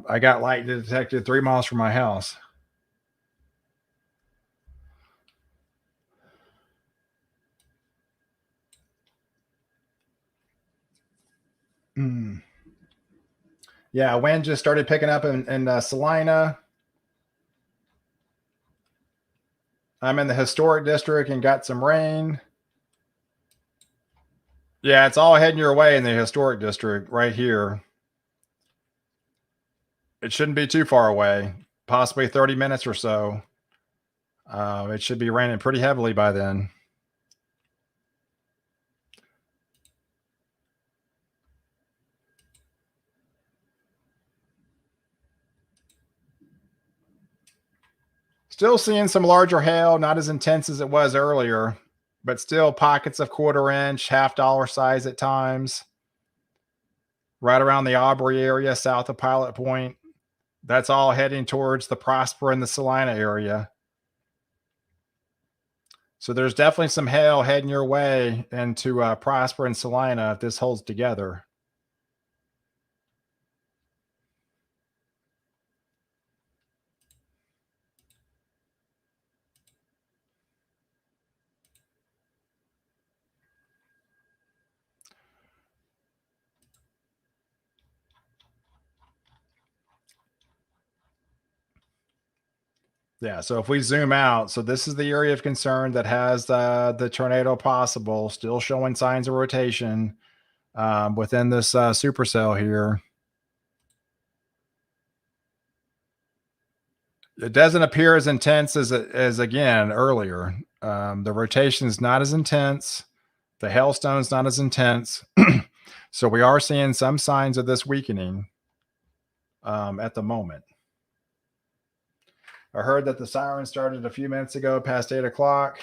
I got light detected 3 miles from my house. Mm. Yeah, wind just started picking up in Salina. I'm in the historic district and got some rain. Yeah, it's all heading your way in the historic district right here. It shouldn't be too far away, possibly 30 minutes or so. It should be raining pretty heavily by then. Still seeing some larger hail, not as intense as it was earlier, but still pockets of quarter-inch, half-dollar size at times. Right around the Aubrey area, south of Pilot Point. That's all heading towards the Prosper and the Salina area. So there's definitely some hail heading your way into Prosper and Salina if this holds together. Yeah, so if we zoom out, so this is the area of concern that has the tornado possible, still showing signs of rotation within this supercell here. It doesn't appear as intense as again earlier. The rotation is not as intense. The hailstone's not as intense. So we are seeing some signs of this weakening at the moment. I heard that the siren started a few minutes ago, past 8 o'clock.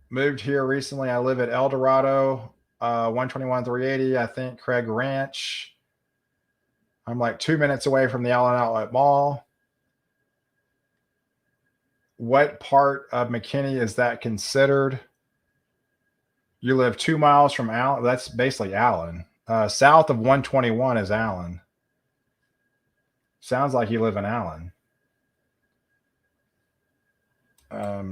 Moved here recently. I live at El Dorado, 121 380. I think Craig Ranch. I'm like 2 minutes away from the Allen Outlet Mall. What part of McKinney is that considered? You live 2 miles from Allen. That's basically Allen. South of 121 is Allen. Sounds like you live in Allen. I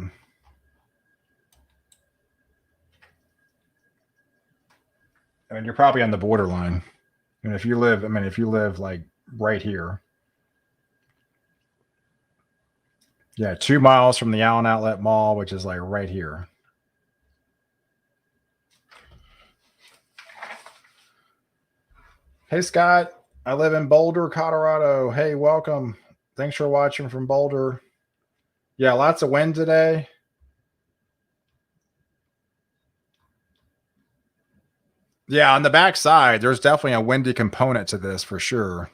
mean, you're probably on the borderline. And if you live like right here. Yeah, 2 miles from the Allen Outlet Mall, which is like right here. Hey, Scott. I live in Boulder, Colorado. Hey, welcome. Thanks for watching from Boulder. Yeah, lots of wind today. Yeah, on the back side, there's definitely a windy component to this for sure.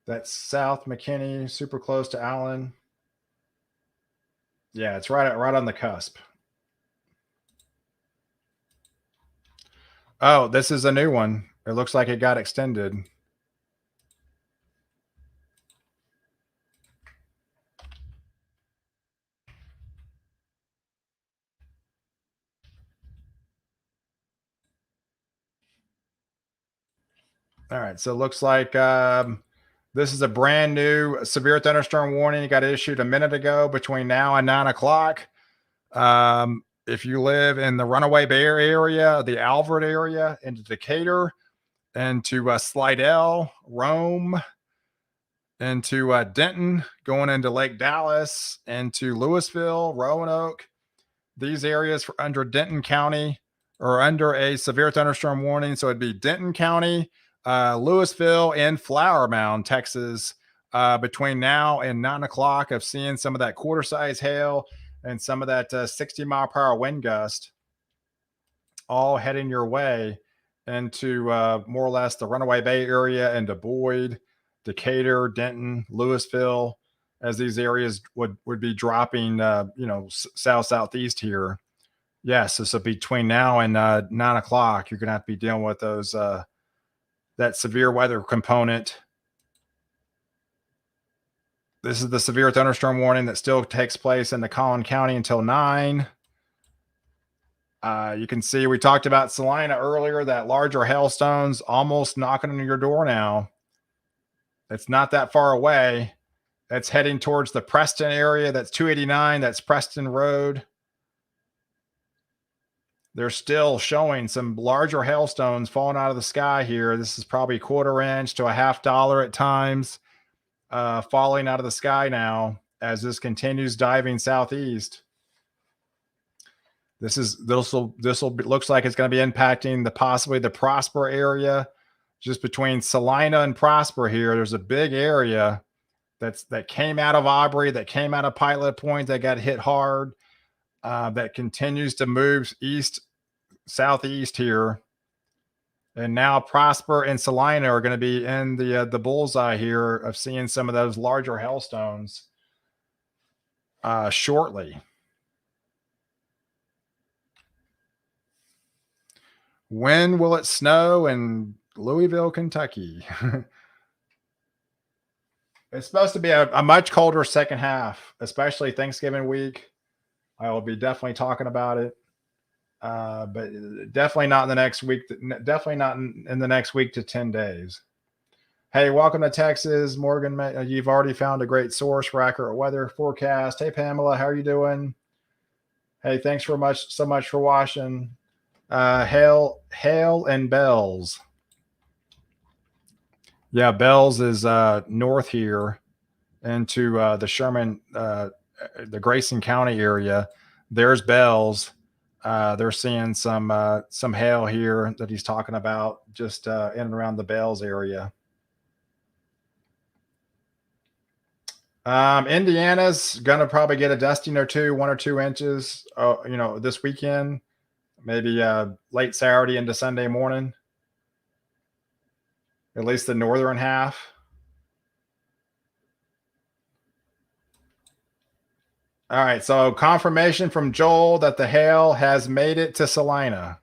That's South McKinney, super close to Allen. Yeah, it's right on the cusp. Oh, this is a new one. It looks like it got extended. All right, so it looks like this is a brand new severe thunderstorm warning. It got issued a minute ago between now and 9 o'clock. If you live in the Runaway Bay area, the Alvord area, into Decatur, into Slidell, Rome, into Denton, going into Lake Dallas, into Louisville, Roanoke. These areas for under Denton County are under a severe thunderstorm warning. So it'd be Denton County, Louisville, and Flower Mound, Texas, between now and 9 o'clock, of seeing some of that quarter size hail and some of that 60-mile-per-hour wind gust all heading your way into more or less the Runaway Bay area, into Boyd, Decatur, Denton, Louisville, as these areas would be dropping, southeast here. Yes, so between now and 9 o'clock, you're going to have to be dealing with those that severe weather component. This is the severe thunderstorm warning that still takes place in the Collin County until 9. You can see we talked about Salina earlier, that larger hailstones almost knocking on your door now. It's not that far away. That's heading towards the Preston area. That's 289. That's Preston Road. They're still showing some larger hailstones falling out of the sky here. This is probably quarter-inch to a $half at times, falling out of the sky now as this continues diving southeast. This will looks like it's going to be impacting possibly the Prosper area, just between Salina and Prosper here. There's a big area that came out of Aubrey, that came out of Pilot Point, that got hit hard. that continues to move southeast here. And now Prosper and Salina are going to be in the bullseye here of seeing some of those larger hailstones shortly. When will it snow in Louisville, Kentucky? It's supposed to be a much colder second half, especially Thanksgiving week. I will be definitely talking about it, but definitely not in the next week. Definitely not in the next week to 10 days. Hey, welcome to Texas, Morgan. You've already found a great source for accurate weather forecast. Hey, Pamela, how are you doing? Hey, thanks so much for watching. Hail and Bells. Yeah, Bells is north here into the Sherman, the Grayson County area. There's Bells. They're seeing some hail here that he's talking about just in and around the Bells area. Indiana's gonna probably get a dusting or two, 1 or 2 inches. This weekend, maybe late Saturday into Sunday morning. At least the northern half. All right, so confirmation from Joel that the hail has made it to Salina.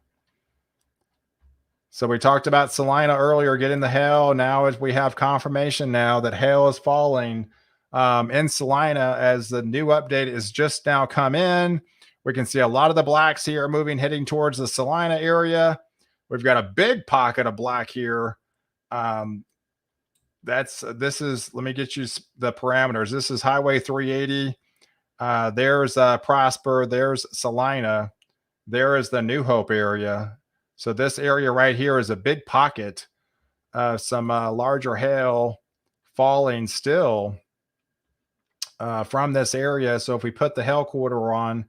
So we talked about Salina earlier getting the hail. Now as we have confirmation now that hail is falling in Salina as the new update is just now come in. We can see a lot of the blacks here moving, heading towards the Salina area. We've got a big pocket of black here. This is, let me get you the parameters. This is Highway 380. There's Prosper. There's Salina. There is the New Hope area. So this area right here is a big pocket of some larger hail falling still from this area. So if we put the hail quarter on,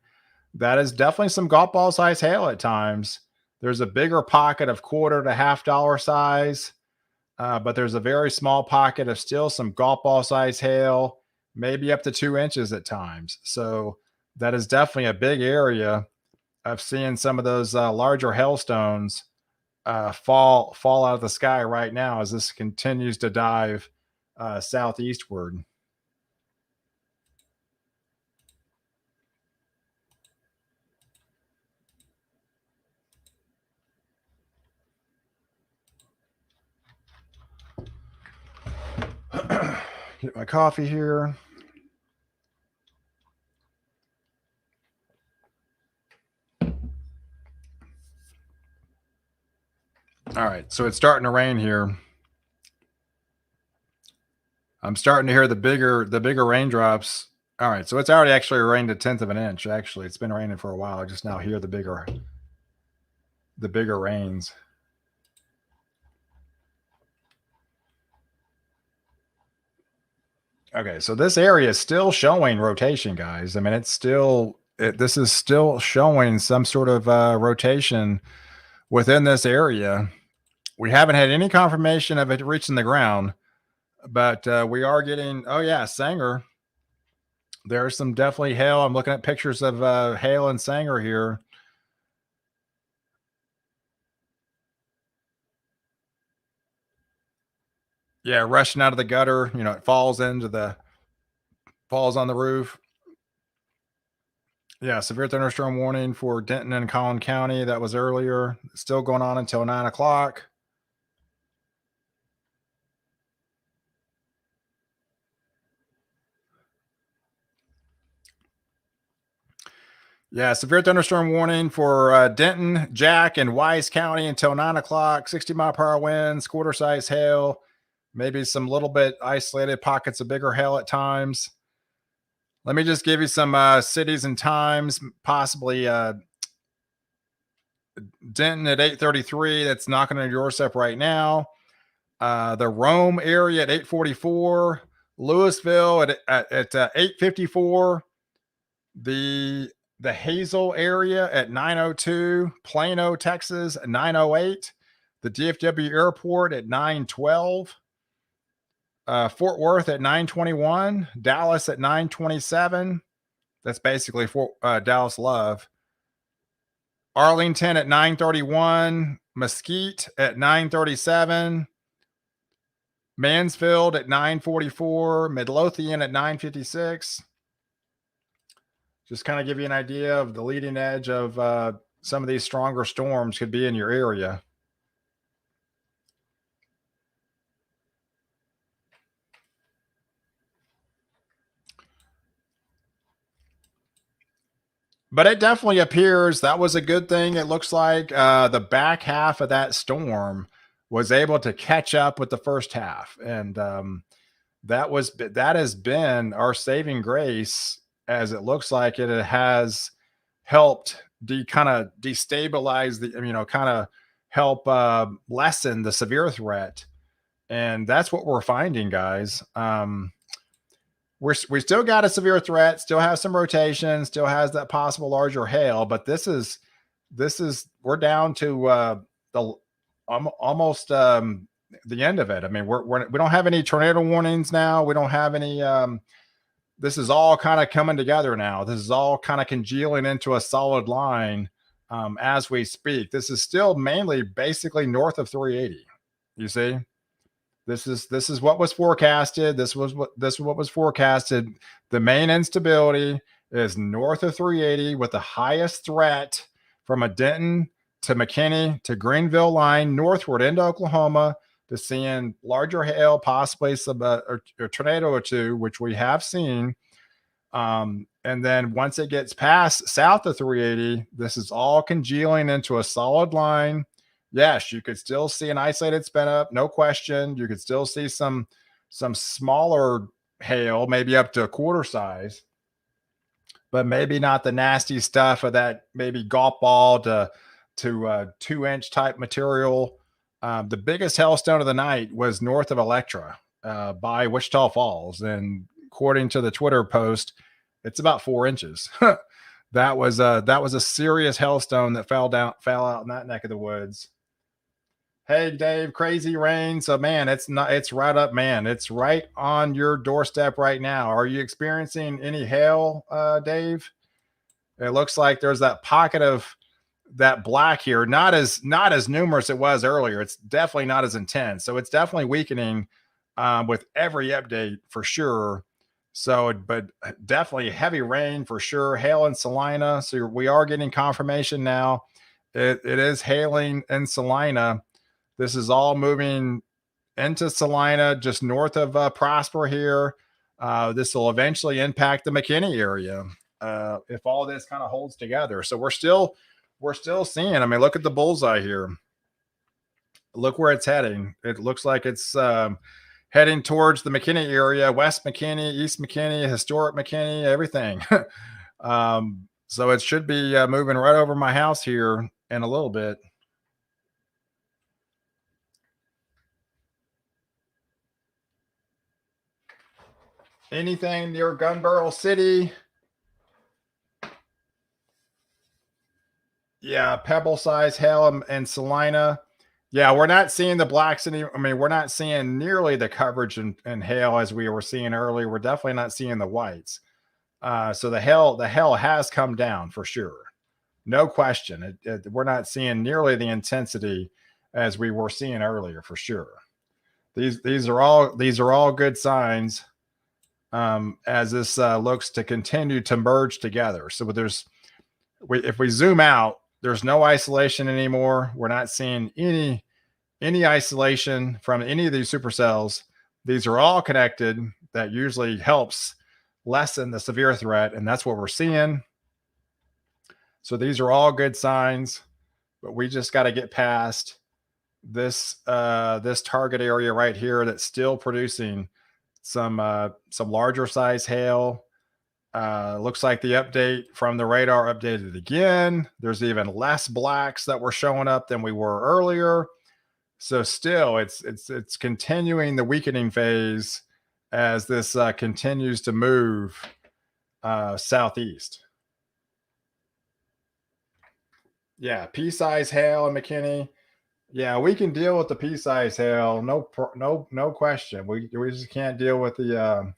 that is definitely some golf ball size hail at times. There's a bigger pocket of quarter to $half size, but there's a very small pocket of still some golf ball size hail, maybe up to 2 inches at times. So that is definitely a big area of seeing some of those larger hailstones fall out of the sky right now as this continues to dive southeastward. Get my coffee here. All right, so it's starting to rain here. I'm starting to hear the bigger raindrops. All right, so it's already actually rained 1/10 of an inch. Actually, it's been raining for a while. I just now hear the bigger rains. Okay, so this area is still showing rotation, guys. I mean, this is still showing some sort of rotation within this area. We haven't had any confirmation of it reaching the ground, but we are getting, oh yeah, Sanger. There's some definitely hail. I'm looking at pictures of hail and Sanger here. Yeah, rushing out of the gutter. It falls on the roof. Yeah, severe thunderstorm warning for Denton and Collin County. That was earlier. Still going on until 9 o'clock. Yeah, severe thunderstorm warning for Denton, Jack, and Wise County until 9 o'clock. 60-mile-per-hour winds, quarter-size hail, maybe some little bit isolated pockets of bigger hail at times. Let me just give you some cities and times, possibly Denton at 8:33. That's knocking on your doorstep right now. The Rome area at 8:44. Louisville at 8:54. The Hazel area at 9:02, Plano, Texas at 9:08, the DFW airport at 9:12, Fort Worth at 9:21, Dallas at 9:27, That's basically for Dallas Love. Arlington at 9:31, Mesquite at 9:37, Mansfield at 9:44, Midlothian at 9:56. Just kind of give you an idea of the leading edge of some of these stronger storms could be in your area. But it definitely appears that was a good thing. It looks like the back half of that storm was able to catch up with the first half, and that has been our saving grace, as it looks like it has helped kind of destabilize the kind of help lessen the severe threat, and that's what we're finding, guys. We still got a severe threat, still has some rotation, still has that possible larger hail, but this is we're down to the almost the end of it. I mean, we don't have any tornado warnings now. We don't have any. This is all kind of coming together now. This is all kind of congealing into a solid line as we speak. This is still mainly basically north of 380. You see, this is what was forecasted. This is what was forecasted. The main instability is north of 380 with the highest threat from a Denton to McKinney to Greenville line northward into Oklahoma to seeing larger hail, possibly some a tornado or two, which we have seen. And then once it gets past south of 380, this is all congealing into a solid line. Yes, you could still see an isolated spin up, no question. You could still see some smaller hail, maybe up to a quarter size, but maybe not the nasty stuff of that maybe golf ball to 2-inch type material. The biggest hailstone of the night was north of Electra by Wichita Falls, and according to the Twitter post, it's about 4 inches. That was a serious hailstone that fell out in that neck of the woods. Hey Dave, crazy rain. So man, it's right up, man. It's right on your doorstep right now. Are you experiencing any hail, Dave? It looks like there's that pocket of that black here. Not as numerous it was earlier. It's definitely not as intense. So it's definitely weakening with every update for sure. So, but definitely heavy rain for sure. Hail in Salina. So we are getting confirmation now. It is hailing in Salina. This is all moving into Salina, just north of Prosper here. This will eventually impact the McKinney area if all this kind of holds together. So we're still seeing. I mean, look at the bullseye here. Look where it's heading. It looks like it's heading towards the McKinney area, West McKinney, East McKinney, historic McKinney, everything. So it should be moving right over my house here in a little bit. Anything near Gun Barrel City? Yeah, pebble size hail and Salina. Yeah, we're not seeing the blacks any. I mean, we're not seeing nearly the coverage and hail as we were seeing earlier. We're definitely not seeing the whites. So the hail has come down for sure, no question. We're not seeing nearly the intensity as we were seeing earlier for sure. These are all good signs as this looks to continue to merge together. So if we zoom out, there's no isolation anymore. We're not seeing any isolation from any of these supercells. These are all connected. That usually helps lessen the severe threat, and that's what we're seeing. So these are all good signs, but we just got to get past this target area right here that's still producing some larger size hail. Looks like the update from the radar updated again. There's even less blacks that were showing up than we were earlier. So still, it's continuing the weakening phase as this continues to move southeast. Yeah, pea-size hail in McKinney. Yeah, we can deal with the pea-sized hail, no question. We just can't deal with the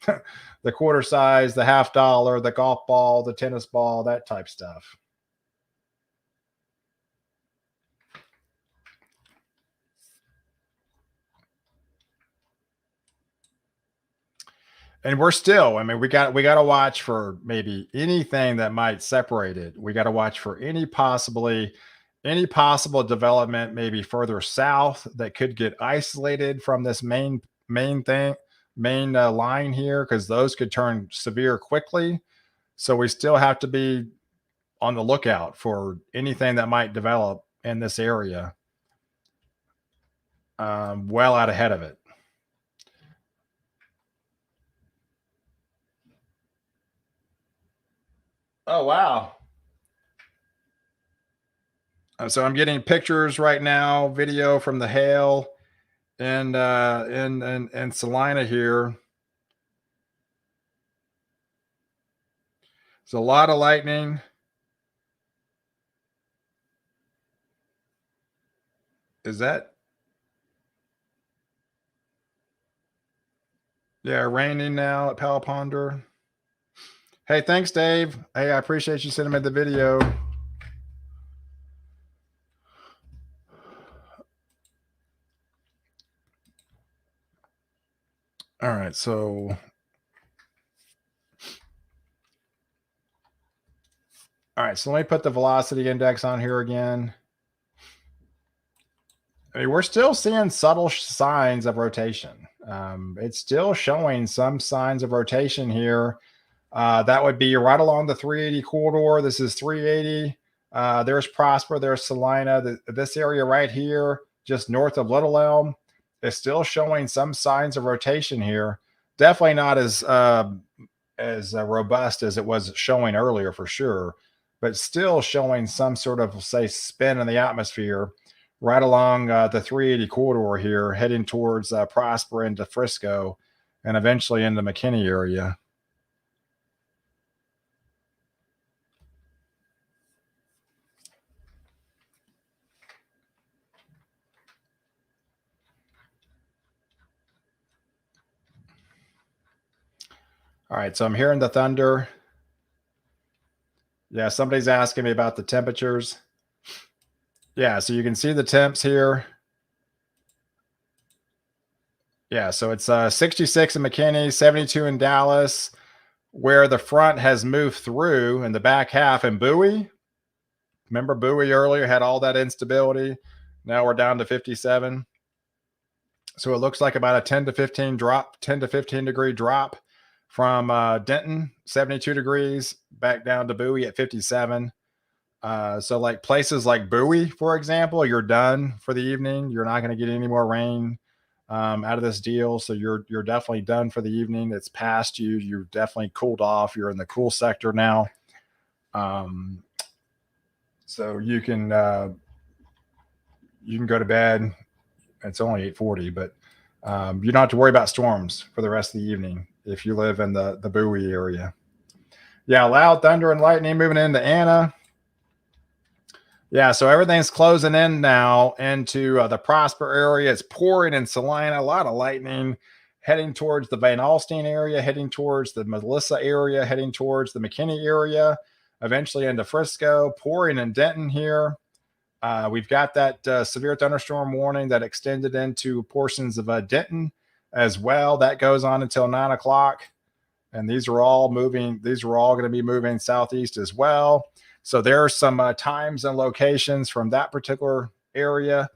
the quarter size, the half dollar, the golf ball, the tennis ball, that type stuff. And we're still, I mean, we got to watch for maybe anything that might separate it. We got to watch for any possible development maybe further south that could get isolated from this main line here, because those could turn severe quickly. So we still have to be on the lookout for anything that might develop in this area, well out ahead of it. Oh wow! So I'm getting pictures right now, video from the hail and Salina here. It's a lot of lightning. Is that yeah raining now at Palponder? Hey, thanks, Dave. Hey, I appreciate you sending me the video. All right, so let me put the velocity index on here again. I mean, we're still seeing subtle signs of rotation. It's still showing some signs of rotation here. That would be right along the 380 corridor. This is 380. There's Prosper, there's Salina. This area right here, just north of Little Elm, is still showing some signs of rotation here. Definitely not as robust as it was showing earlier for sure, but still showing some sort of, say, spin in the atmosphere right along the 380 corridor here, heading towards Prosper into Frisco and eventually into McKinney area. All right, so I'm hearing the thunder. Yeah, somebody's asking me about the temperatures. Yeah, so you can see the temps here. Yeah, so it's 66 in McKinney, 72 in Dallas, where the front has moved through in the back half. And Bowie, remember Bowie earlier had all that instability. Now we're down to 57. So it looks like about a 10 to 15 drop, 10 to 15 degree drop from Denton, 72 degrees, back down to Bowie at 57. So like places like Bowie, for example, you're done for the evening. You're not going to get any more rain out of this deal. So you're definitely done for the evening. It's past you. You're definitely cooled off. You're in the cool sector now. So you can go to bed. It's only 8:40, but you don't have to worry about storms for the rest of the evening if you live in the Bowie area. Yeah, loud thunder and lightning moving into Anna. Yeah, so everything's closing in now into the Prosper area. It's pouring in Salina, a lot of lightning heading towards the Van Alstyne area, heading towards the Melissa area, heading towards the McKinney area, eventually into Frisco, pouring in Denton here. We've got that severe thunderstorm warning that extended into portions of Denton as well. That goes on until 9 o'clock. And these are all moving. These are all going to be moving southeast as well. So there are some times and locations from that particular area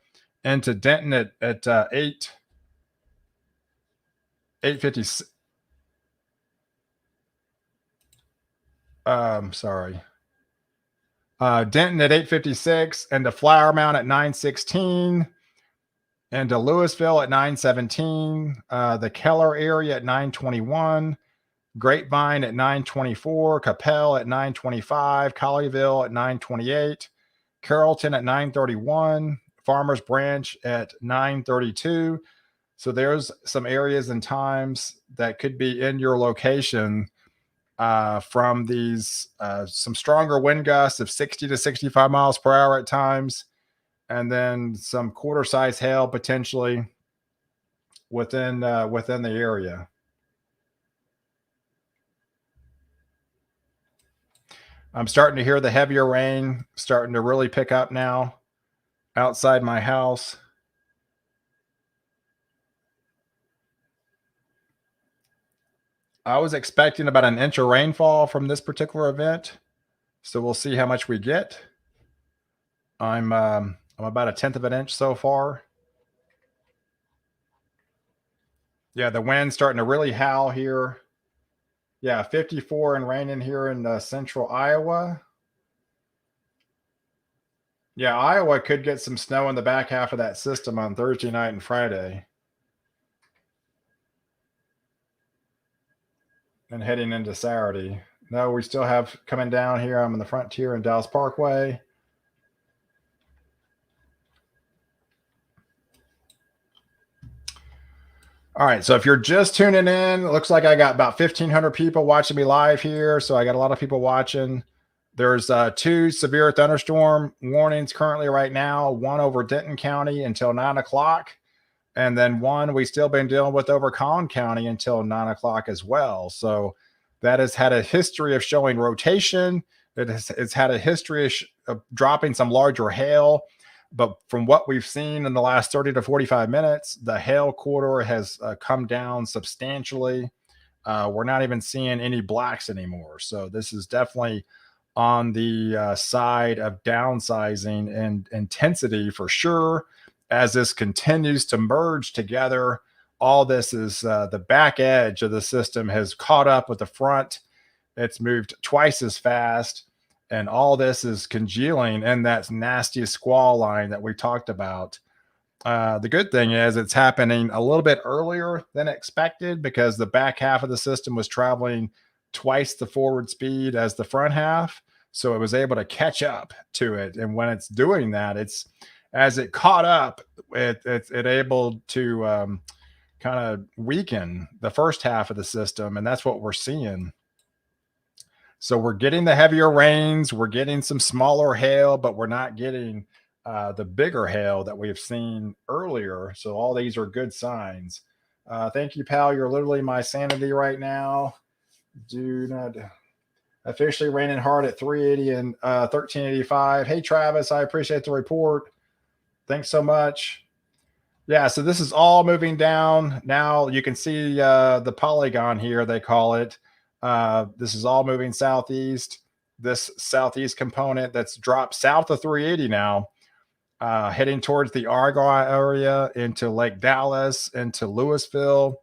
into Denton at 8:50. Sorry. Denton at 8:56, and to Flower Mound at 9:16, and to Louisville at 9:17. The Keller area at 9:21. Grapevine at 9:24, Capel at 9:25, Colleyville at 9:28, Carrollton at 9:31, Farmers Branch at 9:32. So there's some areas and times that could be in your location from these some stronger wind gusts of 60 to 65 miles per hour at times. and then some quarter-size hail potentially within the area. I'm starting to hear the heavier rain starting to really pick up now outside my house. I was expecting about an inch of rainfall from this particular event, so we'll see how much we get. I'm about a tenth of an inch so far. Yeah, the wind's starting to really howl here. Yeah, 54 and raining here in central Iowa. Yeah, Iowa could get some snow in the back half of that system on Thursday night and Friday. And heading into Saturday. No, we still have coming down here. I'm in the Frontier and Dallas Parkway. All right, so if you're just tuning in, it looks like I got about 1,500 people watching me live here. So I got a lot of people watching. There's 2 severe thunderstorm warnings currently right now, one over Denton County until 9 o'clock. And then one we still been dealing with over Collin County until 9 o'clock as well. So that has had a history of showing rotation. It's had a history of dropping some larger hail. But from what we've seen in the last 30 to 45 minutes, the hail corridor has come down substantially. We're not even seeing any blacks anymore. So this is definitely on the side of downsizing and intensity for sure. As this continues to merge together, all this is the back edge of the system has caught up with the front. It's moved twice as fast. And all this is congealing in that nasty squall line that we talked about. The good thing is it's happening a little bit earlier than expected because the back half of the system was traveling twice the forward speed as the front half. So it was able to catch up to it. And when it's doing that, it's as it caught up, it's able to kind of weaken the first half of the system. And that's what we're seeing. So we're getting the heavier rains, we're getting some smaller hail, but we're not getting the bigger hail that we've seen earlier. So all these are good signs. Thank you, pal. You're literally my sanity right now. Do not officially raining hard at 380 and 1385. Hey, Travis, I appreciate the report. Thanks so much. Yeah, so this is all moving down. Now you can see the polygon here, they call it. This is all moving southeast. This southeast component that's dropped south of 380 now, heading towards the Argyle area into Lake Dallas, into Louisville.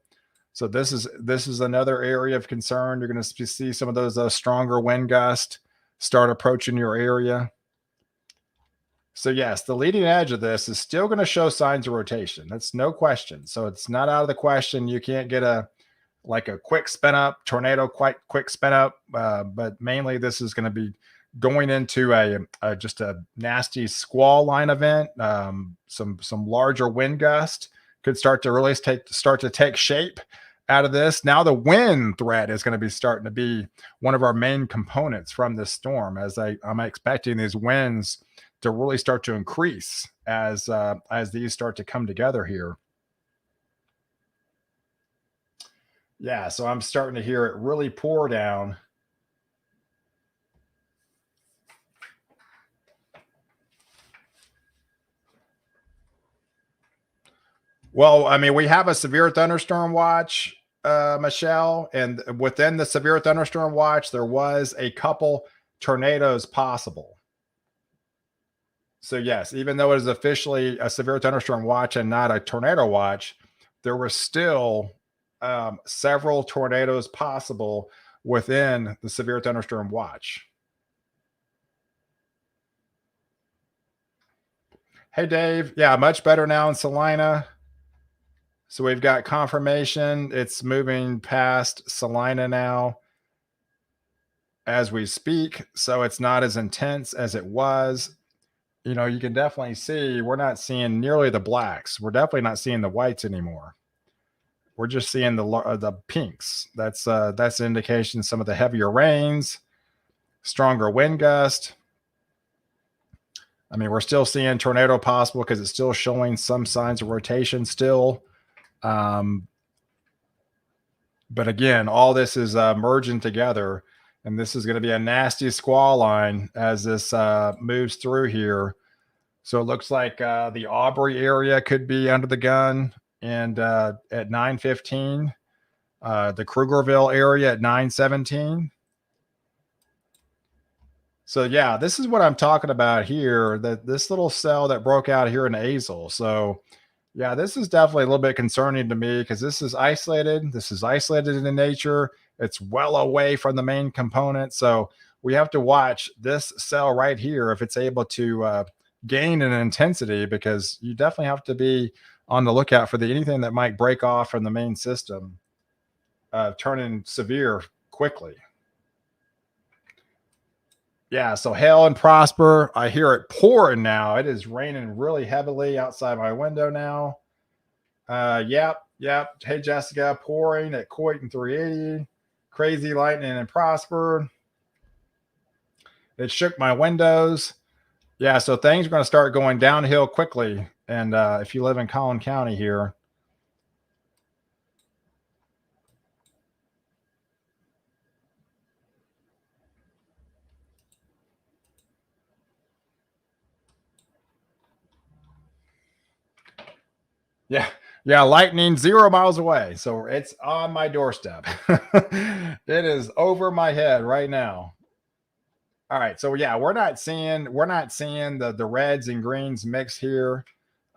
So this is another area of concern. You're going to see some of those stronger wind gusts start approaching your area. So yes, the leading edge of this is still going to show signs of rotation. That's no question. So it's not out of the question. You can't get a quick spin up tornado, quite quick spin up. But mainly this is going to be going into just a nasty squall line event. Some larger wind gust could start to take shape out of this. Now the wind threat is going to be starting to be one of our main components from this storm, as I'm expecting these winds to really start to increase as these start to come together here. Yeah, so I'm starting to hear it really pour down. Well, I mean, we have a severe thunderstorm watch, Michelle, and within the severe thunderstorm watch, there was a couple tornadoes possible. So yes, even though it is officially a severe thunderstorm watch and not a tornado watch, there were still several tornadoes possible within the severe thunderstorm watch. Hey, Dave. Yeah, much better now in Salina. So we've got confirmation. It's moving past Salina now as we speak. So it's not as intense as it was. You know, you can definitely see we're not seeing nearly the blacks. We're definitely not seeing the whites anymore. We're just seeing the pinks. That's an indication some of the heavier rains, stronger wind gust. I mean, we're still seeing tornado possible because it's still showing some signs of rotation still. But again, all this is merging together, and this is going to be a nasty squall line as this moves through here. So it looks like the Aubrey area could be under the gun, and at 9:15, the Krugerville area at 9:17. So yeah, this is what I'm talking about here. That this little cell that broke out here in Azle. So yeah, this is definitely a little bit concerning to me because this is isolated. This is isolated in nature. It's well away from the main component. So we have to watch this cell right here if it's able to gain in intensity, because you definitely have to be on the lookout for anything that might break off from the main system, turning severe quickly. Yeah, so Hail and Prosper. I hear it pouring now. It is raining really heavily outside my window now. Yep. Hey, Jessica, pouring at Coit and 380. Crazy lightning and Prosper. It shook my windows. Yeah, so things are going to start going downhill quickly. And if you live in Collin County here, yeah, lightning 0 miles away. So it's on my doorstep. It is over my head right now. All right, so yeah, we're not seeing the reds and greens mix here.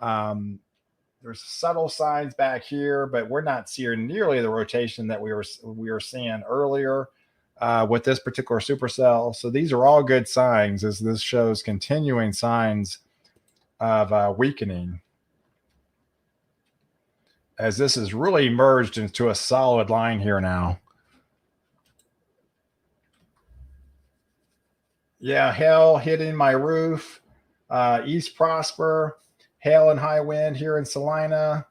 There's subtle signs back here, but we're not seeing nearly the rotation that we were seeing earlier with this particular supercell. So these are all good signs, as this shows continuing signs of weakening, as this is really merged into a solid line here now. Yeah, hail hitting my roof. East Prosper, hail and high wind here in Salina.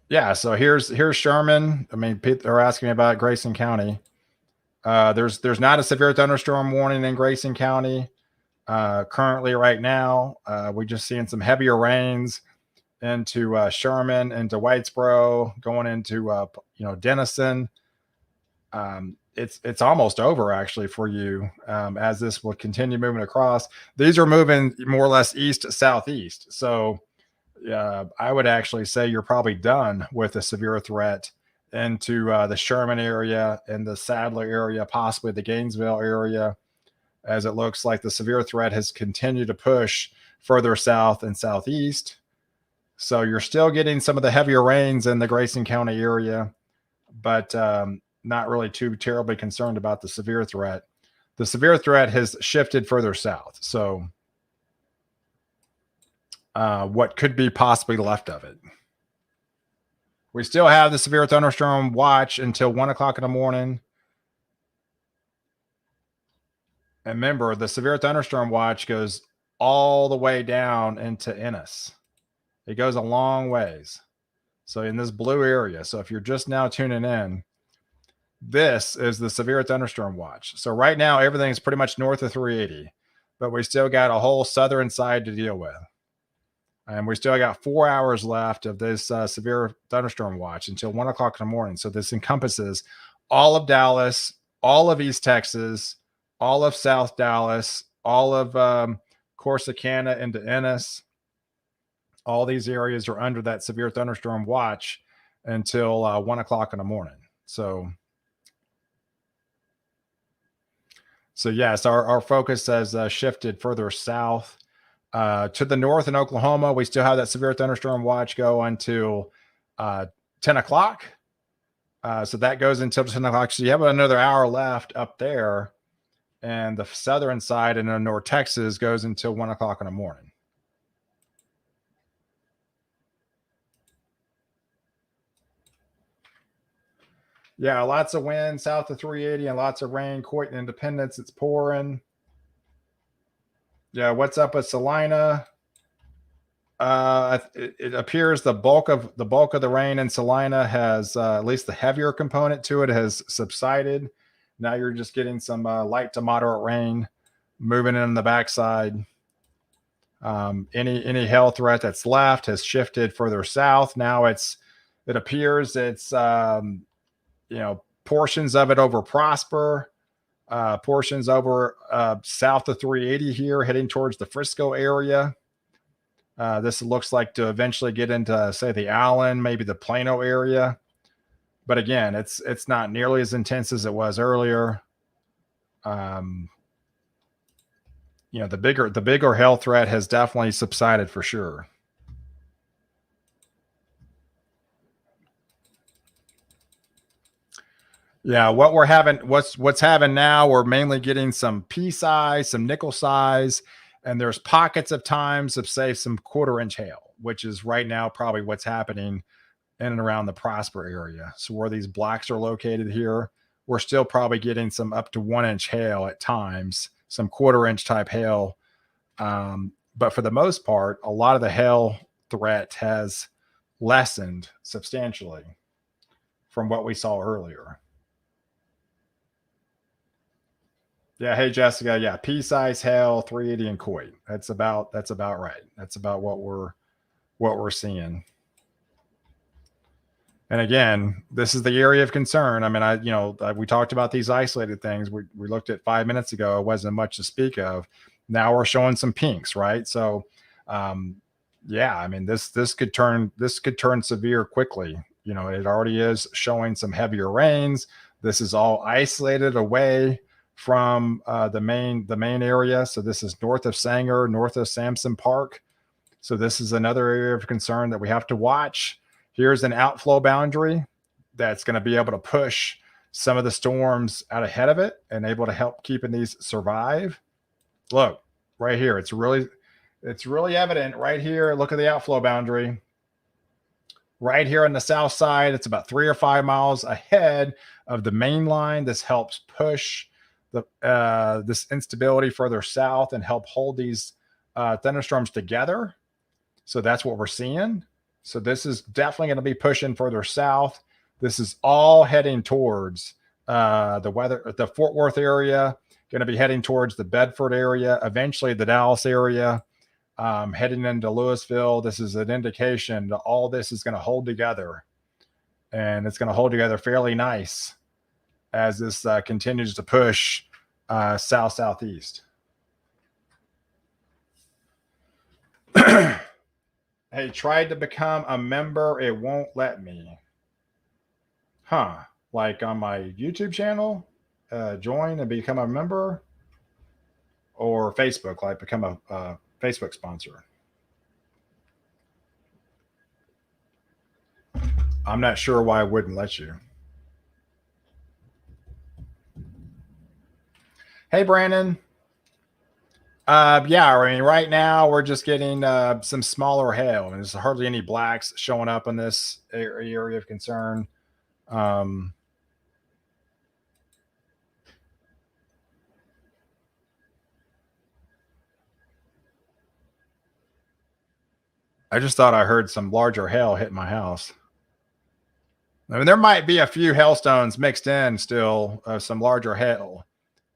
Yeah, so here's Sherman. I mean, they're asking me about Grayson County. There's not a severe thunderstorm warning in Grayson County currently right now. We're just seeing some heavier rains into Sherman, into Whitesboro, going into Denison. It's almost over actually for you, as this will continue moving across. These are moving more or less east southeast. So I would actually say you're probably done with a severe threat into the Sherman area and the Sadler area, possibly the Gainesville area, as it looks like the severe threat has continued to push further south and southeast. So you're still getting some of the heavier rains in the Grayson County area, but not really too terribly concerned about the severe threat. The severe threat has shifted further south. So what could be possibly left of it? We still have the severe thunderstorm watch until 1 o'clock in the morning. And remember, the severe thunderstorm watch goes all the way down into Ennis. It goes a long ways. So in this blue area. So if you're just now tuning in, this is the severe thunderstorm watch. So right now, everything is pretty much north of 380, but we still got a whole southern side to deal with. And we still got 4 hours left of this severe thunderstorm watch until 1 o'clock in the morning. So this encompasses all of Dallas, all of East Texas, all of South Dallas, all of Corsicana into Ennis. All these areas are under that severe thunderstorm watch until 1 o'clock in the morning. So yes, our focus has shifted further south. To the north in Oklahoma, we still have that severe thunderstorm watch go until 10 o'clock. So that goes until 10 o'clock. So you have another hour left up there. And the southern side in North Texas goes until 1 o'clock in the morning. Yeah, lots of wind south of 380 and lots of rain. Coit and Independence, it's pouring. Yeah, what's up with Salina? It appears the bulk of the rain in Salina has at least the heavier component to it has subsided. Now you're just getting some light to moderate rain moving in the backside. Any hail threat that's left has shifted further south. Now it appears it's portions of it over Prosper, portions over south of 380 here, heading towards the Frisco area. This looks like to eventually get into, say, the Allen, maybe the Plano area. But again, it's not nearly as intense as it was earlier. The bigger hail threat has definitely subsided for sure. Yeah, what's having now, we're mainly getting some pea size, some nickel size, and there's pockets of times of, say, some quarter-inch hail, which is right now probably what's happening in and around the Prosper area. So where these blocks are located here, we're still probably getting some up to 1-inch hail at times, some quarter-inch type hail. But for the most part, a lot of the hail threat has lessened substantially from what we saw earlier. Yeah, hey Jessica. Yeah, pea size hail, 380 and Coit. That's about right. That's about what we're seeing. And again, this is the area of concern. I mean, we talked about these isolated things. We looked at 5 minutes ago. It wasn't much to speak of. Now we're showing some pinks, right? So, yeah, I mean, this could turn severe quickly. It already is showing some heavier rains. This is all isolated away from the main area. So this is north of Sanger, north of Sampson Park. So this is another area of concern that we have to watch. Here's an outflow boundary that's going to be able to push some of the storms out ahead of it and able to help keeping these survive. Look right here. It's really evident right here. Look at the outflow boundary right here on the south side. It's about 3 or 5 miles ahead of the main line. This helps push this instability further south and help hold these thunderstorms together. So that's what we're seeing. So this is definitely going to be pushing further south. This is all heading towards the Fort Worth area, going to be heading towards the Bedford area, eventually the Dallas area, heading into Louisville. This is an indication that all this is going to hold together, and it's going to hold together fairly nice as this continues to push southeast. Hey, tried to become a member. It won't let me. Huh. Like on my YouTube channel, join and become a member, or Facebook, like become a Facebook sponsor. I'm not sure why I wouldn't let you. Hey, Brandon. Yeah, I mean, right now we're just getting some smaller hail, and there's hardly any blacks showing up in this area of concern. I just thought I heard some larger hail hit my house. I mean, there might be a few hailstones mixed in still, some larger hail.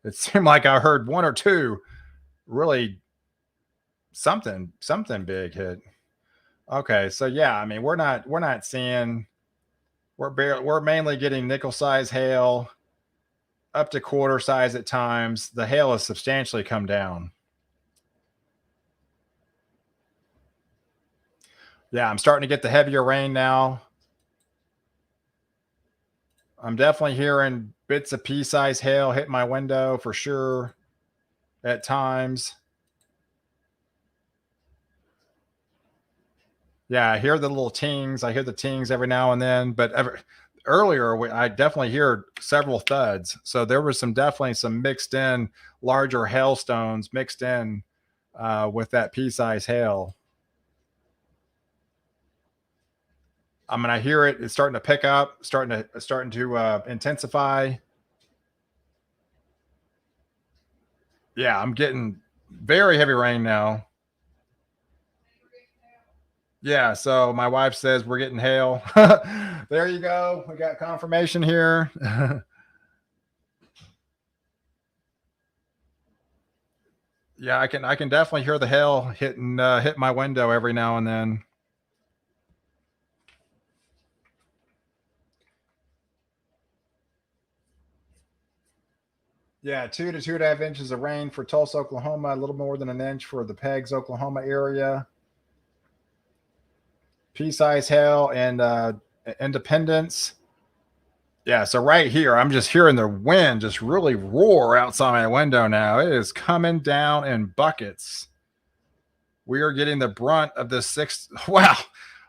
It seemed like I heard 1 or 2 really something big hit. Okay, so yeah, I mean, we're not seeing, we're mainly getting nickel size hail up to quarter size at times. The hail has substantially come down. Yeah, I'm starting to get the heavier rain now. I'm definitely hearing bits of pea size hail hit my window for sure at times. Yeah, I hear the little tings. I hear the tings every now and then, but earlier I definitely hear several thuds. So there was definitely some mixed in larger hailstones mixed in with that pea size hail. I mean, I hear it. It's starting to pick up, starting to intensify. Yeah, I'm getting very heavy rain now. Yeah, so my wife says we're getting hail. There you go. We got confirmation here. Yeah, I can definitely hear the hail hit my window every now and then. Yeah, 2 to 2.5 inches of rain for Tulsa, Oklahoma, a little more than an inch for the Pegs, Oklahoma area. Pea-size hail and Independence. Yeah, so right here, I'm just hearing the wind just really roar outside my window now. It is coming down in buckets. We are getting the brunt of this sixth. Wow,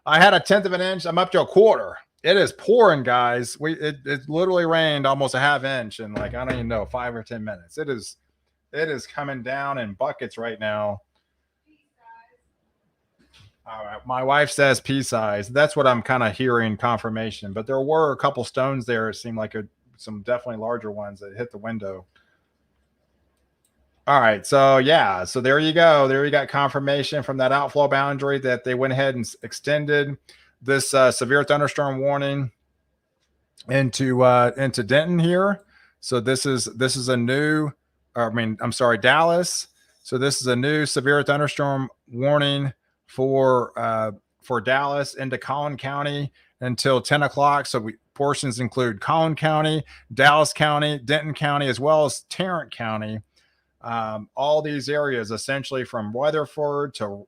I had a tenth of an inch. I'm up to a quarter. It is pouring, guys. It literally rained almost a half inch in like I don't even know 5 or 10 minutes. It is coming down in buckets right now. All right. My wife says pea size. That's what I'm kind of hearing confirmation. But there were a couple stones there. It seemed like some definitely larger ones that hit the window. All right. So yeah. So there you go. There you got confirmation from that outflow boundary that they went ahead and extended this severe thunderstorm warning into Denton here. So this is a new. I mean, I'm sorry, Dallas. So this is a new severe thunderstorm warning for Dallas into Collin County until 10 o'clock. So portions include Collin County, Dallas County, Denton County, as well as Tarrant County. All these areas, essentially from Weatherford to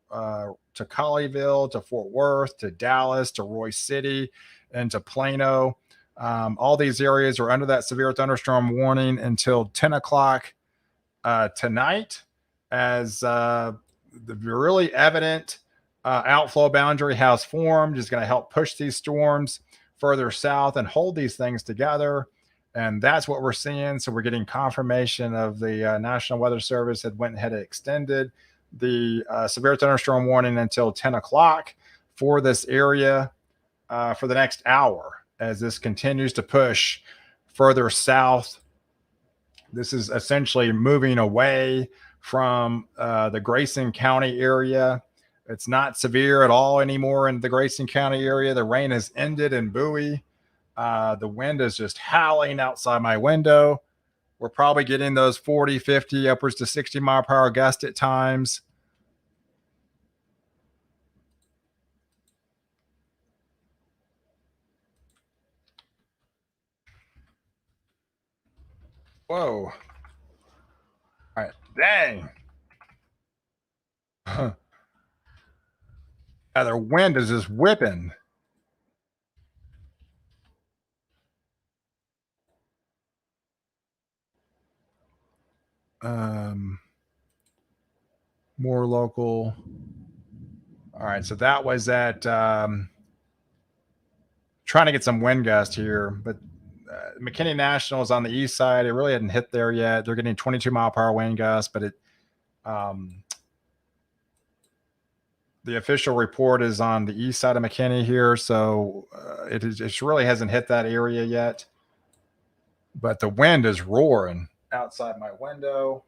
Colleyville to Fort Worth to Dallas to Royce City and to Plano. All these areas are under that severe thunderstorm warning until 10 o'clock tonight, as the really evident outflow boundary has formed, is going to help push these storms further south and hold these things together. And that's what we're seeing. So we're getting confirmation of the National Weather Service had went ahead and extended the severe thunderstorm warning until 10 o'clock for this area for the next hour as this continues to push further south. This is essentially moving away from the Grayson County area. It's not severe at all anymore in the Grayson County area. The rain has ended in Bowie. The wind is just howling outside my window. We're probably getting those 40, 50, upwards to 60 mile per hour gusts at times. Whoa. All right. Dang. Yeah, their wind is just whipping. Um, More local. All right. So that was at trying to get some wind gust here, but McKinney National is on the east side. It really hadn't hit there yet. They're getting 22 mile per hour wind gusts, but the official report is on the east side of McKinney here, so it really hasn't hit that area yet. But the wind is roaring outside my window.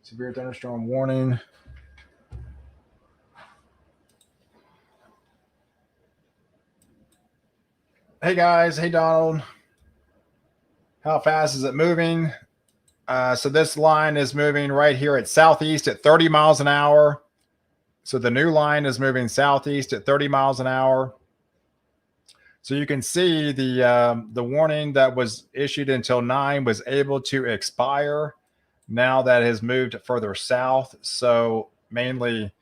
Severe thunderstorm warning. Hey guys, hey Donald. How fast is it moving? So this line is moving right here at southeast at 30 miles an hour. So the new line is moving southeast at 30 miles an hour. So you can see the warning that was issued until 9 was able to expire. Now that has moved further south. So mainly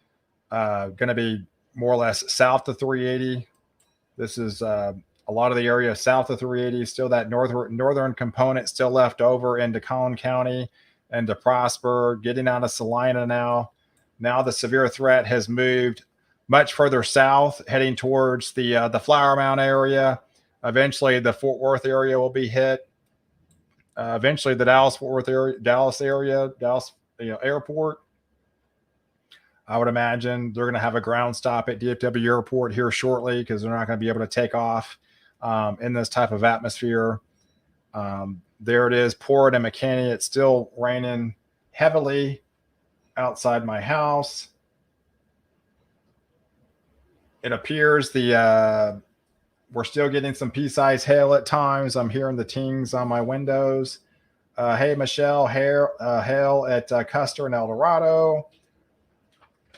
going to be more or less south of 380. This is a lot of the area south of 380. Still that northern component still left over into Collin County and to Prosper, getting out of Salina now. Now the severe threat has moved much further south, heading towards the Flower Mound area. Eventually, the Fort Worth area will be hit. Eventually, the Dallas-Fort Worth area, Dallas airport. I would imagine they're going to have a ground stop at DFW Airport here shortly because they're not going to be able to take off in this type of atmosphere. There it is, pouring in McKinney. It's still raining heavily outside my house. It appears we're still getting some pea-sized hail at times. I'm hearing the tings on my windows. Hey, Michelle, hail at Custer and El Dorado.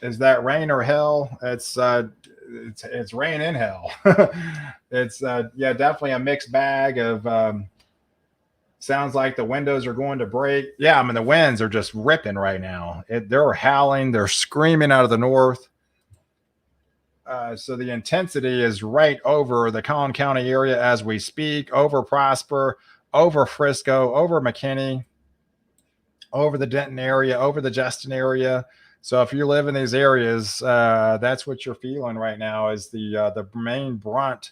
Is that rain or hell? It's rain and hell. It's yeah, definitely a mixed bag of. Sounds like the windows are going to break. Yeah, I mean the winds are just ripping right now. They're howling. They're screaming out of the north. So the intensity is right over the Collin County area as we speak, over Prosper, over Frisco, over McKinney, over the Denton area, over the Justin area. So if you live in these areas, that's what you're feeling right now is the main brunt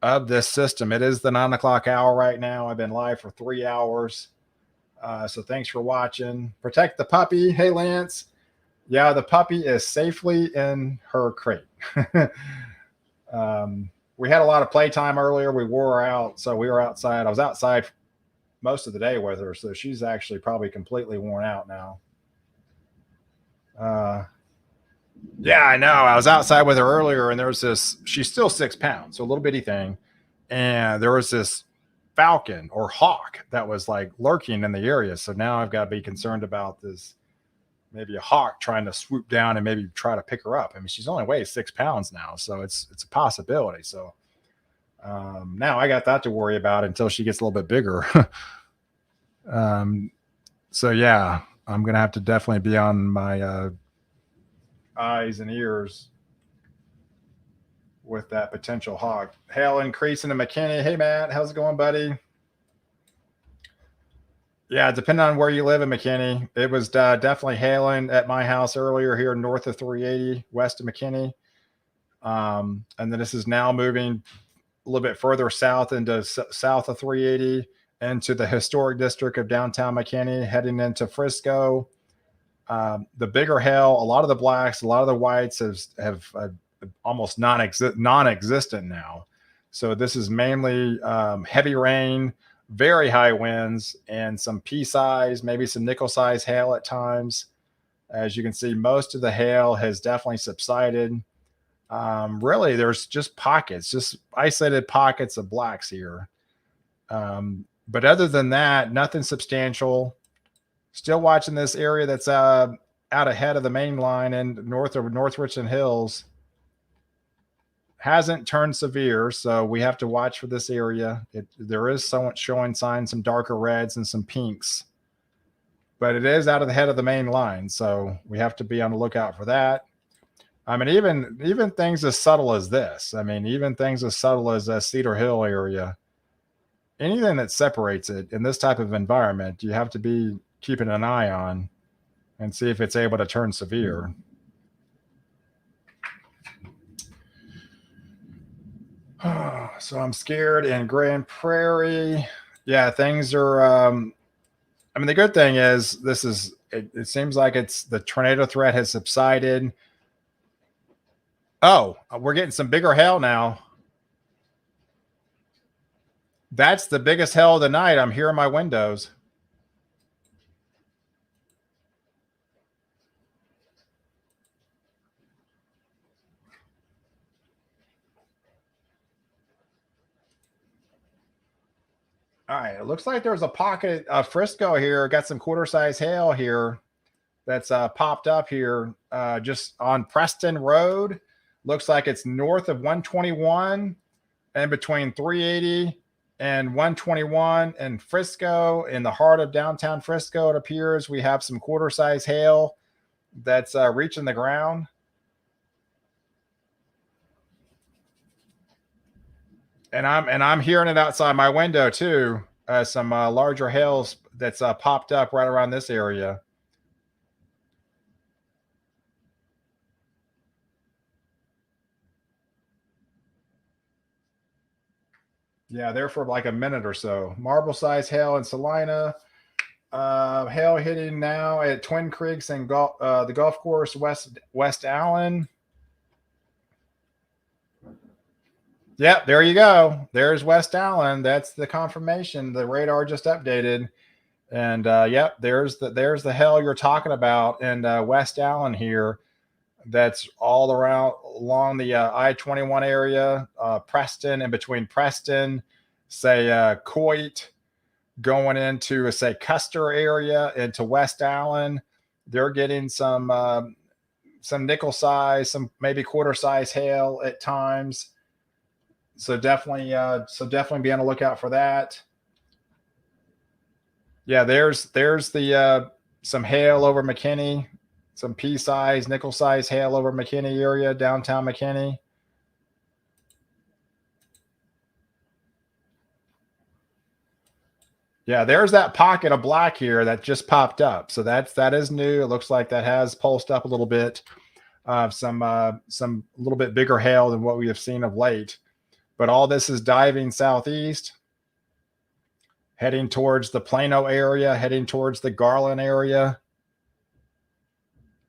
of this system. It is the 9 o'clock hour right now. I've been live for 3 hours. So thanks for watching. Protect the puppy. Hey, Lance. Yeah, the puppy is safely in her crate. We had a lot of playtime earlier. We wore her out, so we were outside. I was outside most of the day with her, so she's actually probably completely worn out now. Yeah, I know. I was outside with her earlier, and there was this. She's still 6 pounds, so a little bitty thing, and there was this falcon or hawk that was like lurking in the area. So now I've got to be concerned about this. Maybe a hawk trying to swoop down and maybe try to pick her up. I mean, she's only weighs 6 pounds now, so it's a possibility. So now I got that to worry about until she gets a little bit bigger. So yeah, I'm gonna have to definitely be on my eyes and ears with that potential hawk. Hail increasing in McKinney. Hey Matt, how's it going, buddy? Yeah, depending on where you live in McKinney, it was definitely hailing at my house earlier here north of 380, west of McKinney. And then this is now moving a little bit further south into south of 380 into the historic district of downtown McKinney, heading into Frisco. The bigger hail, a lot of the blacks, a lot of the whites have almost non-existent now. So this is mainly heavy rain, very high winds, and some pea size, maybe some nickel size hail at times. As you can see, most of the hail has definitely subsided. Really, there's just pockets, just isolated pockets of blacks here. But other than that, nothing substantial. Still watching this area that's out ahead of the main line and north of North Richland Hills. Hasn't turned severe, so we have to watch for this area. There is someone showing signs, some darker reds and some pinks, but it is out of the head of the main line, so we have to be on the lookout for that. I mean, even things as subtle as this. I mean, even things as subtle as a Cedar Hill area. Anything that separates it in this type of environment, you have to be keeping an eye on and see if it's able to turn severe. So I'm scared in Grand Prairie. Yeah, things are. I mean, the good thing is it seems like the tornado threat has subsided. Oh, we're getting some bigger hail now. That's the biggest hail of the night. I'm here in my windows. All right, it looks like there's a pocket of Frisco here. Got some quarter size hail here that's popped up here just on Preston Road. Looks like it's north of 121 and between 380 and 121 in Frisco, in the heart of downtown Frisco. It appears we have some quarter size hail that's reaching the ground. And I'm hearing it outside my window too. Some larger hails that's popped up right around this area. Yeah, there for like a minute or so. Marble size hail in Salina. Hail hitting now at Twin Creeks and the golf course West Allen. Yep, there you go. There's West Allen. That's the confirmation. The radar just updated. And yep, there's the hell you're talking about in West Allen here. That's all around along the I-21 area, Preston, and between Preston, say Coit, going into say Custer area into West Allen. They're getting some nickel size, some maybe quarter size hail at times. So definitely be on the lookout for that. Yeah, there's the some hail over McKinney, some pea size, nickel size hail over McKinney area, downtown McKinney. Yeah, there's that pocket of black here that just popped up. So that is new. It looks like that has pulsed up a little bit. Some little bit bigger hail than what we have seen of late. But all this is diving southeast, heading towards the Plano area, heading towards the Garland area.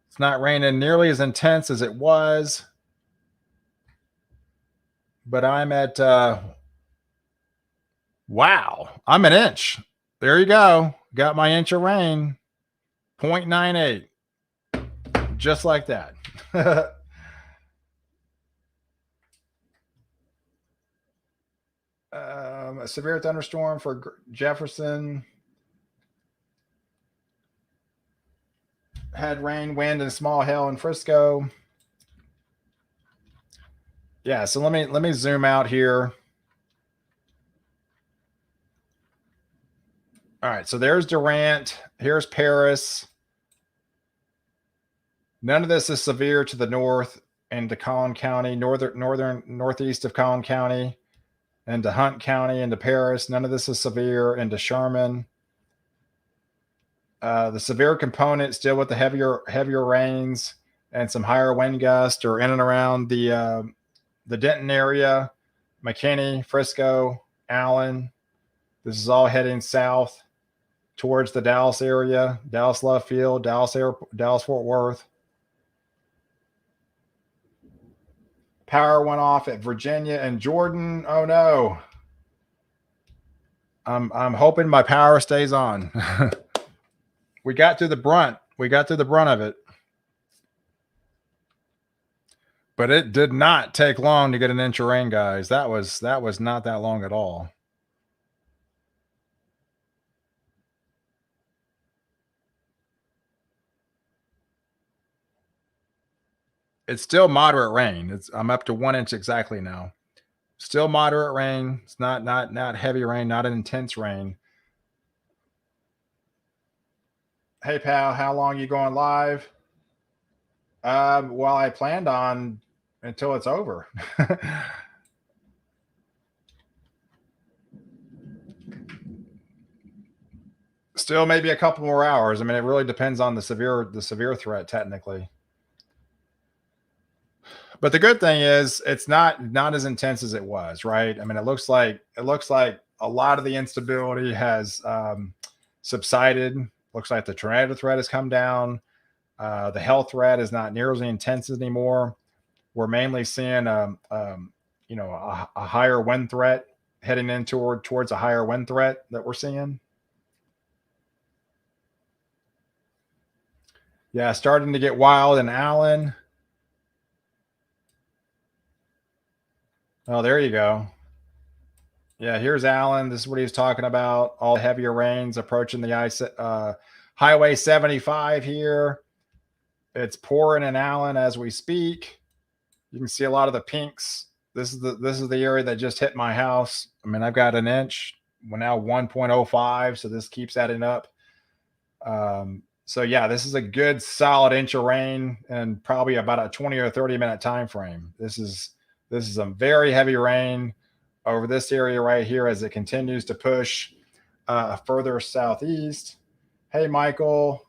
It's not raining nearly as intense as it was, but I'm at wow, I'm an inch. There you go. Got my inch of rain. 0.98. Just like that. A severe thunderstorm for Jefferson. Had rain, wind, and small hail in Frisco. Yeah, so let me zoom out here. All right, so there's Durant. Here's Paris. None of this is severe to the north and to Collin County, northeast of Collin County, and to Hunt County and to Paris. None of this is severe, and to Sherman. The severe component still with the heavier rains and some higher wind gusts are in and around the Denton area, McKinney, Frisco, Allen. This is all heading south towards the Dallas area, Dallas Love Field, Dallas Fort Worth. Power went off at Virginia and Jordan. Oh no. I'm hoping my power stays on. We got through the brunt. We got through the brunt of it. But it did not take long to get an inch of rain, guys. That was not that long at all. It's still moderate rain. I'm up to 1 inch exactly now. Still moderate rain. It's not heavy rain, not an intense rain. Hey pal, how long you going live? Well, I planned on until it's over. Still maybe a couple more hours. I mean, it really depends on the severe threat technically. But the good thing is it's not as intense as it was, right? I mean, it looks like a lot of the instability has subsided. Looks like the tornado threat has come down. The health threat is not nearly as intense anymore. We're mainly seeing a higher wind threat heading in towards a higher wind threat that we're seeing. Yeah, starting to get wild in Allen. Oh, there you go. Yeah, here's Allen. This is what he was talking about. All the heavier rains approaching the Highway 75 here. It's pouring in Allen as we speak. You can see a lot of the pinks. This is the area that just hit my house. I mean, I've got an inch. We're now 1.05, so this keeps adding up. So yeah, this is a good solid inch of rain and probably about a 20 or 30 minute time frame. This is some very heavy rain over this area right here as it continues to push further southeast. Hey, Michael.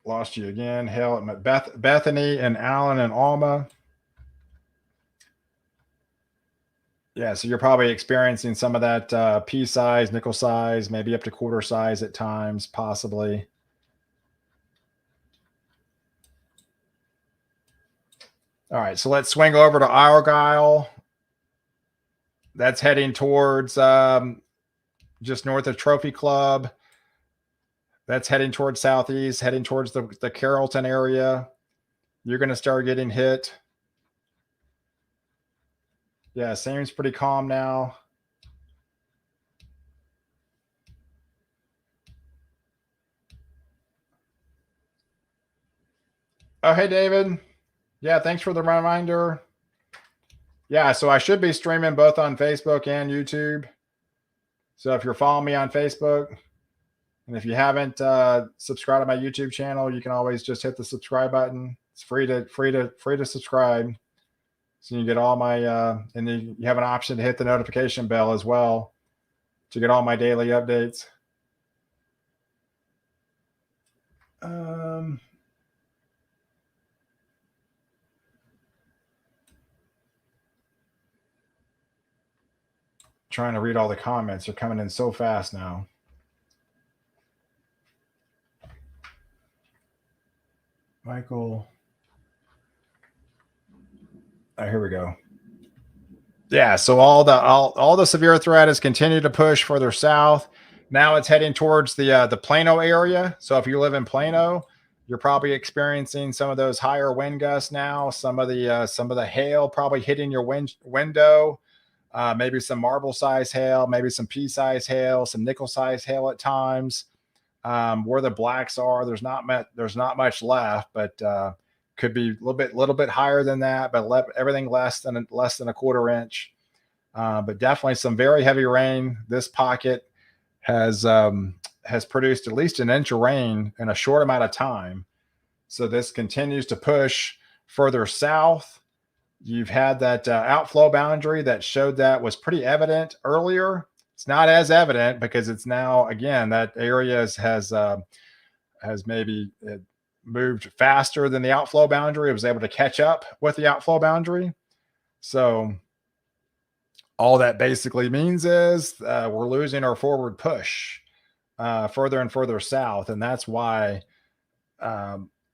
Lost you again. Hell at Bethany and Allen and Alma. Yeah, so you're probably experiencing some of that pea size, nickel size, maybe up to quarter size at times, possibly. All right, so let's swing over to Argyle. That's heading towards just north of Trophy Club. That's heading towards southeast, heading towards the Carrollton area. You're going to start getting hit. Yeah, seems pretty calm now. Oh, hey, David. Yeah, thanks for the reminder. Yeah, so I should be streaming both on Facebook and YouTube. So if you're following me on Facebook, and if you haven't subscribed to my YouTube channel, you can always just hit the subscribe button. It's free to subscribe. So you get all my and then you have an option to hit the notification bell as well to get all my daily updates. Trying to read all the comments. They're coming in so fast now. Michael. Oh, here we go. Yeah, so all the severe threat has continued to push further south. Now it's heading towards the Plano area. So if you live in Plano, you're probably experiencing some of those higher wind gusts now. Some of the hail probably hitting your window. Maybe some marble size hail, maybe some pea size hail, some nickel size hail at times. Where the blacks are, there's not much left, but could be a little bit higher than that, but everything less than a quarter inch. But definitely some very heavy rain. This pocket has produced at least an inch of rain in a short amount of time. So this continues to push further south. You've had that outflow boundary that showed that was pretty evident earlier. It's not as evident because it's now, again, that area has maybe moved faster than the outflow boundary. It was able to catch up with the outflow boundary. So all that basically means is we're losing our forward push further and further south. And that's why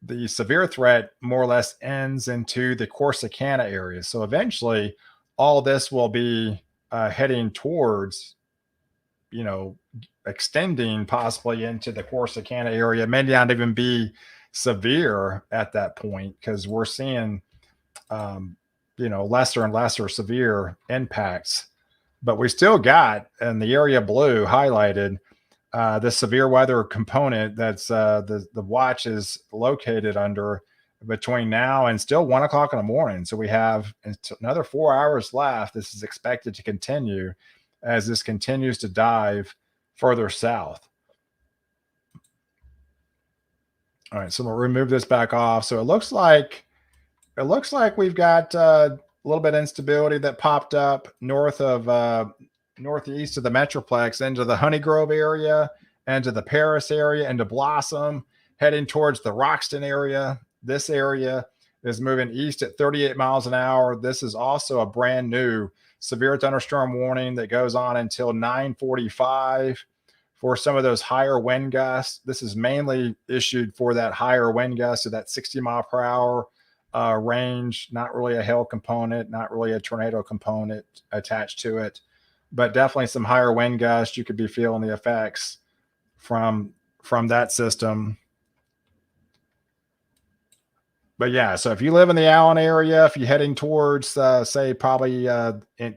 the severe threat more or less ends into the Corsicana area. So eventually all this will be heading towards, extending possibly into the Corsicana area. It may not even be severe at that point because we're seeing, lesser and lesser severe impacts. But we still got in the area blue highlighted the severe weather component that's the watch is located under between now and still 1 o'clock in the morning. So we have another 4 hours left. This is expected to continue as this continues to dive further south. All right, so we'll remove this back off. So it looks like we've got a little bit of instability that popped up northeast of the Metroplex into the Honey Grove area, into the Paris area, into Blossom, heading towards the Roxton area. This area is moving east at 38 miles an hour. This is also a brand new severe thunderstorm warning that goes on until 9:45 for some of those higher wind gusts. This is mainly issued for that higher wind gust, so that 60 mile per hour range, not really a hail component, not really a tornado component attached to it, but definitely some higher wind gusts. You could be feeling the effects from that system. But yeah, so if you live in the Allen area, if you're heading towards, say, probably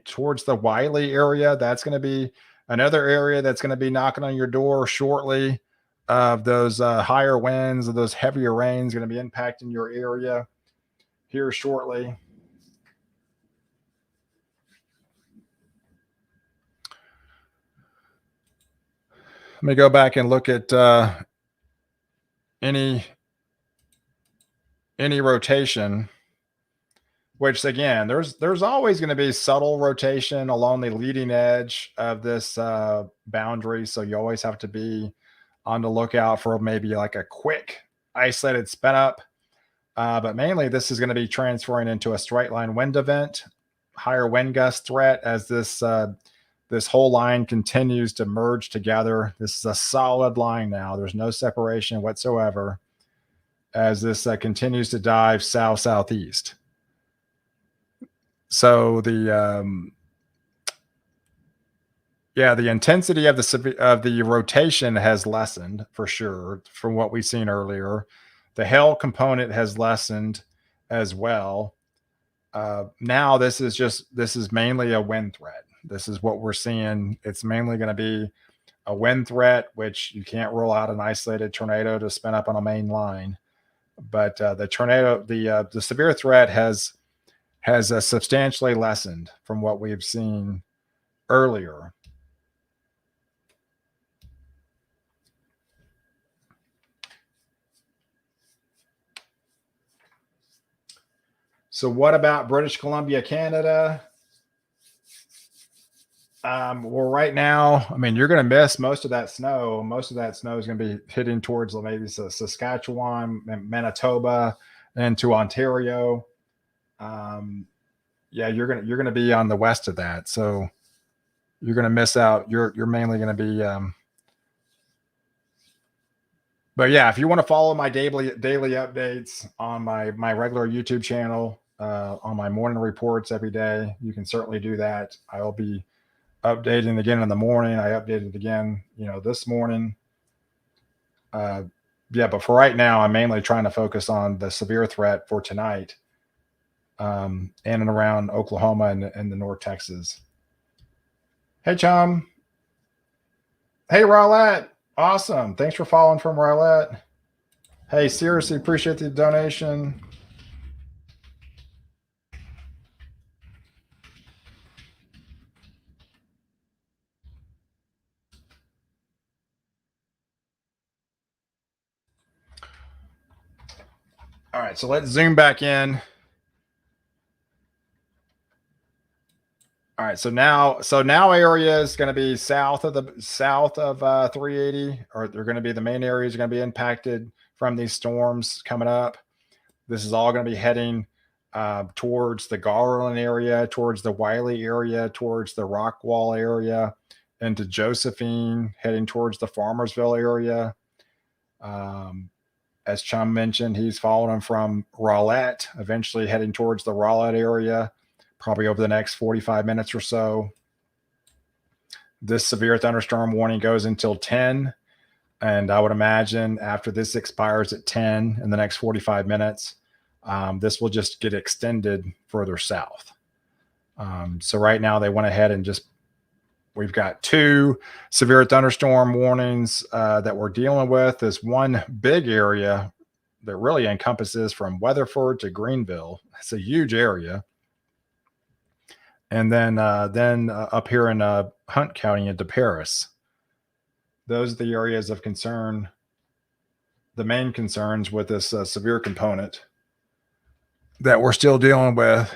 towards the Wiley area, that's going to be another area that's going to be knocking on your door shortly. Of those higher winds, of those heavier rains, going to be impacting your area here shortly. Let me go back and look at any rotation, which again, there's always going to be subtle rotation along the leading edge of this boundary. So you always have to be on the lookout for maybe like a quick isolated spin up. But mainly this is going to be transferring into a straight line wind event, higher wind gust threat as this whole line continues to merge together. This is a solid line now. There's no separation whatsoever as this continues to dive south-southeast. So the intensity of the rotation has lessened for sure from what we've seen earlier. The hail component has lessened as well. Now this is mainly a wind threat. This is what we're seeing. It's mainly going to be a wind threat, which you can't rule out an isolated tornado to spin up on a main line. But the severe threat has substantially lessened from what we've seen earlier. So what about British Columbia, Canada? Well, right now, I mean, you're going to miss most of that snow. Most of that snow is going to be hitting towards maybe Saskatchewan, Manitoba, and to Ontario. Um, yeah, you're gonna be on the west of that, so you're gonna miss out. You're mainly gonna be. But yeah, if you want to follow my daily updates on my regular YouTube channel, on my morning reports every day, you can certainly do that. I'll be updating again in the morning. I updated again, this morning. Yeah, but for right now, I'm mainly trying to focus on the severe threat for tonight, in and around Oklahoma and the North Texas. Hey, Chum. Hey, Rowlett. Awesome. Thanks for following from Rowlett. Hey, seriously, appreciate the donation. All right, so let's zoom back in. All right, so now area is going to be south of 380, or they're going to be the main areas are going to be impacted from these storms coming up. This is all going to be heading towards the Garland area, towards the Wiley area, towards the Rockwall area, into Josephine, heading towards the Farmersville area. As Chum mentioned, he's following from Rowlett, eventually heading towards the Rowlett area, probably over the next 45 minutes or so. This severe thunderstorm warning goes until 10. And I would imagine after this expires at 10 in the next 45 minutes, this will just get extended further south. So right now they went ahead and we've got 2 severe thunderstorm warnings that we're dealing with. There's one big area that really encompasses from Weatherford to Greenville. It's a huge area. And then up here in Hunt County into Paris. Those are the areas of concern, the main concerns with this severe component that we're still dealing with.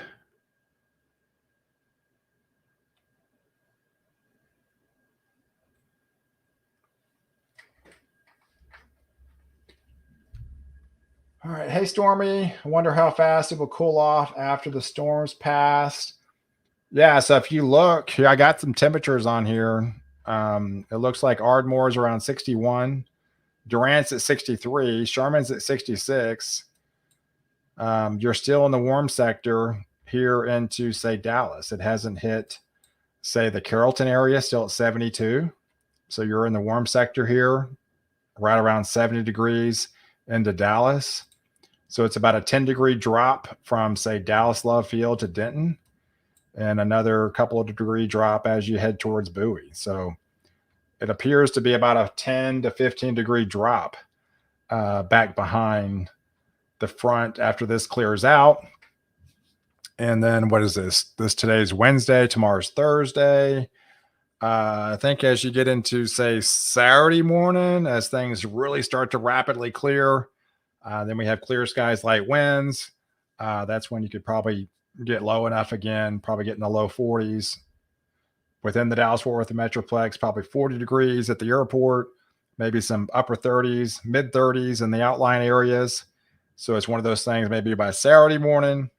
All right. Hey, Stormy. I wonder how fast it will cool off after the storms pass. Yeah. So if you look, I got some temperatures on here. It looks like Ardmore's around 61, Durant's at 63, Sherman's at 66. You're still in the warm sector here into, say, Dallas. It hasn't hit, say, the Carrollton area, still at 72. So you're in the warm sector here, right around 70 degrees into Dallas. So it's about a 10-degree drop from, say, Dallas Love Field to Denton, and another couple of degree drop as you head towards Bowie. So it appears to be about a 10 to 15-degree drop back behind the front after this clears out. And then what is this? Today's Wednesday, tomorrow's Thursday. I think as you get into, say, Saturday morning, as things really start to rapidly clear, then we have clear skies, light winds. That's when you could probably get low enough again, probably get in the low 40s within the Dallas-Fort Worth Metroplex, probably 40 degrees at the airport, maybe some upper 30s, mid 30s in the outlying areas. So it's one of those things. Maybe by Saturday morning,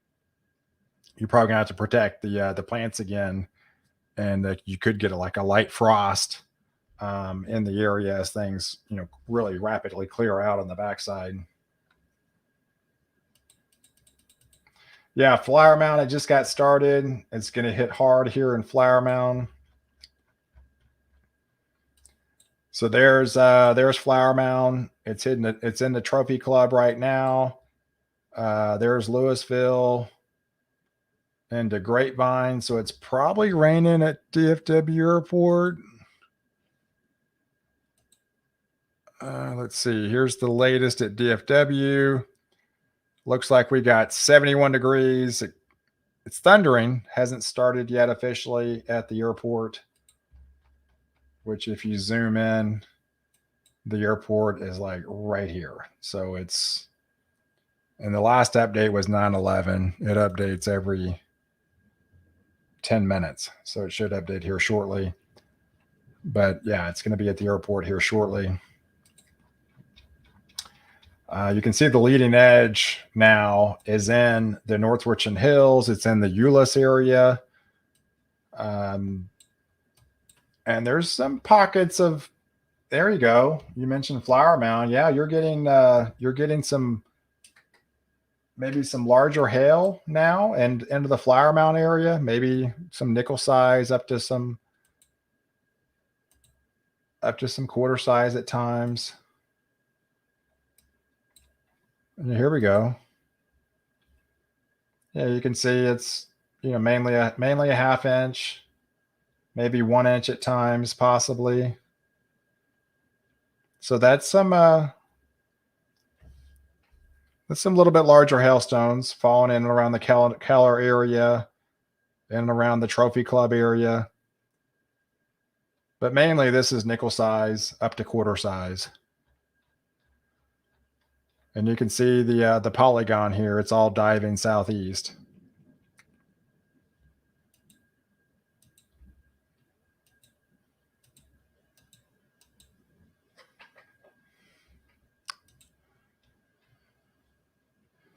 you're probably gonna have to protect the plants again, and you could get a light frost in the area as things really rapidly clear out on the backside. Yeah, Flower Mound, it just got started. It's going to hit hard here in Flower Mound. So there's Flower Mound. It's in the Trophy Club right now. There's Louisville and the Grapevine. So it's probably raining at DFW Airport. Let's see. Here's the latest at DFW. Looks like we got 71 degrees. It's thundering. Hasn't started yet officially at the airport, which if you zoom in, the airport is like right here. So it's, and the last update was 9/11. It updates every 10 minutes. So it should update here shortly. But yeah, it's going to be at the airport here shortly. You can see the leading edge now is in the North Richland Hills. It's in the Euless area. And there's some pockets of, there you go. You mentioned Flower Mound. Yeah, you're getting some, maybe some larger hail now and into the Flower Mound area, maybe some nickel size up to some quarter size at times. And here we go. Yeah, you can see it's, mainly a half inch, maybe 1 inch at times, possibly. So that's some little bit larger hailstones falling in and around the Keller area and around the Trophy Club area. But mainly this is nickel size up to quarter size. And you can see the polygon here. It's all diving southeast.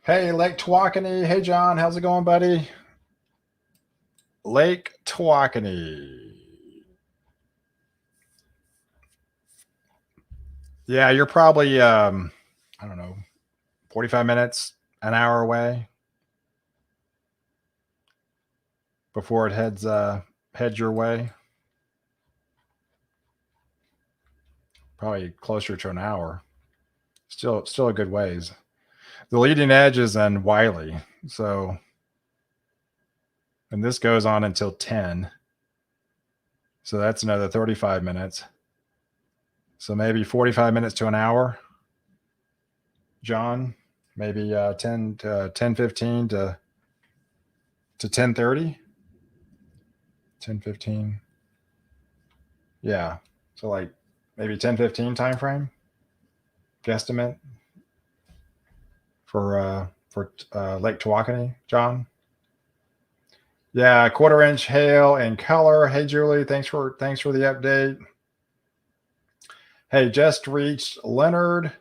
Hey, Lake Tawakoni. Hey, John. How's it going, buddy? Lake Tawakoni. Yeah, you're probably, I don't know, 45 minutes, an hour away before it heads your way. Probably closer to an hour. Still a good ways. The leading edge is in Wiley. So, and this goes on until 10. So that's another 35 minutes. So maybe 45 minutes to an hour. John, maybe 10 to 10:15 to 10:30. 10:15. Yeah. So like maybe 10:15 time frame guesstimate for Lake Tawakoni, John. Yeah, quarter-inch hail in color. Hey, Julie, thanks for the update. Hey, just reached Leonard.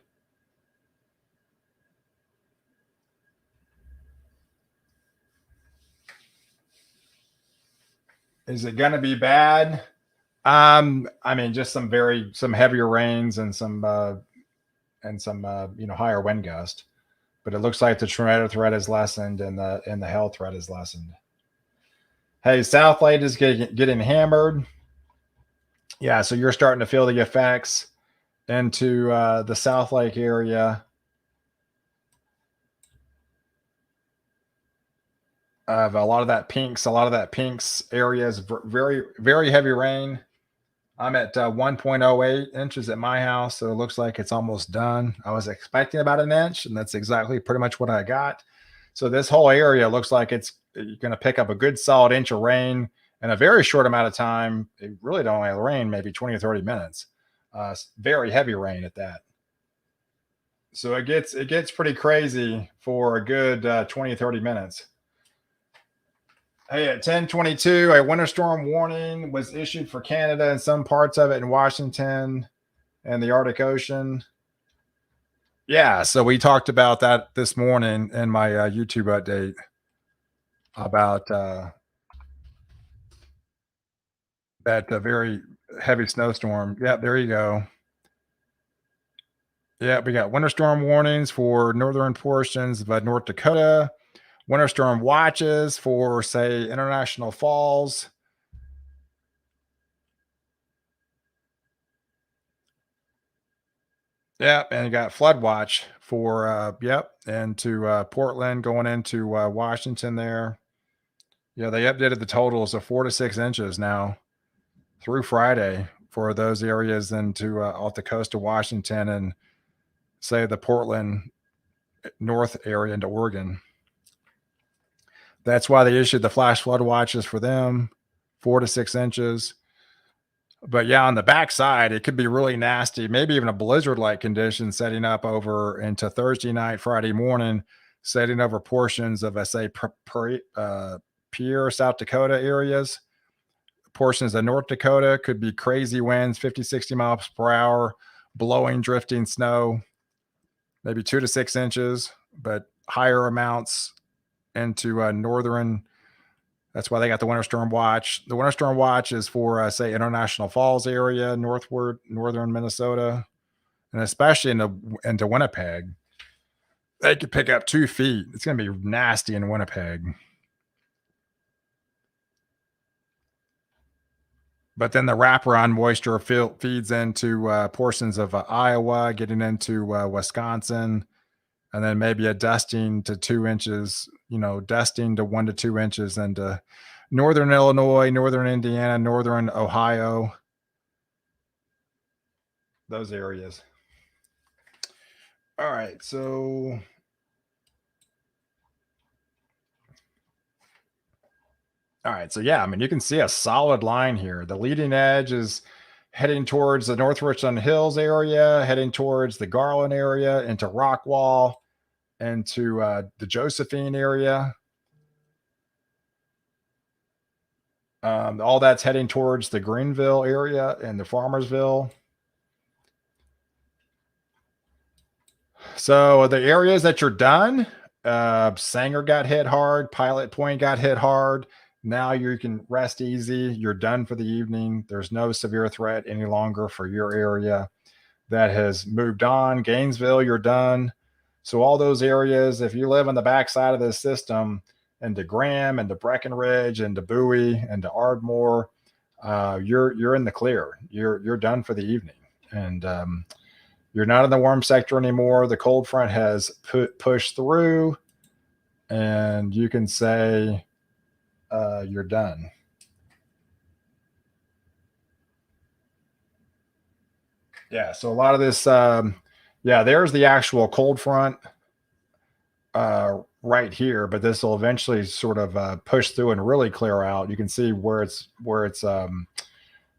Is it going to be bad? I mean, just some heavier rains and some higher wind gust. But it looks like the tornado threat is lessened and the hail threat is lessened. Hey, South Lake is getting hammered. Yeah, so you're starting to feel the effects into the South Lake area of a lot of that Pinks. A lot of that Pinks area is very, very heavy rain. I'm at 1.08 inches at my house, so it looks like it's almost done. I was expecting about an inch, and that's exactly pretty much what I got. So this whole area looks like it's going to pick up a good solid inch of rain in a very short amount of time. It really don't only rain maybe 20 or 30 minutes. Very heavy rain at that. So it gets pretty crazy for a good 20, 30 minutes. Hey, at 10:22, a winter storm warning was issued for Canada and some parts of it in Washington and the Arctic Ocean. Yeah, so we talked about that this morning in my YouTube update about that very heavy snowstorm. Yeah, there you go. Yeah, we got winter storm warnings for northern portions of North Dakota, Winter storm watches for, say, International Falls. Yep, and you got flood watch for yep, into Portland going into Washington there. Yeah, they updated the totals of 4 to 6 inches now through Friday for those areas into off the coast of Washington and say the Portland north area into Oregon. That's why they issued the flash flood watches for them, 4 to 6 inches. But yeah, on the backside, it could be really nasty, maybe even a blizzard-like condition setting up over into Thursday night, Friday morning, setting over portions of, I say, Pierre, South Dakota areas. Portions of North Dakota could be crazy winds, 50, 60 miles per hour, blowing, drifting snow, maybe 2 to 6 inches, but higher amounts into northern. That's why they got the winter storm watch. The winter storm watch is for, say, International Falls area, northward, northern Minnesota, and especially into Winnipeg. They could pick up 2 feet. It's going to be nasty in Winnipeg. But then the wraparound moisture feeds into portions of Iowa, getting into Wisconsin, and then maybe a dusting to 2 inches, dusting to 1 to 2 inches into northern Illinois, northern Indiana, northern Ohio, those areas. All right. So yeah, I mean, you can see a solid line here. The leading edge is heading towards the North Richland Hills area, heading towards the Garland area, into Rockwall, into the Josephine area. All that's heading towards the Greenville area and the Farmersville. So the areas that you're done, Sanger got hit hard, Pilot Point got hit hard. Now you can rest easy. You're done for the evening. There's no severe threat any longer for your area. That has moved on. Gainesville, you're done. So all those areas, if you live on the backside of this system, into Graham, into Breckenridge, into Bowie, into Ardmore, you're in the clear. You're done for the evening, and you're not in the warm sector anymore. The cold front has pushed through, and you can say you're done. Yeah. So a lot of this, there's the actual cold front right here, but this will eventually sort of push through and really clear out. You can see where it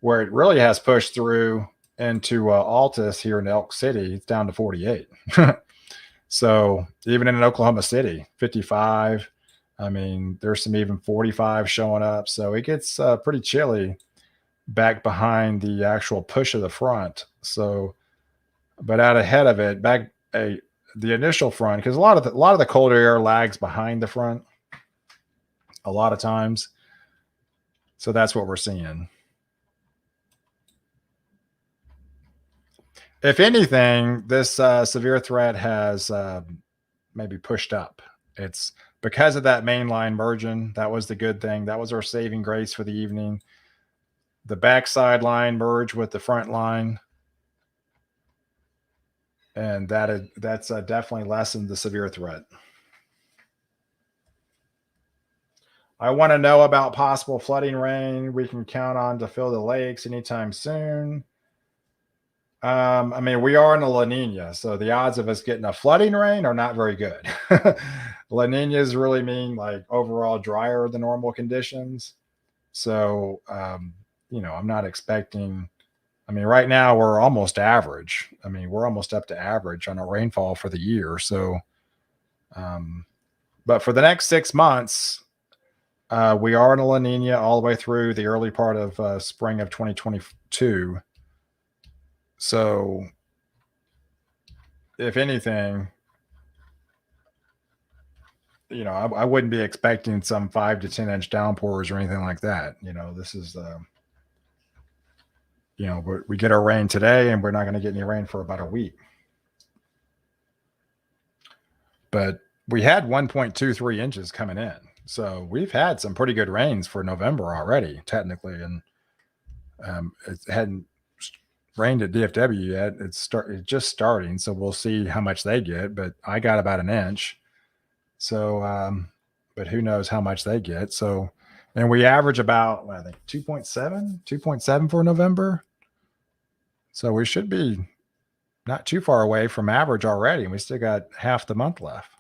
really has pushed through into Altus here in Elk City. It's down to 48. So even in Oklahoma City, 55. I mean, there's some even 45 showing up. So it gets pretty chilly back behind the actual push of the front. So, but out ahead of it, the initial front, because a lot of the colder air lags behind the front a lot of times. So that's what we're seeing. If anything, this severe threat has maybe pushed up. It's because of that mainline merging. That was the good thing. That was our saving grace for the evening. The backside line merged with the front line, and that's definitely lessened the severe threat. I want to know about possible flooding rain we can count on to fill the lakes anytime soon. I mean, we are in a La Nina, so the odds of us getting a flooding rain are not very good. La Ninas really mean like overall drier than normal conditions. So, I'm not expecting. I mean, right now we're almost average. I mean, we're almost up to average on our rainfall for the year. So, but for the next 6 months, we are in a La Nina all the way through the early part of spring of 2022. So, if anything, I wouldn't be expecting some 5 to 10 inch downpours or anything like that. This is, we get our rain today and we're not going to get any rain for about a week. But we had 1.23 inches coming in. So we've had some pretty good rains for November already, technically. And it hadn't rained at DFW yet. It's just starting. So we'll see how much they get. But I got about an inch. So, but who knows how much they get. So, and we average about, I think, 2.7 for November. So we should be not too far away from average already. And we still got half the month left.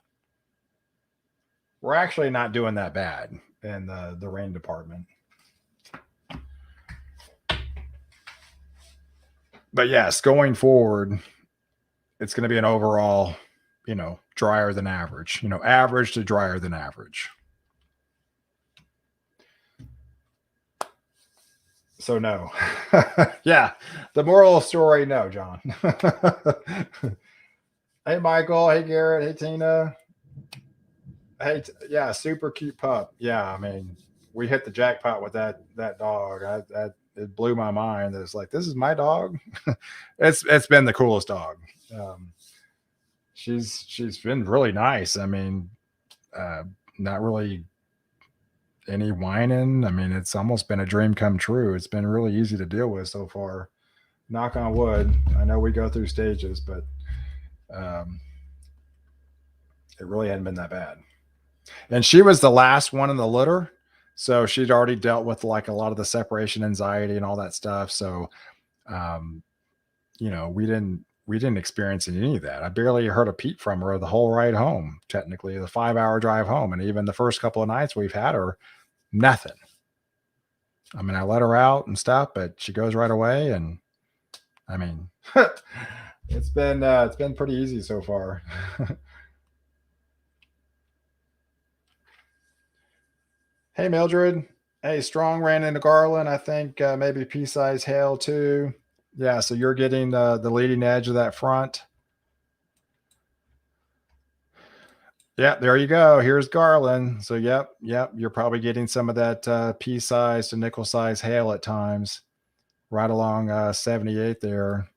We're actually not doing that bad in the rain department. But yes, going forward, it's going to be an overall, drier than average, average to drier than average. So no. Yeah. The moral story, no, John. Hey, Michael. Hey, Garrett. Hey, Tina. Hey, yeah, super cute pup. Yeah, I mean, we hit the jackpot with that dog. It blew my mind. It's like, this is my dog. It's been the coolest dog. She's been really nice. I mean, not really any whining. I mean, it's almost been a dream come true. It's been really easy to deal with so far. Knock on wood. I know we go through stages, but it really hadn't been that bad. And she was the last one in the litter. So she'd already dealt with like a lot of the separation anxiety and all that stuff. So, we didn't experience any of that. I barely heard a peep from her the whole ride home, technically the 5-hour drive home. And even the first couple of nights we've had her, nothing. I mean, I let her out and stuff, but she goes right away. And I mean, it's been pretty easy so far. Hey, Mildred. Hey, strong ran into Garland. I think maybe pea-size hail too. Yeah, so you're getting the leading edge of that front. Yeah, there you go. Here's Garland. So yep, you're probably getting some of that pea-size to nickel-size hail at times, right along 78 there.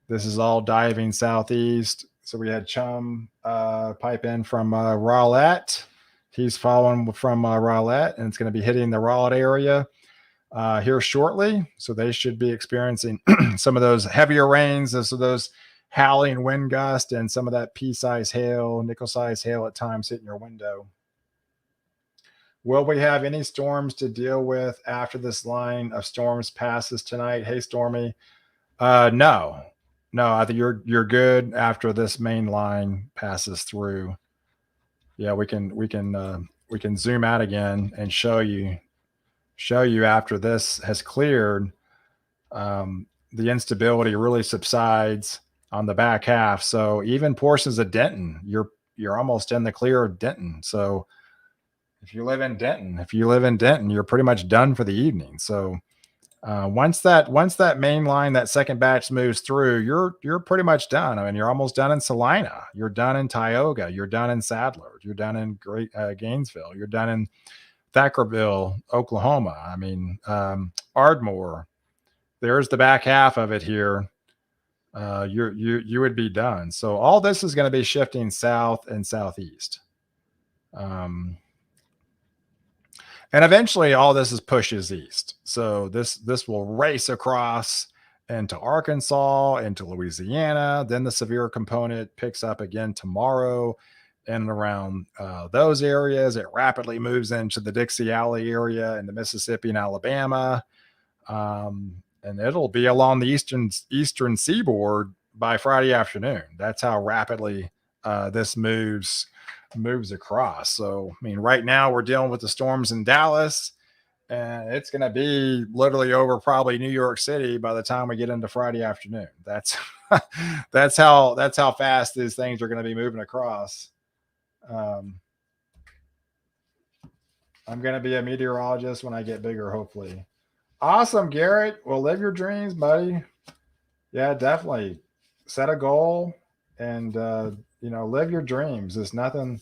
This is all diving southeast. So we had Chum pipe in from Rowlett. He's following from Rowlett, and it's going to be hitting the Rowlett area here shortly. So they should be experiencing some of those heavier rains, so those howling wind gust, and some of that pea-size hail, nickel-size hail at times hitting your window. Will we have any storms to deal with after this line of storms passes tonight? Hey, Stormy. No, I think you're good after this main line passes through. Yeah, we can zoom out again and show you after this has cleared. The instability really subsides on the back half. So even portions of Denton, you're almost in the clear of Denton. So if you live in Denton, you're pretty much done for the evening. So once that main line, that second batch moves through, you're pretty much done. I mean, you're almost done in Salina, you're done in Tioga, you're done in Sadler, you're done in Gainesville, you're done in Thackerville, Oklahoma. I mean, Ardmore. There's the back half of it here. You would be done. So all this is going to be shifting south and southeast. And eventually all this is pushes east. So this will race across into Arkansas, into Louisiana. Then the severe component picks up again tomorrow and around those areas. It rapidly moves into the Dixie Alley area into Mississippi and Alabama. And it'll be along the eastern seaboard by Friday afternoon. That's how rapidly this moves across. So, I mean, right now we're dealing with the storms in Dallas, and it's going to be literally over probably New York City by the time we get into Friday afternoon. That's how fast these things are going to be moving across. I'm going to be a meteorologist when I get bigger, hopefully. Awesome, Garrett. Well, live your dreams, buddy. Yeah, definitely set a goal and live your dreams. There's nothing.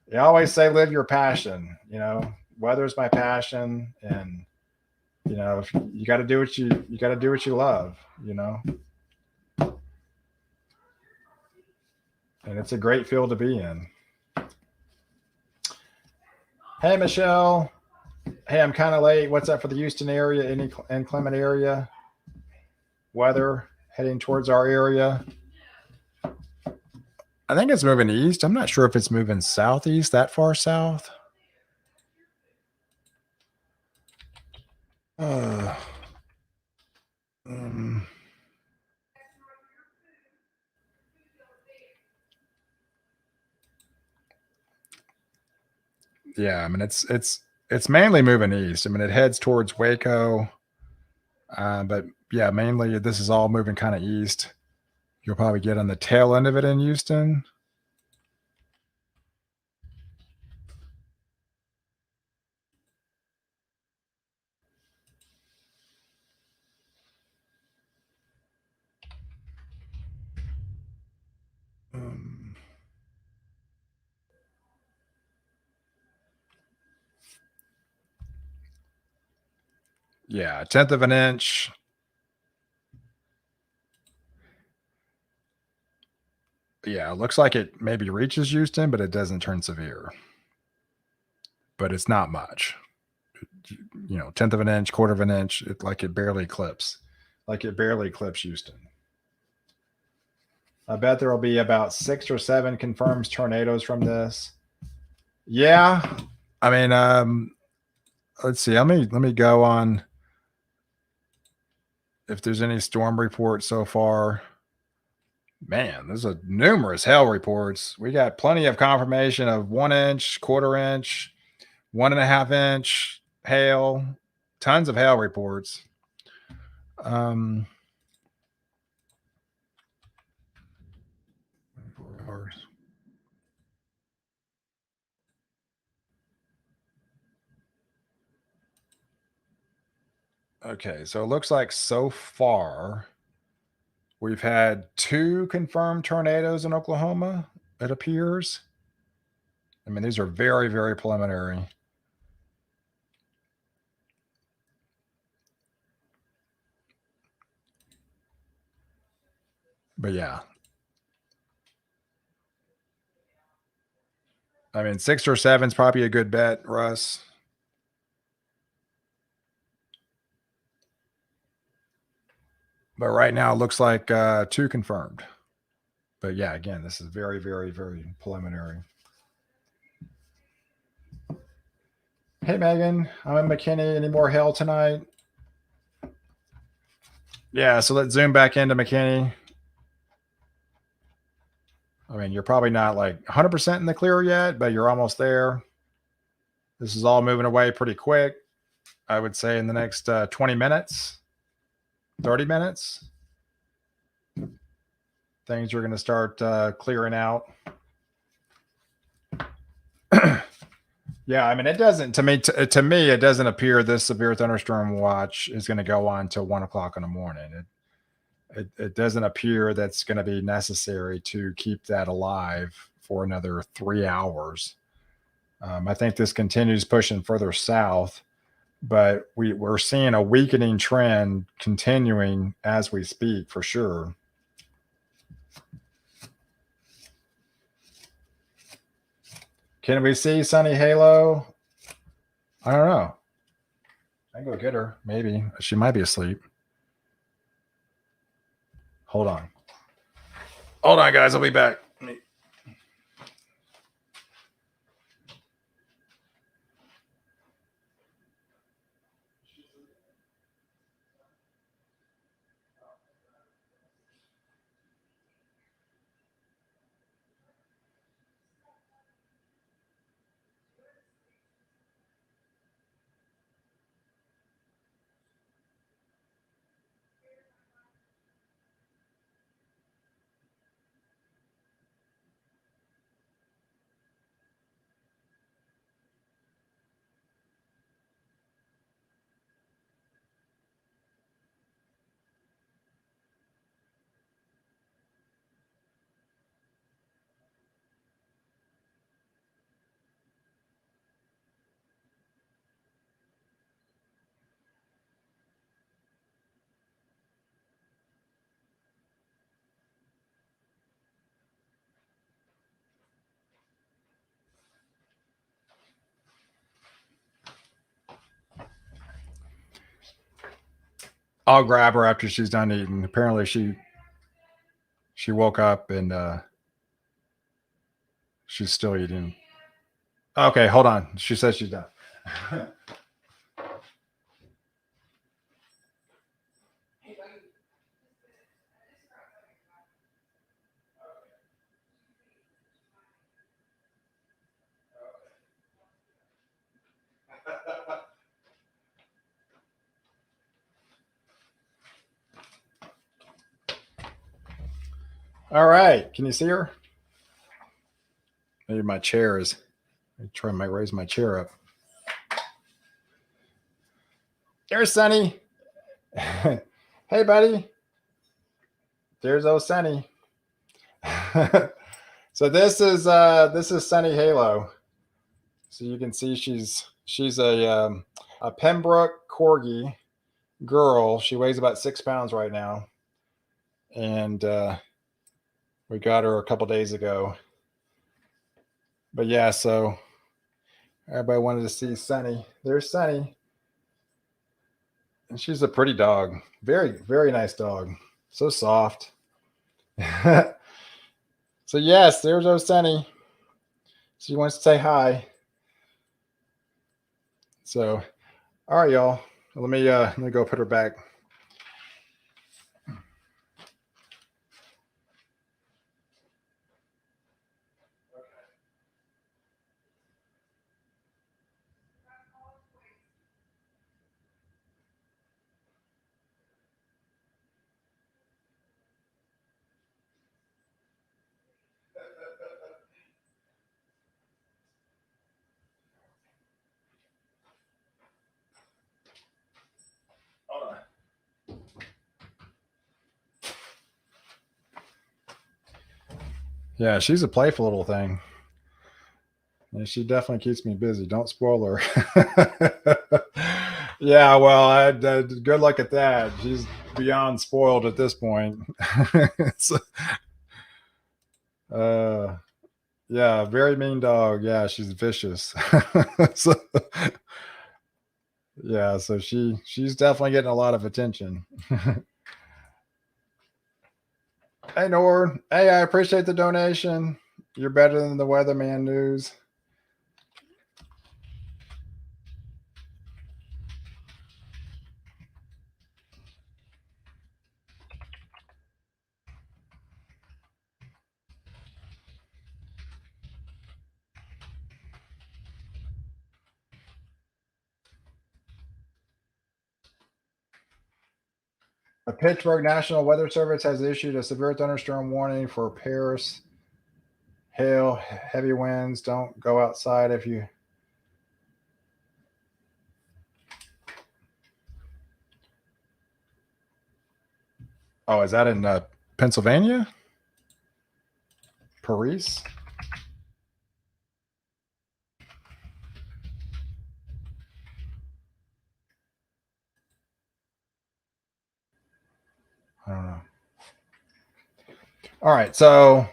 They always say live your passion. Weather's my passion, and you got to do what you love. And it's a great field to be in. Hey, Michelle. Hey, I'm kind of late. What's up for the Houston area? Any inclement area? Weather heading towards our area? I think it's moving east. I'm not sure if it's moving southeast, that far south. Uh, um, yeah, I mean it's mainly moving east. I mean it heads towards Waco, but yeah, mainly this is all moving kind of east. You'll probably get on the tail end of it in Houston. Um, yeah, a tenth of an inch. Yeah, it looks like it maybe reaches Houston, but it doesn't turn severe. But it's not much. Tenth of an inch, quarter of an inch. Like it barely clips. Like it barely clips Houston. I bet there will be about 6 or 7 confirmed tornadoes from this. Yeah, I mean, let's see. Let me go on if there's any storm reports so far. Man, there's a numerous hail reports. We got plenty of confirmation of 1 inch, quarter inch, 1.5 inch hail, tons of hail reports. Um, okay, so it looks like so far we've had 2 confirmed tornadoes in Oklahoma, it appears. I mean, these are very, very preliminary. But yeah, I mean, 6 or 7 is probably a good bet, Russ. But right now it looks like 2 confirmed. But yeah, again, this is very, very, very preliminary. Hey, Megan, I'm in McKinney. Any more hail tonight? Yeah, so let's zoom back into McKinney. I mean, you're probably not like 100% in the clear yet, but you're almost there. This is all moving away pretty quick. I would say in the next 20 minutes, 30 minutes, things are going to start clearing out. Yeah, I mean, it doesn't to me it doesn't appear this severe thunderstorm watch is going to go on till 1 o'clock in the morning. It doesn't appear that's going to be necessary to keep that alive for another 3 hours. I think this continues pushing further south, but we're seeing a weakening trend continuing as we speak for sure. Can we see Sunny Halo? I don't know. I can go get her. Maybe she might be asleep. Hold on. Hold on, guys. I'll be back. I'll grab her after she's done eating. Apparently she woke up and she's still eating. Okay, hold on. She says she's done. All right. Can you see her? Maybe my chair is. I might raise my chair up. There's Sunny. Hey, buddy. There's old Sunny. So this is Sunny Halo. So you can see she's a Pembroke Corgi girl. She weighs about 6 pounds right now, and we got her a couple days ago. But yeah, so everybody wanted to see Sunny. There's Sunny, and she's a pretty dog. Very, very nice dog. So soft. So yes, there's our Sunny. She wants to say hi. So, all right, y'all. Let me go put her back. Hold on. Yeah, she's a playful little thing. And she definitely keeps me busy. Don't spoil her. Yeah, well, good luck at that. She's beyond spoiled at this point. So, yeah, very mean dog. Yeah, she's vicious. So, yeah, so she's definitely getting a lot of attention. Hey, Nord. Hey, I appreciate the donation. You're better than the weatherman news. The Pittsburgh National Weather Service has issued a severe thunderstorm warning for Paris. Hail, heavy winds. Don't go outside if you. Oh, is that in Pennsylvania? Paris? I don't know. All right, so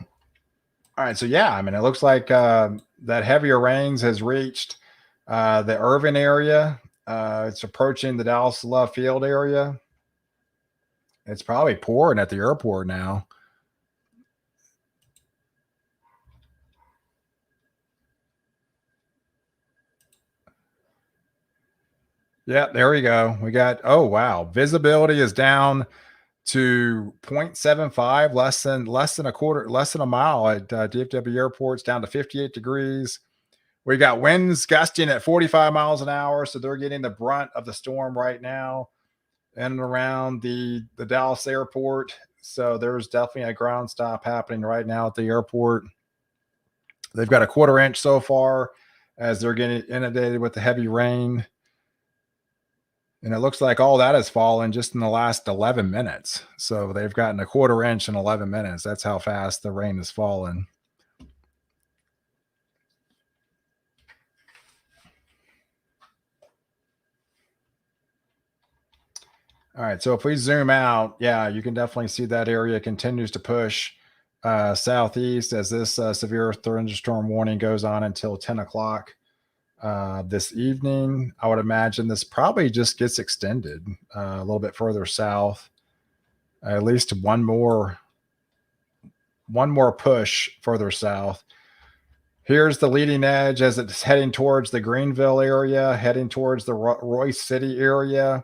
yeah, I mean, it looks like that heavier rains has reached the Irving area. It's approaching the Dallas Love Field area. It's probably pouring at the airport now. Yeah, there we go. We got, oh wow, visibility is down to 0.75, less than a quarter, less than a mile at DFW airports, down to 58 degrees. We got winds gusting at 45 miles an hour, so they're getting the brunt of the storm right now in and around the Dallas airport. So there's definitely a ground stop happening right now at the airport. They've got a quarter inch so far as they're getting inundated with the heavy rain. And it looks like all that has fallen just in the last 11 minutes. So they've gotten a quarter inch in 11 minutes. That's how fast the rain has fallen. All right. So if we zoom out, yeah, you can definitely see that area continues to push southeast as this severe thunderstorm warning goes on until 10 o'clock This evening, I would imagine this probably just gets extended a little bit further south, at least one more push further south. Here's the leading edge as it's heading towards the Greenville area, heading towards the Royce City area,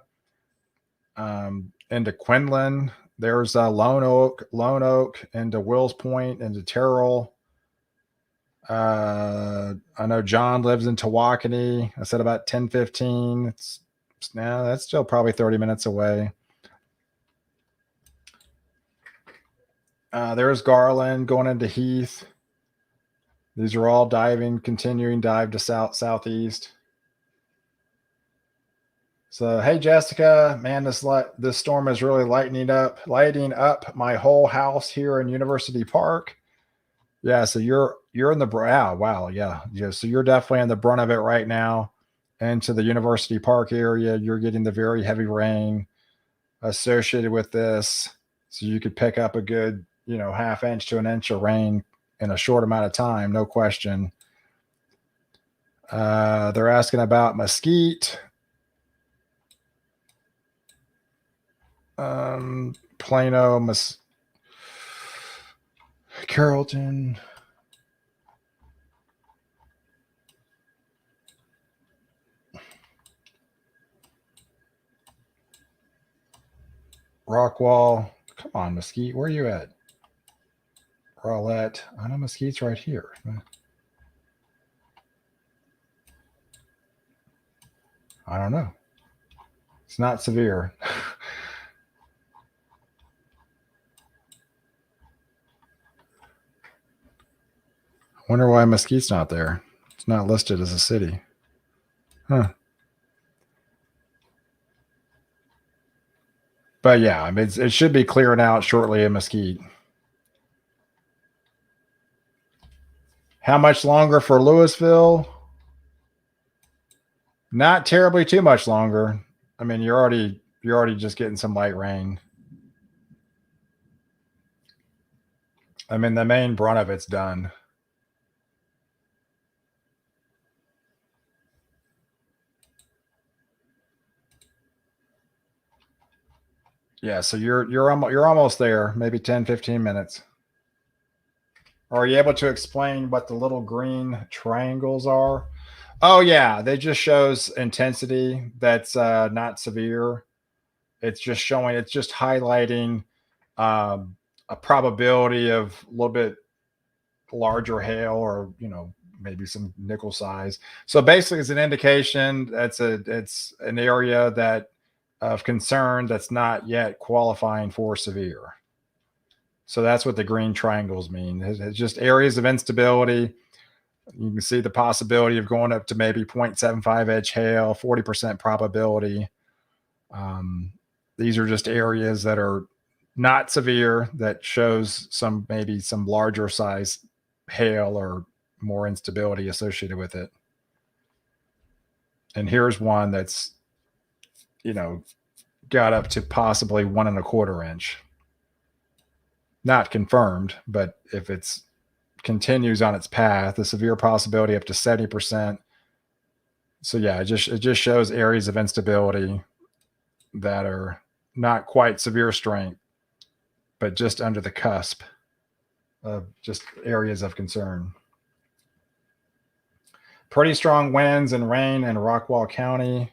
into Quinlan. There's Lone Oak, into Wills Point, into Terrell. I know John lives in Tawakoni. I said about 10:15. It's now that's still probably 30 minutes away. There's Garland going into Heath. These are all continuing dive to southeast. So hey Jessica, man, this storm is really lighting up my whole house here in University Park. Yeah, so you're in the wow, yeah. So you're definitely in the brunt of it right now. Into the University Park area, you're getting the very heavy rain associated with this. So you could pick up a good, half inch to an inch of rain in a short amount of time, no question. They're asking about Mesquite. Plano, Carrollton. Rockwall. Come on, Mesquite. Where are you at? Rowlett. I know Mesquite's right here. I don't know. It's not severe. I wonder why Mesquite's not there. It's not listed as a city. Huh. But yeah, I mean, it should be clearing out shortly in Mesquite. How much longer for Louisville? Not terribly too much longer. I mean, you're already just getting some light rain. I mean, the main brunt of it's done. Yeah, so you're almost there, maybe 10, 15 minutes. Are you able to explain what the little green triangles are? Oh yeah, they just shows intensity that's not severe. It's just highlighting a probability of a little bit larger hail, or maybe some nickel size. So basically it's an indication it's an area that of concern that's not yet qualifying for severe. So that's what the green triangles mean. It's just areas of instability. You can see the possibility of going up to maybe 0.75 edge hail, 40% probability. These are just areas that are not severe, that shows maybe some larger size hail or more instability associated with it. And here's one that's, got up to possibly 1.25 inch. Not confirmed, but if it's continues on its path, the severe possibility up to 70%. So yeah, it just shows areas of instability that are not quite severe strength, but just under the cusp of just areas of concern. Pretty strong winds and rain in Rockwall County.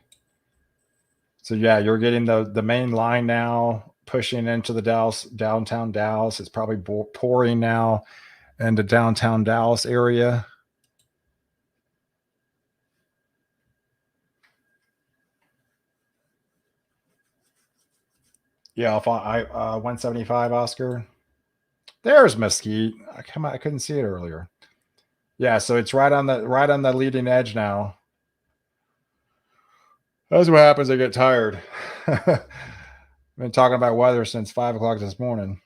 So yeah, you're getting the main line now pushing into the downtown Dallas. It's probably pouring now into downtown Dallas area. Yeah, if I 175 Oscar. There's Mesquite. I couldn't see it earlier. Yeah, so it's right on the leading edge now. That's what happens. I get tired. I've been talking about weather since 5 o'clock this morning.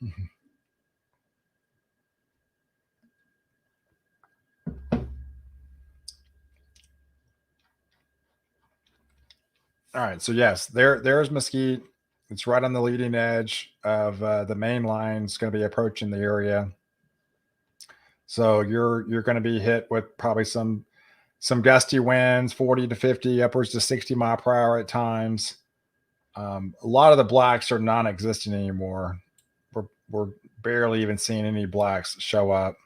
All right, so yes, there's Mesquite. It's right on the leading edge of the main line. It's going to be approaching the area. So you're going to be hit with probably some some gusty winds, 40 to 50, upwards to 60 mile per hour at times. A lot of the blacks are non-existent anymore. We're barely even seeing any blacks show up.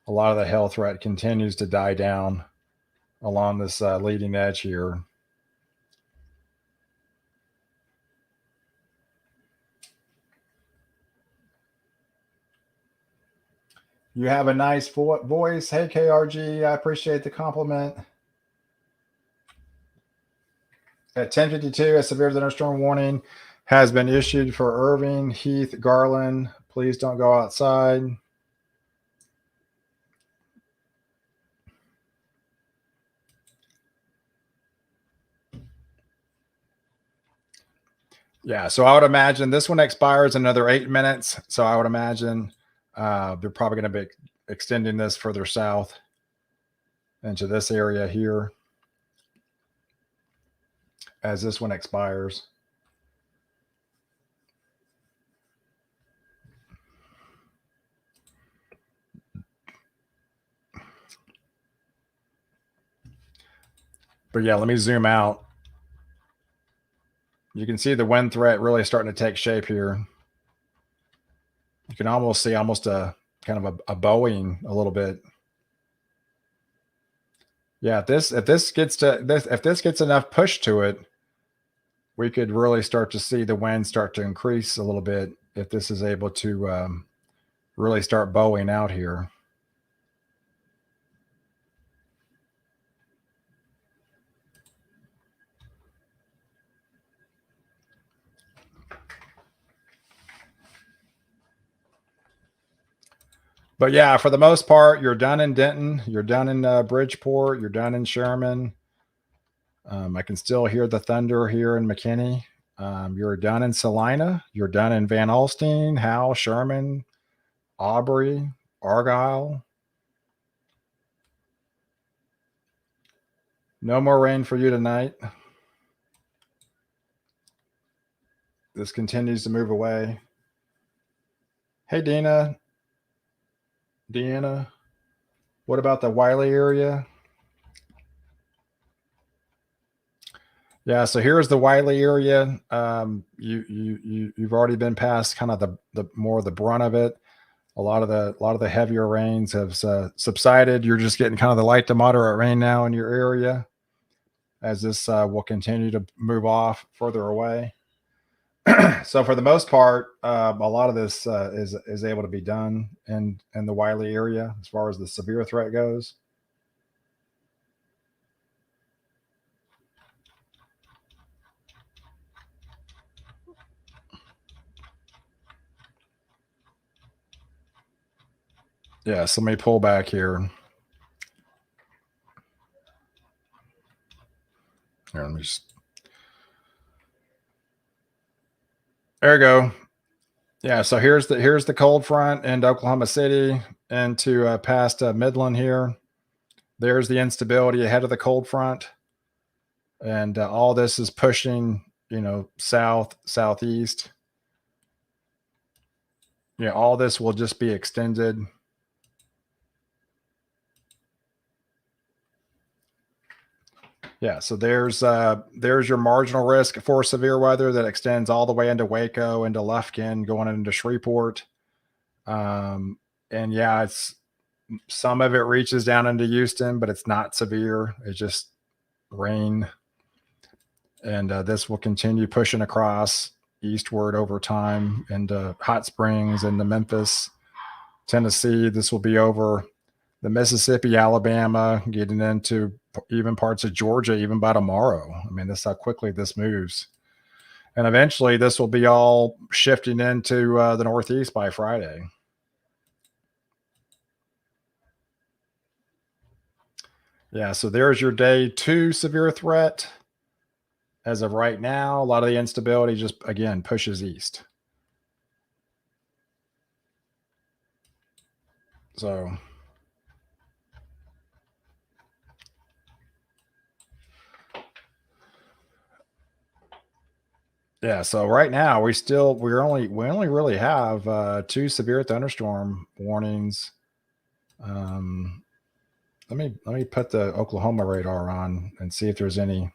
A lot of the hail threat continues to die down along this leading edge here. You have a nice voice. Hey, KRG, I appreciate the compliment. At 10:52, a severe thunderstorm warning has been issued for Irving, Heath, Garland. Please don't go outside. Yeah, so I would imagine this one expires another 8 minutes. So I would imagine they're probably going to be extending this further south into this area here as this one expires. But yeah, let me zoom out. You can see the wind threat really starting to take shape here. You can almost see a kind of a bowing a little bit. Yeah, if this gets enough push to it, we could really start to see the wind start to increase a little bit if this is able to really start bowing out here. But yeah, for the most part, you're done in Denton, you're done in Bridgeport, you're done in Sherman. I can still hear the thunder here in McKinney. You're done in Salina, you're done in Van Alstyne, Howell, Sherman, Aubrey, Argyle. No more rain for you tonight. This continues to move away. Hey, Deanna, what about the Wiley area? Yeah, so here's the Wiley area. You've already been past kind of the more of the brunt of it. A lot of the heavier rains have subsided. You're just getting kind of the light to moderate rain now in your area, as this will continue to move off further away. So for the most part, a lot of this is able to be done in the Wiley area as far as the severe threat goes. Yeah, so let me pull back here. Here, let me just. There you go. Yeah, so here's the cold front in Oklahoma City into past Midland here. There's the instability ahead of the cold front, and all this is pushing, south, southeast. Yeah, all this will just be extended. Yeah, so there's your marginal risk for severe weather that extends all the way into Waco, into Lufkin, going into Shreveport. And yeah, it's some of it reaches down into Houston, but it's not severe. It's just rain. And this will continue pushing across eastward over time into Hot Springs, into Memphis, Tennessee. This will be over the Mississippi, Alabama, getting into even parts of Georgia, even by tomorrow. I mean, that's how quickly this moves. And eventually this will be all shifting into the Northeast by Friday. Yeah, so there's your day 2 severe threat. As of right now, a lot of the instability just, again, pushes east. So yeah, so right now we only really have 2 severe thunderstorm warnings. let me put the Oklahoma radar on and see if there's any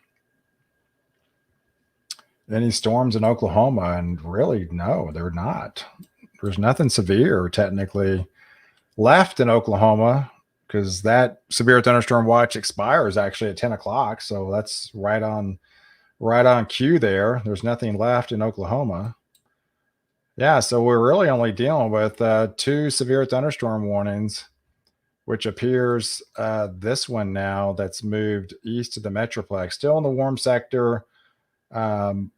storms in Oklahoma. And really, no, they're not. There's nothing severe technically left in Oklahoma because that severe thunderstorm watch expires actually at 10 o'clock. So that's right on cue there. There's nothing left in Oklahoma. Yeah, so we're really only dealing with 2 severe thunderstorm warnings, which appears this one now that's moved east to the Metroplex, still in the warm sector.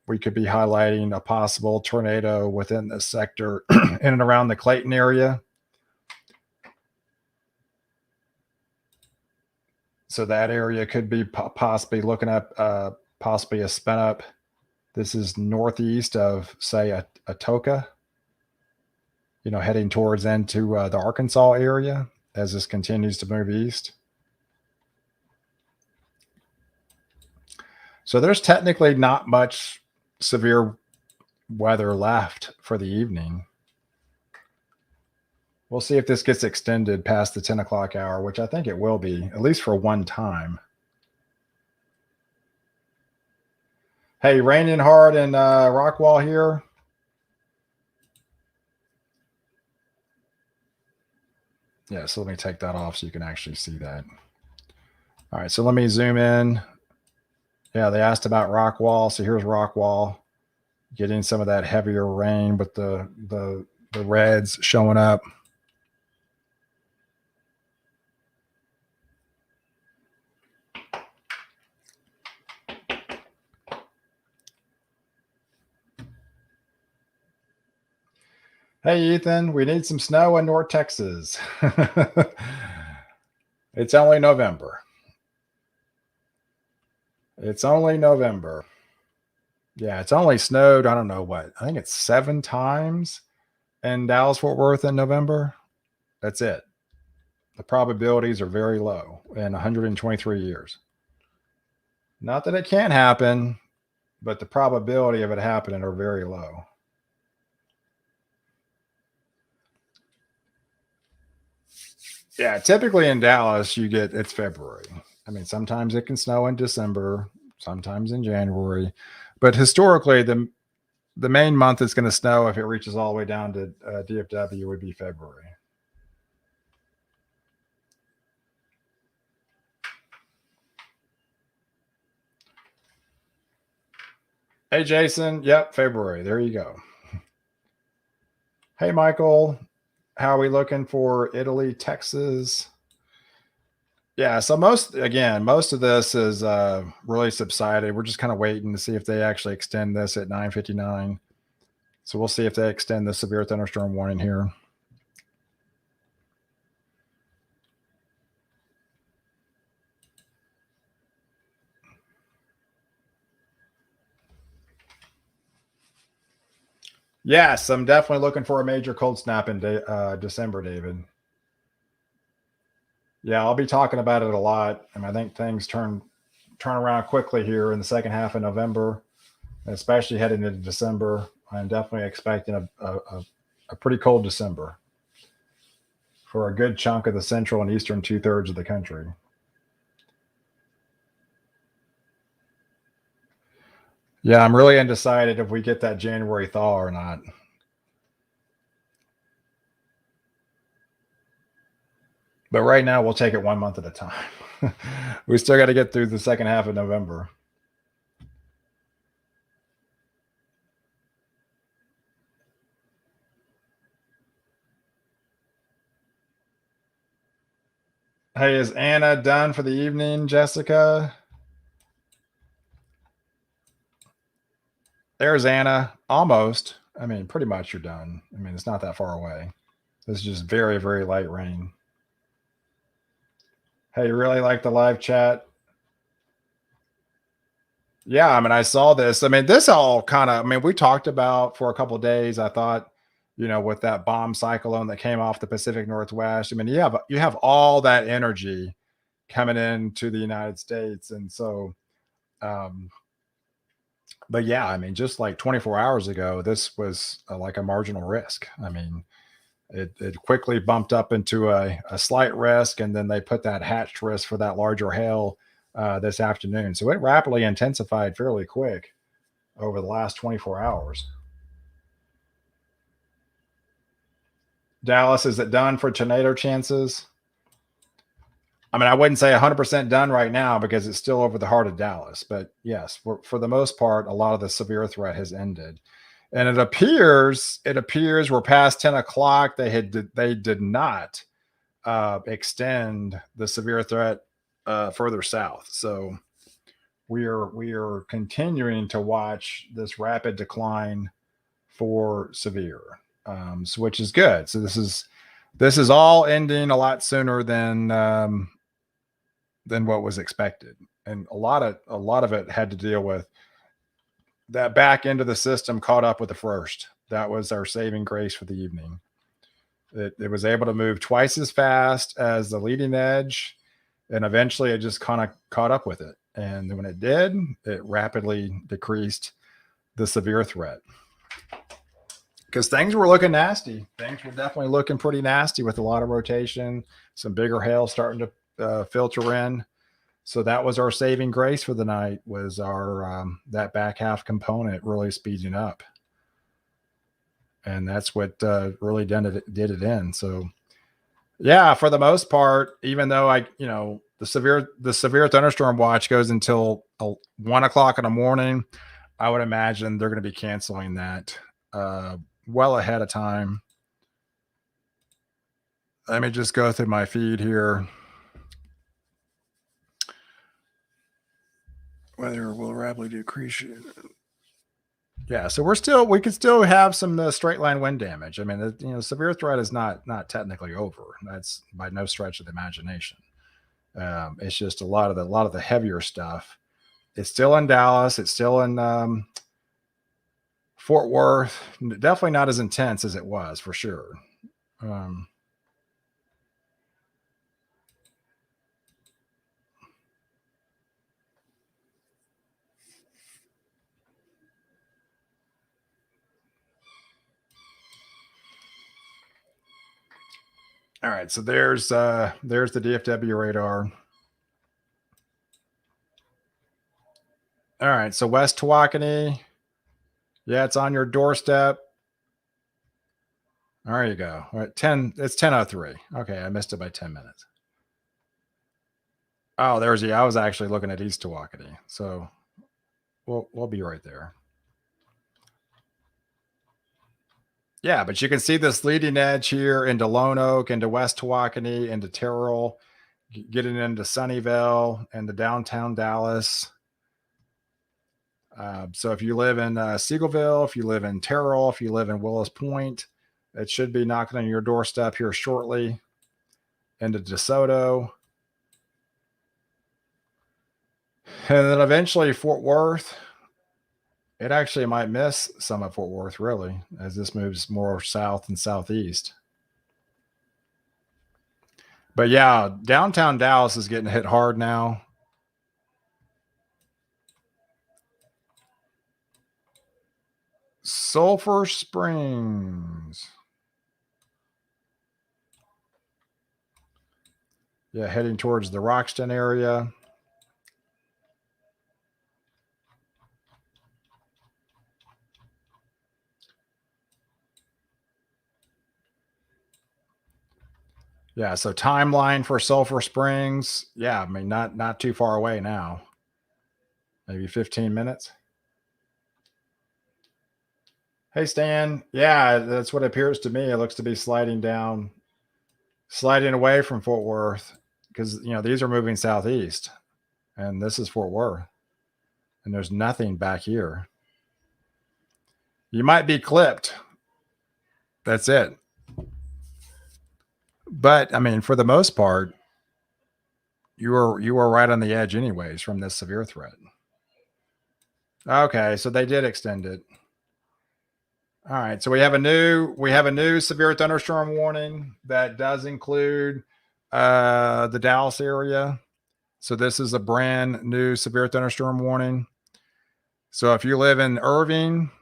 We could be highlighting a possible tornado within this sector in and around the Clayton area. So that area could be possibly looking at possibly a spin up. This is northeast of, say, Atoka, heading towards into the Arkansas area as this continues to move east. So there's technically not much severe weather left for the evening. We'll see if this gets extended past the 10 o'clock hour, which I think it will be, at least for one time. Hey, raining hard in Rockwall here. Yeah, so let me take that off so you can actually see that. All right, so let me zoom in. Yeah, they asked about Rockwall. So here's Rockwall getting some of that heavier rain, but the reds showing up. Hey, Ethan, we need some snow in North Texas. It's only November. It's only November. Yeah, it's only snowed, I don't know what. I think it's 7 times in Dallas Fort Worth in November. That's it. The probabilities are very low in 123 years. Not that it can't happen, but the probability of it happening are very low. Yeah, typically in Dallas, it's February. I mean, sometimes it can snow in December, sometimes in January, but historically, the main month that's going to snow if it reaches all the way down to DFW would be February. Hey, Jason. Yep, February. There you go. Hey, Michael. How are we looking for Italy, Texas? Yeah, so most of this is really subsided. We're just kind of waiting to see if they actually extend this at 9:59. So we'll see if they extend the severe thunderstorm warning here. Yes, I'm definitely looking for a major cold snap in December, David. Yeah, I'll be talking about it a lot, and I think things turn around quickly here in the second half of November, especially heading into December. I'm definitely expecting a pretty cold December for a good chunk of the central and eastern 2/3 of the country. Yeah, I'm really undecided if we get that January thaw or not. But right now, we'll take it 1 month at a time. We still got to get through the second half of November. Hey, is Anna done for the evening, Jessica? There's Anna. Almost. I mean, pretty much you're done. I mean, it's not that far away. This is just very, very light rain. Hey, you really like the live chat? Yeah, I mean, I saw this. I mean, this all kind of, I mean, we talked about for a couple of days. I thought, with that bomb cyclone that came off the Pacific Northwest. I mean, you have all that energy coming into the United States. And so, um, but yeah, I mean, just like 24 hours ago, this was like a marginal risk. I mean, It quickly bumped up into a slight risk, and then they put that hatched risk for that larger hail this afternoon. So it rapidly intensified fairly quick over the last 24 hours. Dallas, is it done for tornado chances? I mean, I wouldn't say 100% done right now because it's still over the heart of Dallas. But yes, for the most part, a lot of the severe threat has ended. And it appears we're past 10 o'clock. They did not extend the severe threat further south. So we are continuing to watch this rapid decline for severe, so which is good. So this is all ending a lot sooner than what was expected, and a lot of it had to deal with that back end of the system caught up with the first. That was our saving grace for the evening. It was able to move twice as fast as the leading edge, and eventually it just kind of caught up with it. And when it did, it rapidly decreased the severe threat because things were looking nasty. Things were definitely looking pretty nasty with a lot of rotation, some bigger hail starting to filter in. So that was our saving grace for the night, was our that back half component really speeding up. And that's what really did it in. So yeah, for the most part, even though the severe thunderstorm watch goes until 1 o'clock in the morning, I would imagine they're going to be canceling that well ahead of time. Let me just go through my feed here. Weather will rapidly decrease. Yeah, so we could still have some straight line wind damage. I mean, severe threat is not technically over. That's by no stretch of the imagination. It's just a lot of the heavier stuff. It's still in Dallas. It's still in Fort Worth. Definitely not as intense as it was, for sure. All right, so there's the DFW radar. All right, so West Tawakoni. Yeah, it's on your doorstep. There you go. All right, 10. It's 10:03. Okay, I missed it by 10 minutes. Oh, I was actually looking at East Tawakoni. So we'll be right there. Yeah, but you can see this leading edge here into Lone Oak, into West Tawakoni, into Terrell, getting into Sunnyvale, and the downtown Dallas. So if you live in Seagoville, if you live in Terrell, if you live in Willis Point, it should be knocking on your doorstep here shortly. Into DeSoto. And then eventually Fort Worth. It actually might miss some of Fort Worth, really, as this moves more south and southeast. But yeah, downtown Dallas is getting hit hard now. Sulphur Springs. Yeah, heading towards the Roxton area. Yeah, so timeline for Sulphur Springs. Yeah, I mean, not too far away now. Maybe 15 minutes. Hey, Stan. Yeah, that's what it appears to me. It looks to be sliding away from Fort Worth because, these are moving southeast, and this is Fort Worth, and there's nothing back here. You might be clipped. That's it. But I mean, for the most part, you were right on the edge anyways from this severe threat. Okay, so they did extend it. All right, so we have a new severe thunderstorm warning that does include the Dallas area. So this is a brand new severe thunderstorm warning. So if you live in Irving,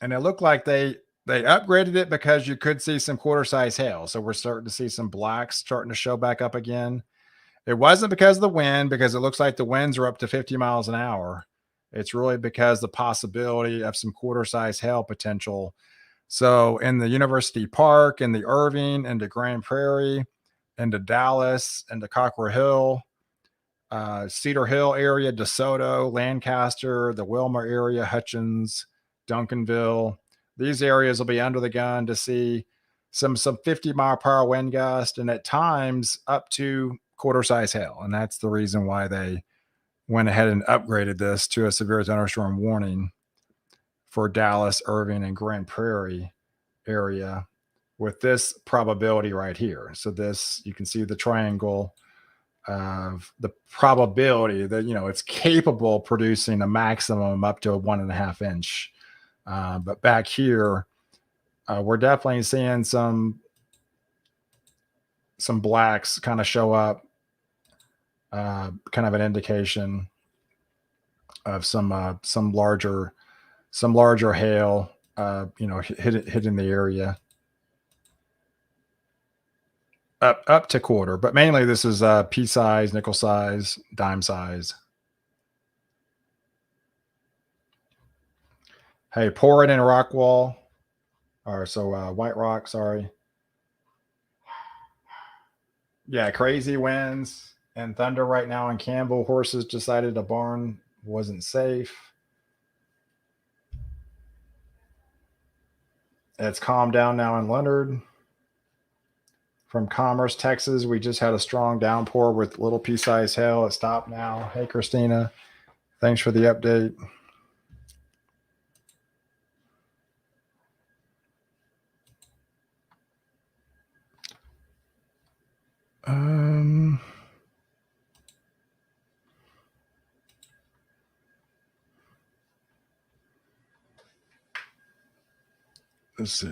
and it looked like they They upgraded it because you could see some quarter size hail. So we're starting to see some blacks starting to show back up again. It wasn't because of the wind, because it looks like the winds are up to 50 miles an hour. It's really because the possibility of some quarter size hail potential. So in the University Park, in the Irving, into Grand Prairie, into Dallas, into Cockrell Hill, Cedar Hill area, DeSoto, Lancaster, the Wilmer area, Hutchins, Duncanville. These areas will be under the gun to see some 50-mile-per-hour wind gust, and at times up to quarter size hail. And that's the reason why they went ahead and upgraded this to a severe thunderstorm warning for Dallas, Irving, and Grand Prairie area with this probability right here. So this, you can see the triangle of the probability that, it's capable of producing a maximum up to a 1.5 inch. But back here, we're definitely seeing some blacks kind of show up, kind of an indication of some larger hail, hitting the area up to quarter. But mainly this is pea size, nickel size, dime size. Hey, pour it in Rockwall, or so White Rock. Sorry. Yeah, crazy winds and thunder right now in Campbell. Horses decided a barn wasn't safe. It's calmed down now in Leonard. From Commerce, Texas, we just had a strong downpour with little pea-sized hail. It stopped now. Hey, Christina. Thanks for the update. Let's see.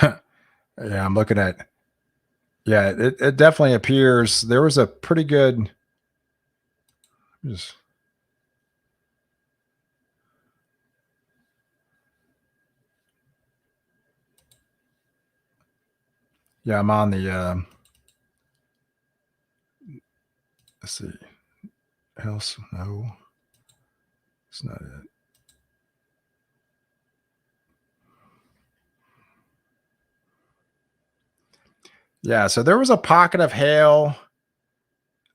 Yeah, I'm looking at. Yeah, it definitely appears there was a pretty good. Yeah, I'm on the. Let's see. Else, no, it's not it. Yeah, so there was a pocket of hail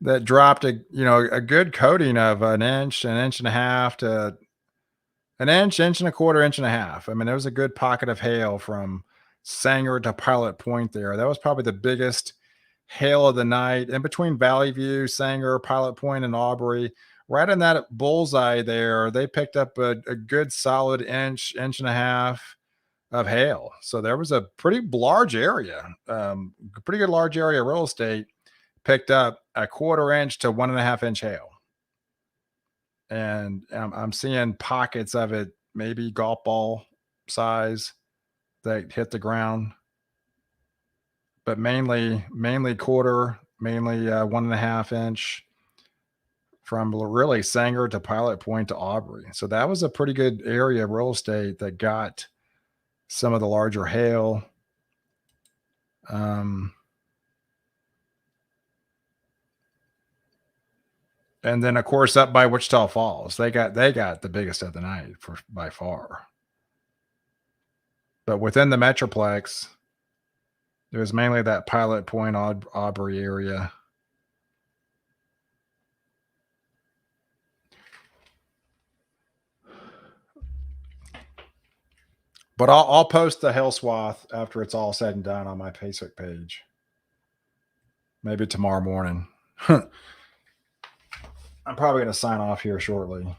that dropped a good coating of an inch and a half to an inch and a quarter, inch and a half. I mean, there was a good pocket of hail from Sanger to Pilot Point there. That was probably the biggest hail of the night in between Valley View, Sanger, Pilot Point, and Aubrey. Right in that bullseye there, they picked up a good solid inch and a half of hail. So there was a pretty large area, pretty good large area of real estate picked up a 1/4 inch to 1.5 inch hail. And I'm seeing pockets of it, maybe golf ball size, that hit the ground, but mainly quarter, mainly 1.5 inch from really Sanger to Pilot Point to Aubrey. So that was a pretty good area of real estate that got some of the larger hail. And then of course up by Wichita Falls, they got the biggest of the night by far. But within the Metroplex, it was mainly that Pilot Point, Aubrey area. But I'll post the hail swath after it's all said and done on my Facebook page. Maybe tomorrow morning. I'm probably going to sign off here shortly.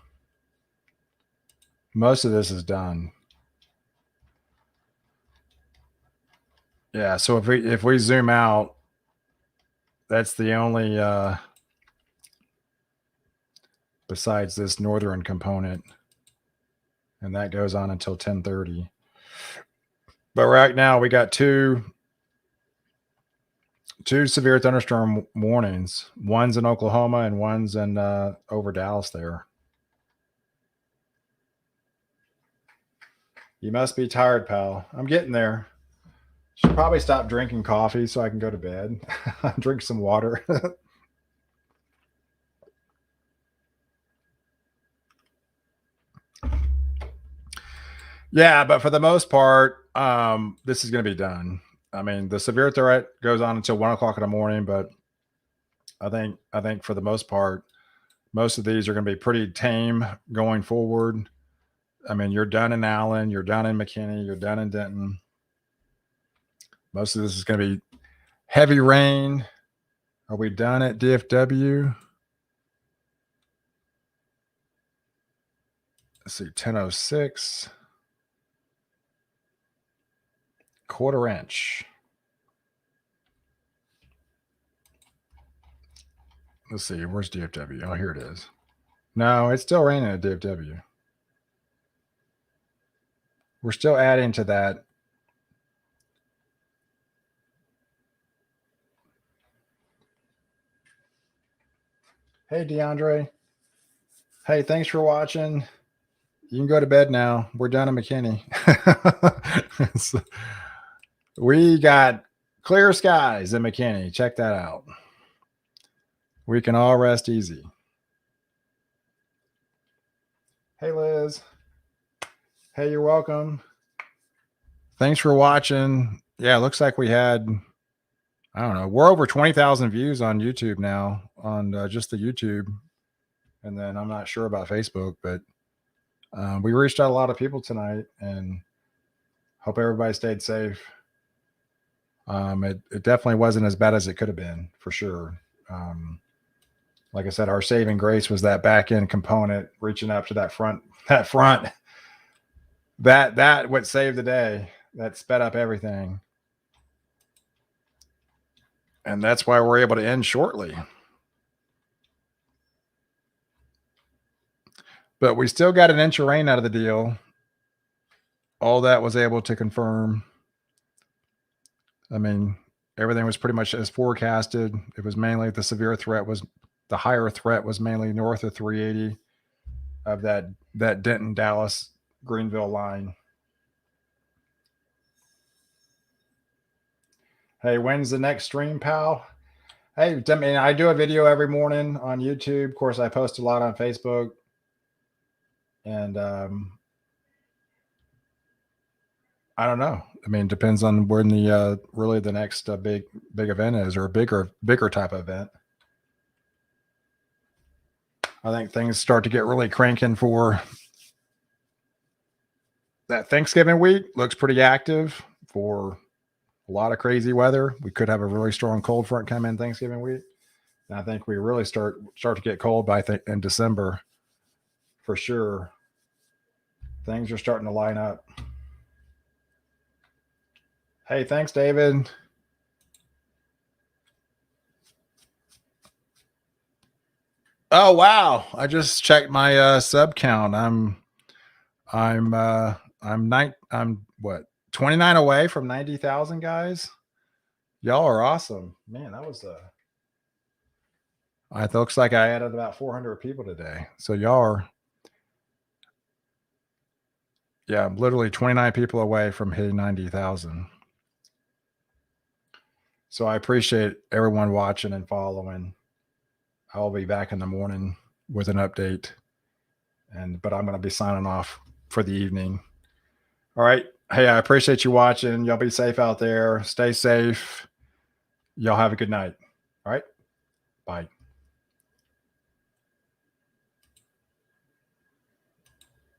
Most of this is done. Yeah, so if we zoom out, that's the only besides this northern component, and that goes on until 10:30. But right now we got two 2 severe thunderstorm warnings. One's in Oklahoma and one's in over Dallas there. You must be tired, pal. I'm getting there. Should probably stop drinking coffee so I can go to bed. Drink some water. Yeah, but for the most part, this is going to be done. I mean, the severe threat goes on until 1 o'clock in the morning, but I think for the most part, most of these are going to be pretty tame going forward. I mean, you're done in Allen, you're done in McKinney, you're done in Denton. Most of this is going to be heavy rain. Are we done at DFW? Let's see, 10:06. Quarter inch. Let's see, where's DFW? Oh, here it is. No, it's still raining at DFW. We're still adding to that. Hey, DeAndre. Hey, thanks for watching. You can go to bed now. We're done in McKinney. So, we got clear skies in McKinney. Check that out. We can all rest easy. Hey, Liz. Hey, you're welcome. Thanks for watching. Yeah, it looks like we had, I don't know, we're over 20,000 views on YouTube now, on just the YouTube. And then I'm not sure about Facebook, but we reached out a lot of people tonight, and hope everybody stayed safe. It definitely wasn't as bad as it could have been, for sure. Like I said, our saving grace was that back end component reaching up to that front. That what saved the day. That sped up everything. And that's why we're able to end shortly. But we still got an inch of rain out of the deal. All that was able to confirm. I mean, everything was pretty much as forecasted. It was mainly the severe threat was, the higher threat was mainly north of 380 of that Denton, Dallas, Greenville line. Hey, when's the next stream, pal? Hey, I mean, I do a video every morning on YouTube. Of course, I post a lot on Facebook. And I don't know. I mean, it depends on when the really the next big event is, or a bigger type of event. I think things start to get really cranking for that Thanksgiving week. Looks pretty active for a lot of crazy weather. We could have a really strong cold front come in Thanksgiving week. And I think we really start to get cold by in December for sure. Things are starting to line up. Hey, thanks, David. Oh wow! I just checked my sub count. I'm what, 29 away from 90,000 guys. Y'all are awesome, man. That was it looks like I added about 400 people today. So y'all are, yeah, I'm literally 29 people away from hitting 90,000. So I appreciate everyone watching and following. I'll be back in the morning with an update, but I'm going to be signing off for the evening. All right. Hey, I appreciate you watching. Y'all be safe out there. Stay safe. Y'all have a good night. All right. Bye.